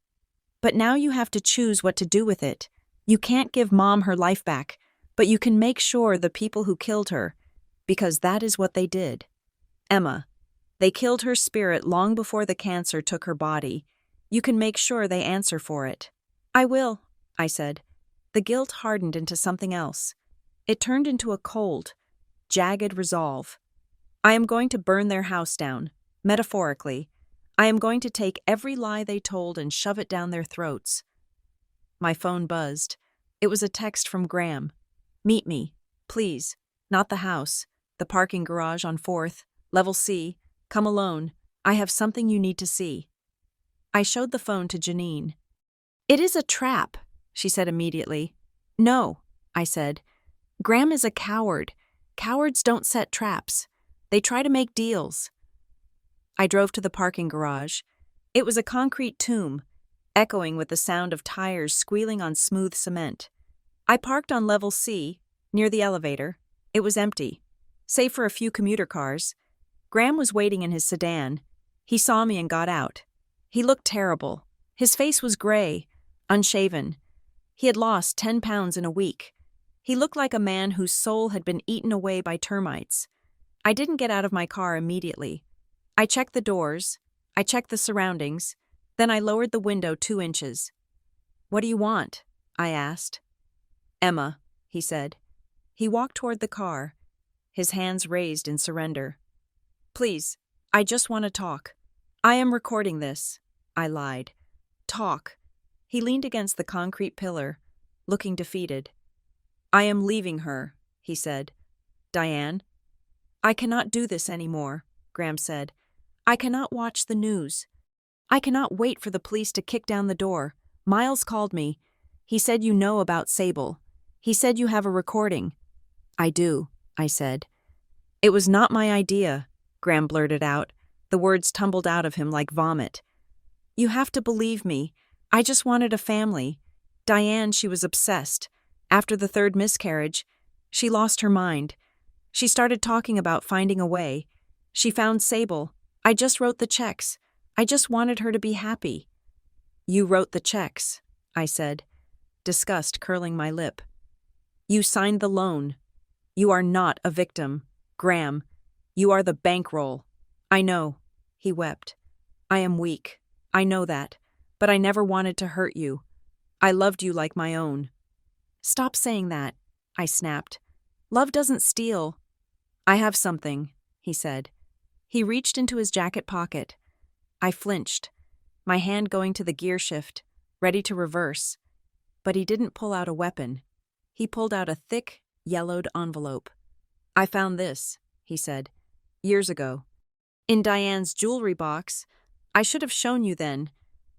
But now you have to choose what to do with it. You can't give Mom her life back, but you can make sure the people who killed her, because that is what they did. Emma, they killed her spirit long before the cancer took her body. You can make sure they answer for it. I will, I said. The guilt hardened into something else. It turned into a cold, jagged resolve. I am going to burn their house down, metaphorically. I am going to take every lie they told and shove it down their throats. My phone buzzed. It was a text from Graham. Meet me, please. Not the house. The parking garage on 4th, level C. Come alone. I have something you need to see. I showed the phone to Janine. It is a trap, she said immediately. No, I said. Graham is a coward. Cowards don't set traps. They try to make deals. I drove to the parking garage. It was a concrete tomb, echoing with the sound of tires squealing on smooth cement. I parked on level C, near the elevator. It was empty, save for a few commuter cars. Graham was waiting in his sedan. He saw me and got out. He looked terrible. His face was gray, unshaven. He had lost 10 pounds in a week. He looked like a man whose soul had been eaten away by termites. I didn't get out of my car immediately. I checked the doors. I checked the surroundings. Then I lowered the window 2 inches. What do you want? I asked. Emma, he said. He walked toward the car, his hands raised in surrender. Please, I just want to talk. I am recording this, I lied. Talk. He leaned against the concrete pillar, looking defeated. I am leaving her, he said. Diane? I cannot do this anymore, Graham said. I cannot watch the news. I cannot wait for the police to kick down the door. Miles called me. He said you know about Sable. He said you have a recording. I do, I said. It was not my idea, Graham blurted out. The words tumbled out of him like vomit. You have to believe me. I just wanted a family. Diane, she was obsessed. After the 3rd miscarriage, she lost her mind. She started talking about finding a way. She found Sable. I just wrote the checks. I just wanted her to be happy. You wrote the checks, I said, disgust curling my lip. You signed the loan. You are not a victim, Graham. You are the bankroll. I know, he wept. I am weak. I know that. But I never wanted to hurt you. I loved you like my own. Stop saying that, I snapped. Love doesn't steal. I have something, he said. He reached into his jacket pocket. I flinched, my hand going to the gear shift, ready to reverse. But he didn't pull out a weapon. He pulled out a thick, yellowed envelope. I found this, he said, years ago. In Diane's jewelry box. I should have shown you then,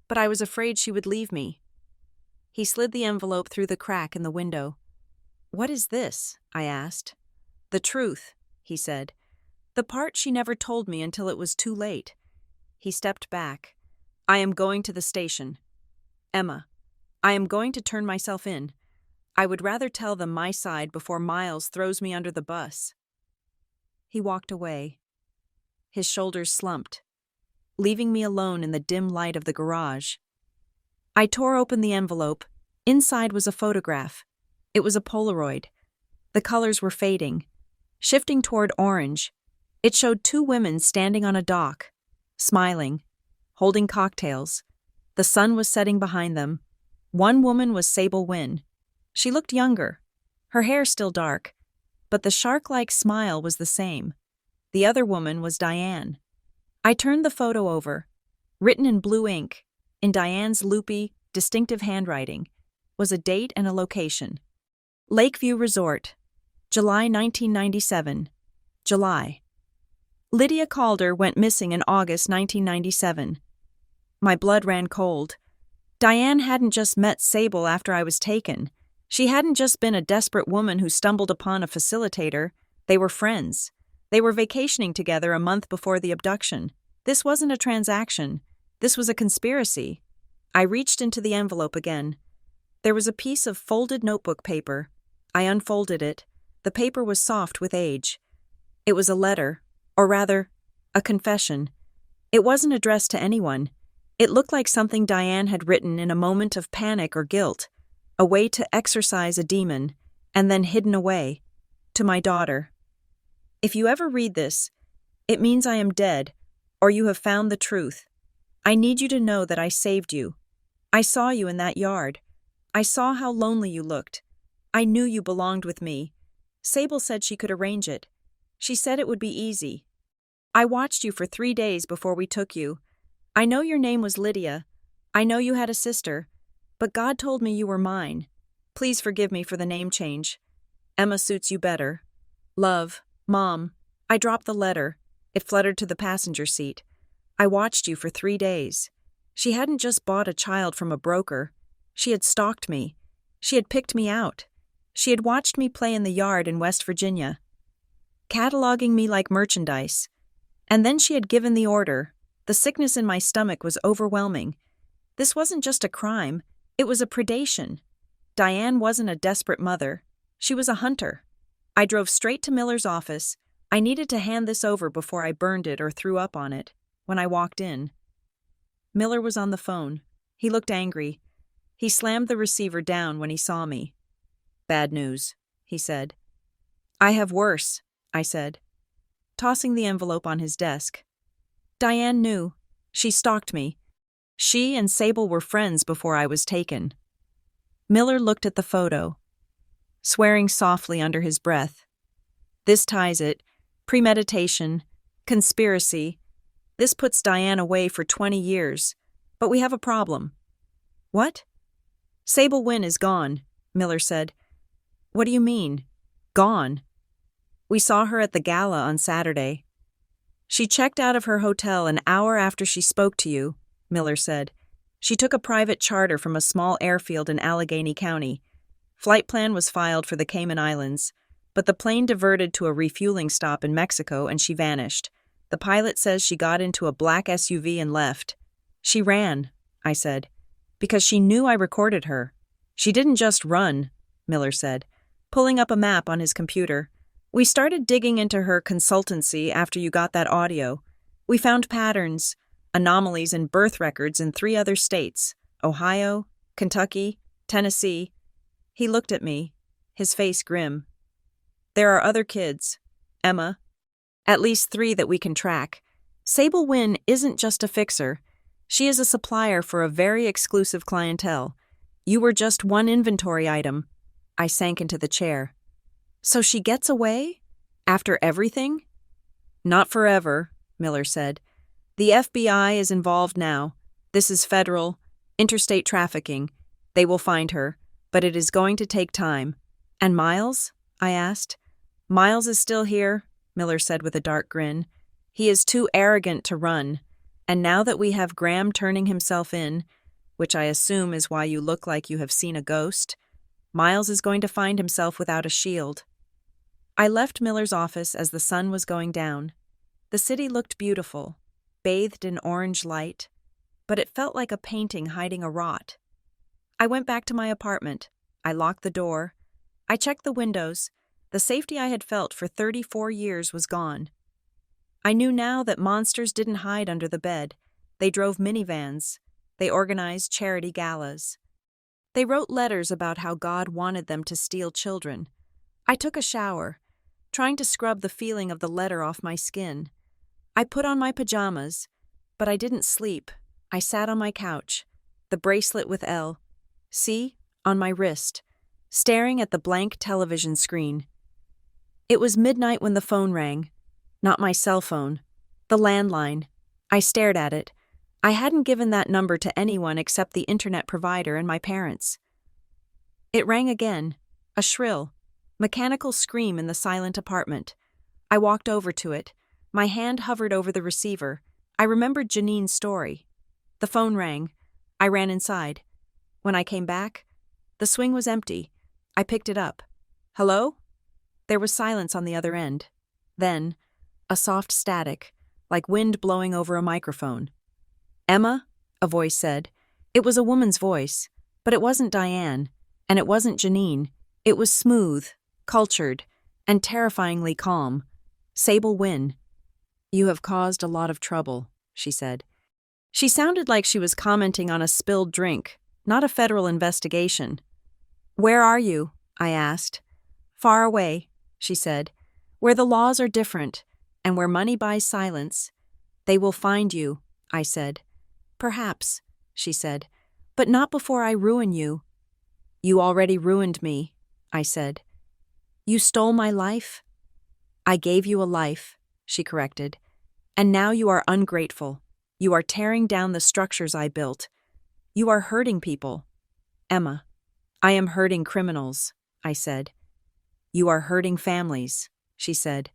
but I was afraid she would leave me. He slid the envelope through the crack in the window. What is this? I asked. The truth, he said. The part she never told me until it was too late. He stepped back. I am going to the station. Emma, I am going to turn myself in. I would rather tell them my side before Miles throws me under the bus. He walked away. His shoulders slumped, leaving me alone in the dim light of the garage. I tore open the envelope. Inside was a photograph. It was a Polaroid. The colors were fading, shifting toward orange. It showed 2 women standing on a dock, smiling, holding cocktails. The sun was setting behind them. One woman was Sable Wynn. She looked younger, her hair still dark, but the shark-like smile was the same. The other woman was Diane. I turned the photo over. Written in blue ink, in Diane's loopy, distinctive handwriting, was a date and a location. Lakeview Resort, July 1997. July. Lydia Calder went missing in August 1997. My blood ran cold. Diane hadn't just met Sable after I was taken. She hadn't just been a desperate woman who stumbled upon a facilitator. They were friends. They were vacationing together a month before the abduction. This wasn't a transaction. This was a conspiracy. I reached into the envelope again. There was a piece of folded notebook paper. I unfolded it. The paper was soft with age. It was a letter, Or rather, a confession. It wasn't addressed to anyone. It looked like something Diane had written in a moment of panic or guilt, a way to exorcise a demon, and then hidden away. To my daughter. If you ever read this, it means I am dead, or you have found the truth. I need you to know that I saved you. I saw you in that yard. I saw how lonely you looked. I knew you belonged with me. Sable said she could arrange it. She said it would be easy. I watched you for 3 days before we took you. I know your name was Lydia. I know you had a sister. But God told me you were mine. Please forgive me for the name change. Emma suits you better. Love, Mom. I dropped the letter. It fluttered to the passenger seat. I watched you for 3 days. She hadn't just bought a child from a broker. She had stalked me. She had picked me out. She had watched me play in the yard in West Virginia, cataloging me like merchandise. And then she had given the order. The sickness in my stomach was overwhelming. This wasn't just a crime. It was a predation. Diane wasn't a desperate mother. She was a hunter. I drove straight to Miller's office. I needed to hand this over before I burned it or threw up on it. When I walked in, Miller was on the phone. He looked angry. He slammed the receiver down when he saw me. Bad news, he said. I have worse, I said, tossing the envelope on his desk. Diane knew. She stalked me. She and Sable were friends before I was taken. Miller looked at the photo, swearing softly under his breath. This ties it. Premeditation. Conspiracy. This puts Diane away for 20 years. But we have a problem. What? Sable Wynn is gone, Miller said. What do you mean? Gone? We saw her at the gala on Saturday. She checked out of her hotel an hour after she spoke to you, Miller said. She took a private charter from a small airfield in Allegheny County. Flight plan was filed for the Cayman Islands, but the plane diverted to a refueling stop in Mexico and she vanished. The pilot says she got into a black SUV and left. She ran, I said, because she knew I recorded her. She didn't just run, Miller said, pulling up a map on his computer. We started digging into her consultancy after you got that audio. We found patterns, anomalies in birth records in 3 other states, Ohio, Kentucky, Tennessee. He looked at me, his face grim. There are other kids, Emma, at least 3 that we can track. Sable Wynn isn't just a fixer. She is a supplier for a very exclusive clientele. You were just one inventory item. I sank into the chair. So she gets away? After everything? Not forever, Miller said. The FBI is involved now. This is federal, interstate trafficking. They will find her, but it is going to take time. And Miles? I asked. Miles is still here, Miller said with a dark grin. He is too arrogant to run. And now that we have Graham turning himself in, which I assume is why you look like you have seen a ghost, Miles is going to find himself without a shield. I left Miller's office as the sun was going down. The city looked beautiful, bathed in orange light, but it felt like a painting hiding a rot. I went back to my apartment. I locked the door. I checked the windows. The safety I had felt for 34 years was gone. I knew now that monsters didn't hide under the bed. They drove minivans. They organized charity galas. They wrote letters about how God wanted them to steal children. I took a shower, trying to scrub the feeling of the letter off my skin. I put on my pajamas, but I didn't sleep. I sat on my couch, the bracelet with L, C, on my wrist, staring at the blank television screen. It was midnight when the phone rang. Not my cell phone, the landline. I stared at it. I hadn't given that number to anyone except the internet provider and my parents. It rang again, a shrill, mechanical scream in the silent apartment. I walked over to it. My hand hovered over the receiver. I remembered Janine's story. The phone rang. I ran inside. When I came back, the swing was empty. I picked it up. Hello? There was silence on the other end. Then, a soft static, like wind blowing over a microphone. Emma? A voice said. It was a woman's voice, but it wasn't Diane, and it wasn't Janine. It was smooth, cultured, and terrifyingly calm. Sable Wynn. You have caused a lot of trouble, she said. She sounded like she was commenting on a spilled drink, not a federal investigation. Where are you? I asked. Far away, she said, where the laws are different, and where money buys silence. They will find you, I said. Perhaps, she said, but not before I ruin you. You already ruined me, I said. You stole my life? I gave you a life, she corrected. And now you are ungrateful. You are tearing down the structures I built. You are hurting people. Emma, I am hurting criminals, I said. You are hurting families, she said.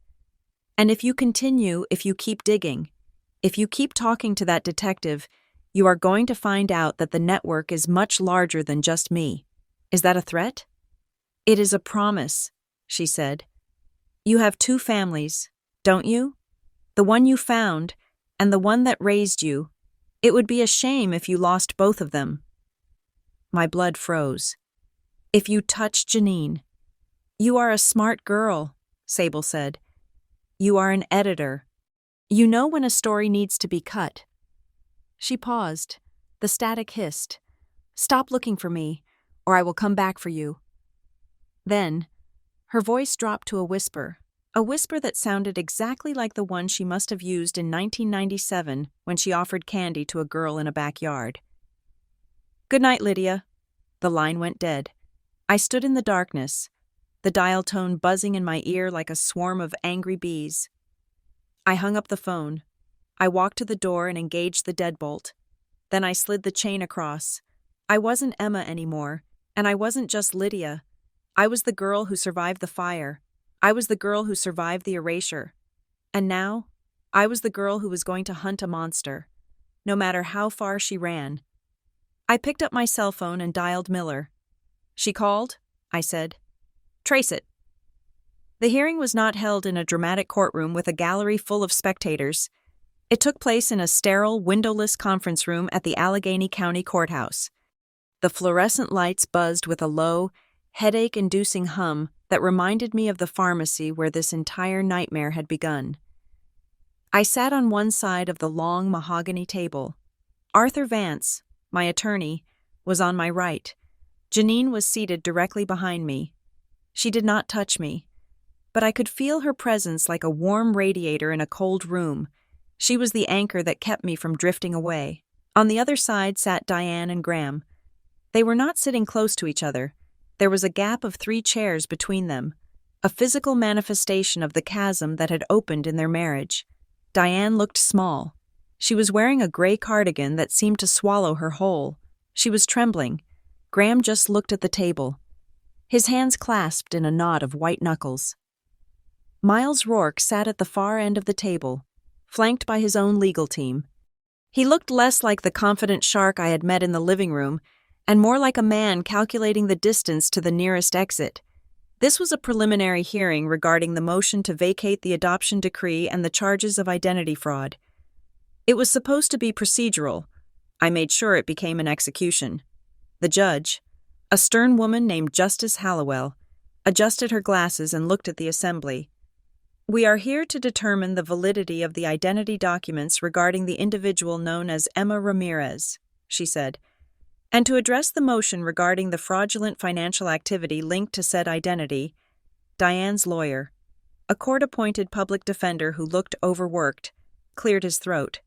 And if you continue, if you keep digging, if you keep talking to that detective, you are going to find out that the network is much larger than just me. Is that a threat? It is a promise, she said. You have two families, don't you? The one you found, and the one that raised you. It would be a shame if you lost both of them. My blood froze. If you touch Janine. You are a smart girl, Sable said. You are an editor. You know when a story needs to be cut. She paused. The static hissed. Stop looking for me, or I will come back for you. Then, her voice dropped to a whisper that sounded exactly like the one she must have used in 1997 when she offered candy to a girl in a backyard. Good night, Lydia. The line went dead. I stood in the darkness, the dial tone buzzing in my ear like a swarm of angry bees. I hung up the phone. I walked to the door and engaged the deadbolt. Then I slid the chain across. I wasn't Emma anymore, and I wasn't just Lydia. I was the girl who survived the fire. I was the girl who survived the erasure. And now, I was the girl who was going to hunt a monster, no matter how far she ran. I picked up my cell phone and dialed Miller. She called, I said. Trace it. The hearing was not held in a dramatic courtroom with a gallery full of spectators. It took place in a sterile, windowless conference room at the Allegheny County Courthouse. The fluorescent lights buzzed with a low, headache-inducing hum that reminded me of the pharmacy where this entire nightmare had begun. I sat on one side of the long mahogany table. Arthur Vance, my attorney, was on my right. Janine was seated directly behind me. She did not touch me, but I could feel her presence like a warm radiator in a cold room. She was the anchor that kept me from drifting away. On the other side sat Diane and Graham. They were not sitting close to each other. There was a gap of 3 chairs between them, a physical manifestation of the chasm that had opened in their marriage. Diane looked small. She was wearing a gray cardigan that seemed to swallow her whole. She was trembling. Graham just looked at the table, his hands clasped in a knot of white knuckles. Miles Rourke sat at the far end of the table, flanked by his own legal team. He looked less like the confident shark I had met in the living room, and more like a man calculating the distance to the nearest exit. This was a preliminary hearing regarding the motion to vacate the adoption decree and the charges of identity fraud. It was supposed to be procedural. I made sure it became an execution. The judge, a stern woman named Justice Hallowell, adjusted her glasses and looked at the assembly. We are here to determine the validity of the identity documents regarding the individual known as Emma Ramirez, she said, and to address the motion regarding the fraudulent financial activity linked to said identity. Diane's lawyer, a court-appointed public defender who looked overworked, cleared his throat.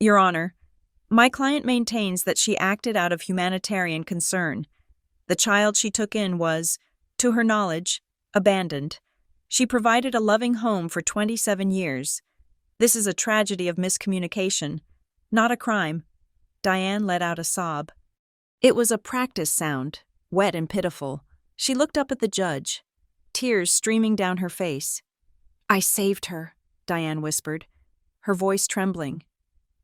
Your Honor, my client maintains that she acted out of humanitarian concern. The child she took in was, to her knowledge, abandoned. She provided a loving home for 27 years. This is a tragedy of miscommunication, not a crime. Diane let out a sob. It was a practice sound, wet and pitiful. She looked up at the judge, tears streaming down her face. I saved her, Diane whispered, her voice trembling.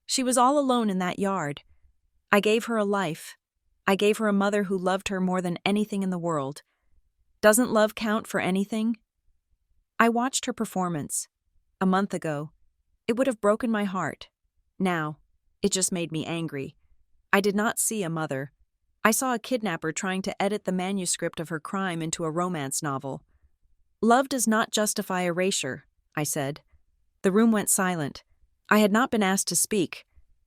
She was all alone in that yard. I gave her a life. I gave her a mother who loved her more than anything in the world. Doesn't love count for anything? I watched her performance. A month ago, it would have broken my heart. Now, it just made me angry. I did not see a mother. I saw a kidnapper trying to edit the manuscript of her crime into a romance novel. Love does not justify erasure, I said. The room went silent. I had not been asked to speak,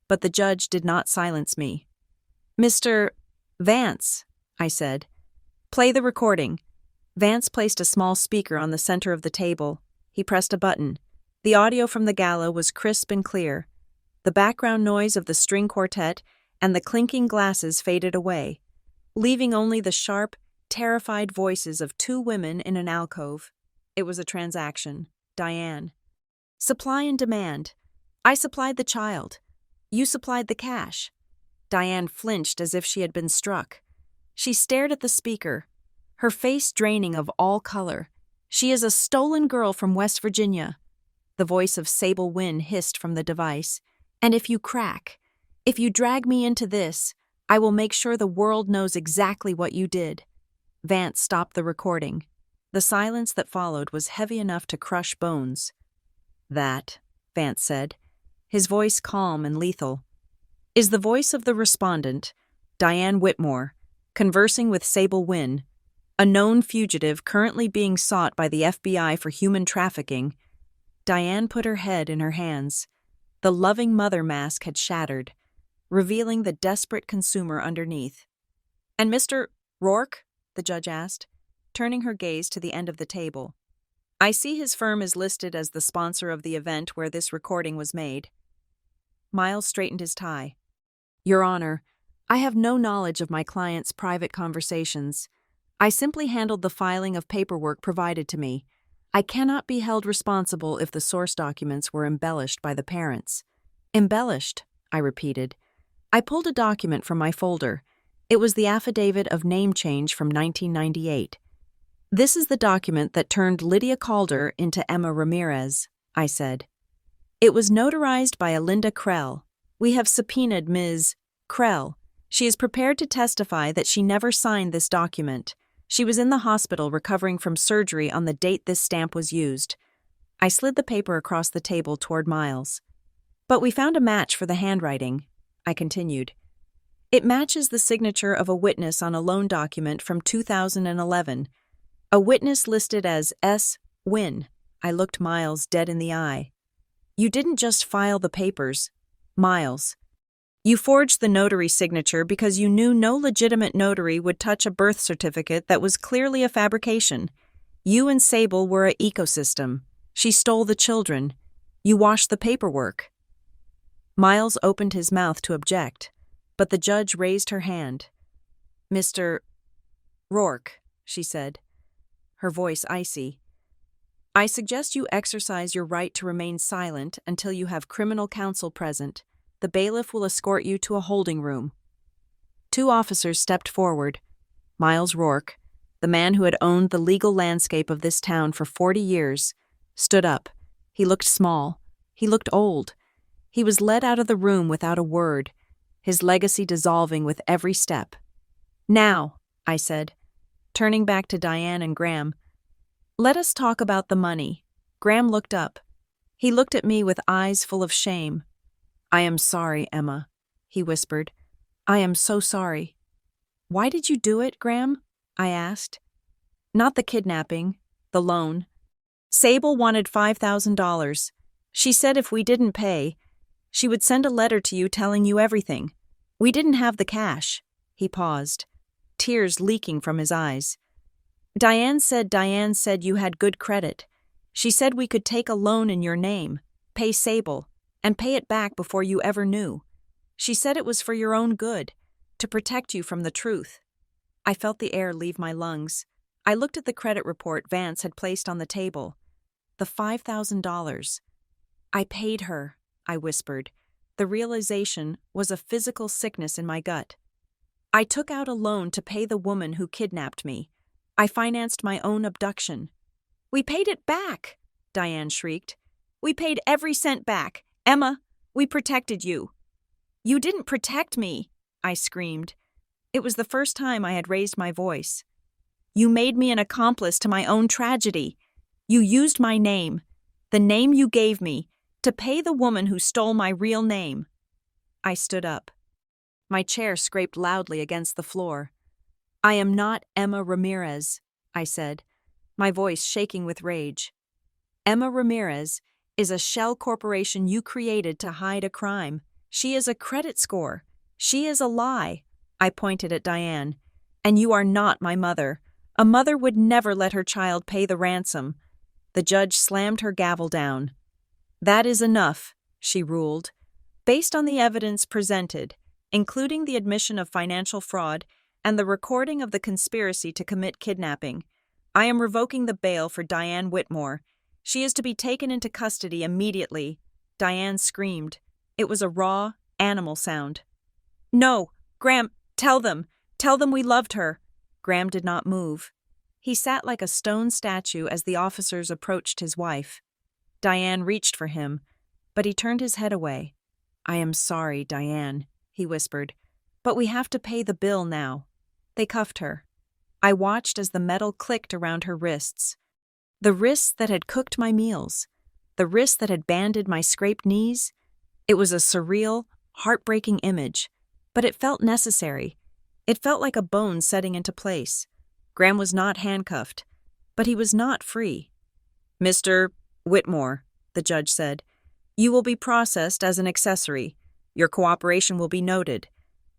but the judge did not silence me. "Mr. Vance," I said, "play the recording." Vance placed a small speaker on the center of the table. He pressed a button. The audio from the gala was crisp and clear. The background noise of the string quartet and the clinking glasses faded away, leaving only the sharp, terrified voices of two women in an alcove. It was a transaction. Diane. Supply and demand. I supplied the child. You supplied the cash. Diane flinched as if she had been struck. She stared at the speaker, her face draining of all color. "She is a stolen girl from West Virginia." The voice of Sable Wynn hissed from the device. "And if you drag me into this, I will make sure the world knows exactly what you did." Vance stopped the recording. The silence that followed was heavy enough to crush bones. "That," Vance said, his voice calm and lethal, "is the voice of the respondent, Diane Whitmore, conversing with Sable Wynn, a known fugitive currently being sought by the FBI for human trafficking." Diane put her head in her hands. The loving mother mask had shattered, revealing the desperate consumer underneath. "And Mr. Rourke?" the judge asked, turning her gaze to the end of the table. "I see his firm is listed as the sponsor of the event where this recording was made." Miles straightened his tie. "Your Honor, I have no knowledge of my client's private conversations. I simply handled the filing of paperwork provided to me. I cannot be held responsible if the source documents were embellished by the parents." "Embellished," I repeated. I pulled a document from my folder. It was the affidavit of name change from 1998. "This is the document that turned Lydia Calder into Emma Ramirez," I said. "It was notarized by Alinda Krell. We have subpoenaed Ms. Krell. She is prepared to testify that she never signed this document. She was in the hospital recovering from surgery on the date this stamp was used." I slid the paper across the table toward Miles. "But we found a match for the handwriting," I continued. "It matches the signature of a witness on a loan document from 2011. A witness listed as S. Wynn." I looked Miles dead in the eye. "You didn't just file the papers, Miles. You forged the notary signature because you knew no legitimate notary would touch a birth certificate that was clearly a fabrication. You and Sable were an ecosystem. She stole the children. You washed the paperwork." Miles opened his mouth to object, but the judge raised her hand. "Mr. Rourke," she said, her voice icy, "I suggest you exercise your right to remain silent until you have criminal counsel present. The bailiff will escort you to a holding room." Two officers stepped forward. Miles Rourke, the man who had owned the legal landscape of this town for 40 years, stood up. He looked small. He looked old. He was led out of the room without a word, his legacy dissolving with every step. "Now," I said, turning back to Diane and Graham, "let us talk about the money." Graham looked up. He looked at me with eyes full of shame. "I am sorry, Emma," he whispered. "I am so sorry." "Why did you do it, Graham?" I asked. "Not the kidnapping, the loan. Sable wanted $5,000. She said if we didn't pay, she would send a letter to you telling you everything. We didn't have the cash." He paused, tears leaking from his eyes. Diane said you had good credit. She said we could take a loan in your name, pay Sable, and pay it back before you ever knew. She said it was for your own good, to protect you from the truth." I felt the air leave my lungs. I looked at the credit report Vance had placed on the table. The $5,000. "I paid her," I whispered. The realization was a physical sickness in my gut. "I took out a loan to pay the woman who kidnapped me. I financed my own abduction." "We paid it back!" Diane shrieked. "We paid every cent back. Emma, we protected you." "You didn't protect me," I screamed. It was the first time I had raised my voice. "You made me an accomplice to my own tragedy. You used my name, the name you gave me, to pay the woman who stole my real name." I stood up. My chair scraped loudly against the floor. "I am not Emma Ramirez," I said, my voice shaking with rage. "Emma Ramirez is a shell corporation you created to hide a crime. She is a credit score. She is a lie. I pointed at Diane. And you are not my mother. A mother would never let her child pay the ransom. The judge slammed her gavel down. That is enough, she ruled. Based on the evidence presented, including the admission of financial fraud and the recording of the conspiracy to commit kidnapping, I am revoking the bail for Diane Whitmore. She is to be taken into custody immediately. Diane screamed. It was a raw, animal sound. No, Graham, tell them we loved her. Graham did not move. He sat like a stone statue as the officers approached his wife. Diane reached for him, but he turned his head away. I am sorry, Diane, he whispered, but we have to pay the bill now. They cuffed her. I watched as the metal clicked around her wrists. The wrists that had cooked my meals. The wrists that had banded my scraped knees. It was a surreal, heartbreaking image, but it felt necessary. It felt like a bone setting into place. Graham was not handcuffed, but he was not free. Mr. Whitmore, the judge said, you will be processed as an accessory. Your cooperation will be noted.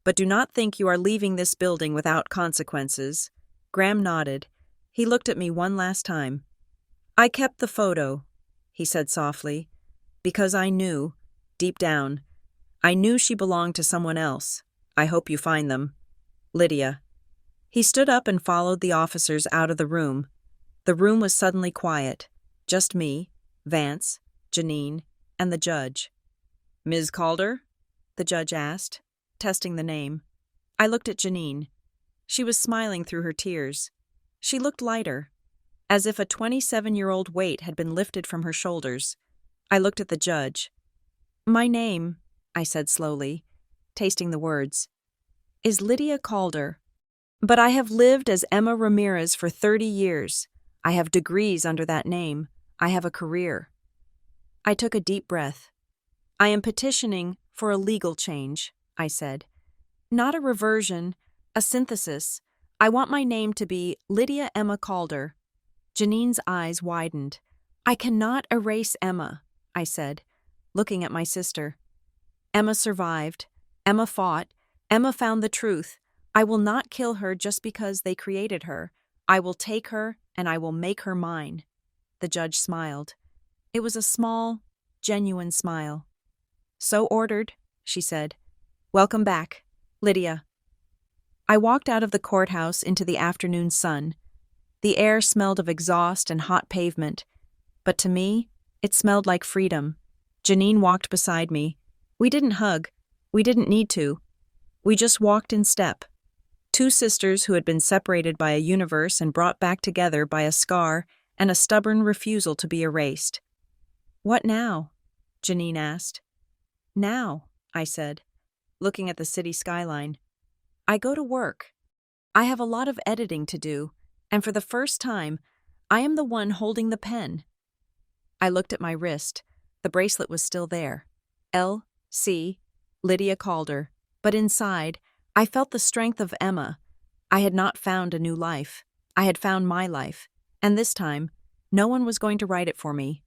But do not think you are leaving this building without consequences. Graham nodded. He looked at me one last time. I kept the photo, he said softly, because I knew, deep down, I knew she belonged to someone else. I hope you find them. Lydia. He stood up and followed the officers out of the room. The room was suddenly quiet. Just me, Vance, Janine, and the judge. Ms. Calder? The judge asked, testing the name. I looked at Janine. She was smiling through her tears. She looked lighter, as if a 27-year-old weight had been lifted from her shoulders. I looked at the judge. My name, I said slowly, tasting the words, is Lydia Calder. But I have lived as Emma Ramirez for 30 years. I have degrees under that name. I have a career. I took a deep breath. I am petitioning for a legal change, I said. Not a reversion, a synthesis. I want my name to be Lydia Emma Calder. Janine's eyes widened. I cannot erase Emma, I said, looking at my sister. Emma survived. Emma fought. Emma found the truth. I will not kill her just because they created her. I will take her and I will make her mine. The judge smiled. It was a small, genuine smile. So ordered, she said. Welcome back, Lydia. I walked out of the courthouse into the afternoon sun. The air smelled of exhaust and hot pavement, but to me, it smelled like freedom. Janine walked beside me. We didn't hug. We didn't need to. We just walked in step. Two sisters who had been separated by a universe and brought back together by a scar and a stubborn refusal to be erased. What now? Janine asked. Now, I said, looking at the city skyline. I go to work. I have a lot of editing to do, and for the first time, I am the one holding the pen. I looked at my wrist. The bracelet was still there. L.C. Lydia Calder. But inside, I felt the strength of Emma. I had not found a new life. I had found my life. And this time, no one was going to write it for me.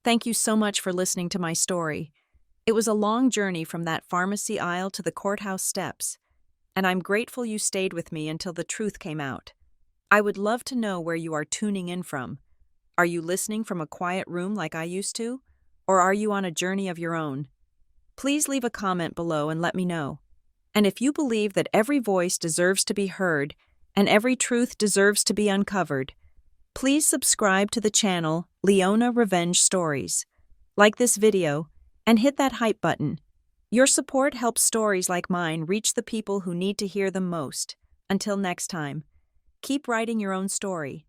Thank you so much for listening to my story. It was a long journey from that pharmacy aisle to the courthouse steps, and I'm grateful you stayed with me until the truth came out. I would love to know where you are tuning in from. Are you listening from a quiet room like I used to? Or are you on a journey of your own? Please leave a comment below and let me know. And if you believe that every voice deserves to be heard and every truth deserves to be uncovered, please subscribe to the channel Leona Revenge Stories. Like this video and hit that hype button. Your support helps stories like mine reach the people who need to hear them most. Until next time, keep writing your own story.